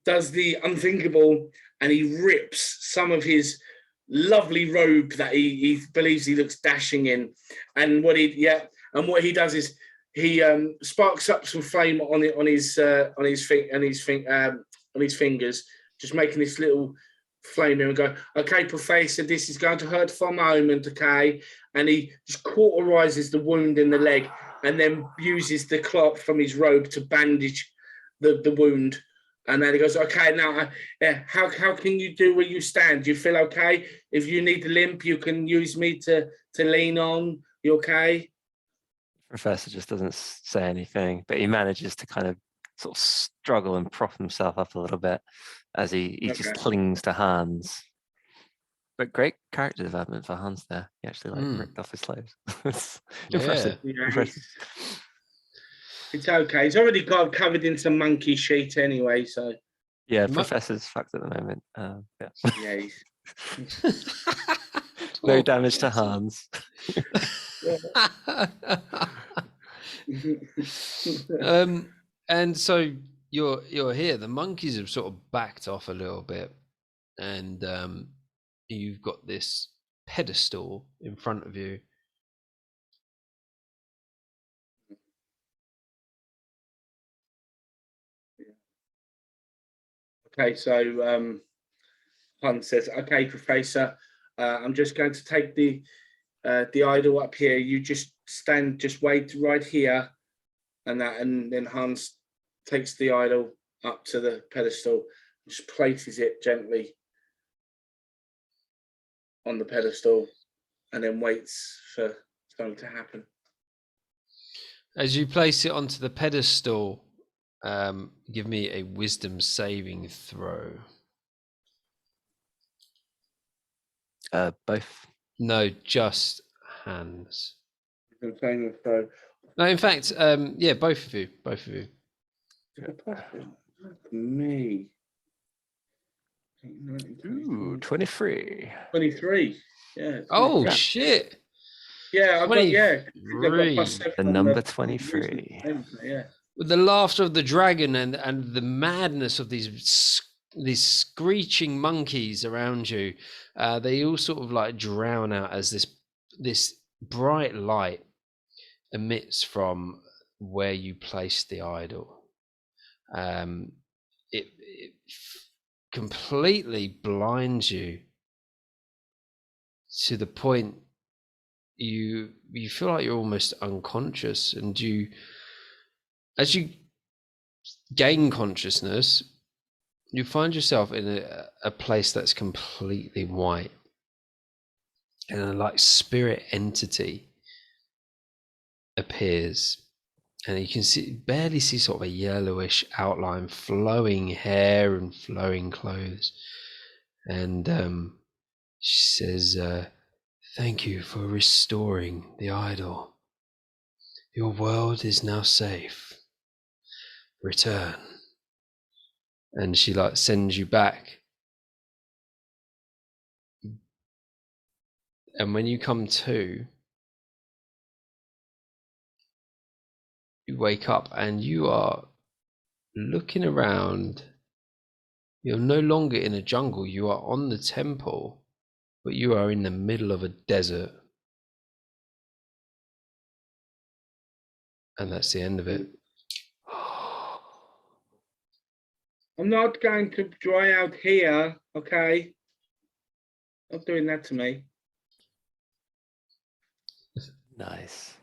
does the unthinkable and he rips some of his lovely robe that he believes he looks dashing in. And what he does is he sparks up some flame on his fingers, just making this little flame and go, okay, Professor, this is going to hurt for a moment, okay? And he just cauterizes the wound in the leg and then uses the cloth from his robe to bandage the wound. And then he goes, okay, now, how can you do where you stand? Do you feel okay? If you need a limp, you can use me to lean on. You okay? Professor just doesn't say anything, but he manages to kind of sort of struggle and prop himself up a little bit as he just Okay. clings to Hans. But great character development for Hans there. He actually like ripped off his clothes. It's impressive. Yeah, Impressive. it's okay. He's already got covered in some monkey sheet anyway, so Yeah, Mu- Professor's fucked at the moment. Yeah. yeah. He's, No Oh, damage to yes. Hans. And so you're here. The monkeys have sort of backed off a little bit, and you've got this pedestal in front of you. okay, so Hans says, "Okay, Professor, I'm just going to take the idol up here. You just wait right here, and then Hans takes the idol up to the pedestal, just places it gently on the pedestal, and then waits for something to happen." As you place it onto the pedestal, give me a wisdom saving throw. Both. No, just Hans. So, No, in fact, yeah, both of you. me. Ooh, 23. 23. Yeah. Oh 23. shit! Yeah, I've got, yeah. I've got 23. +7 The on number the 23. Yeah. With the laughter of the dragon and the madness of these screeching monkeys around you, they all sort of like drown out as this bright light emits from where you placed the idol. It completely blinds you to the point you feel like you're almost unconscious, and as you gain consciousness, you find yourself in a place that's completely white, and a like spirit entity appears, and you can barely see sort of a yellowish outline, flowing hair and flowing clothes, and she says, "Thank you for restoring the idol. Your world is now safe. Return." And she like sends you back. And when you come to, you wake up and you are looking around. You're no longer in a jungle. You are on the temple, but you are in the middle of a desert. And that's the end of it. I'm not going to dry out here, okay? Not doing that to me. Nice.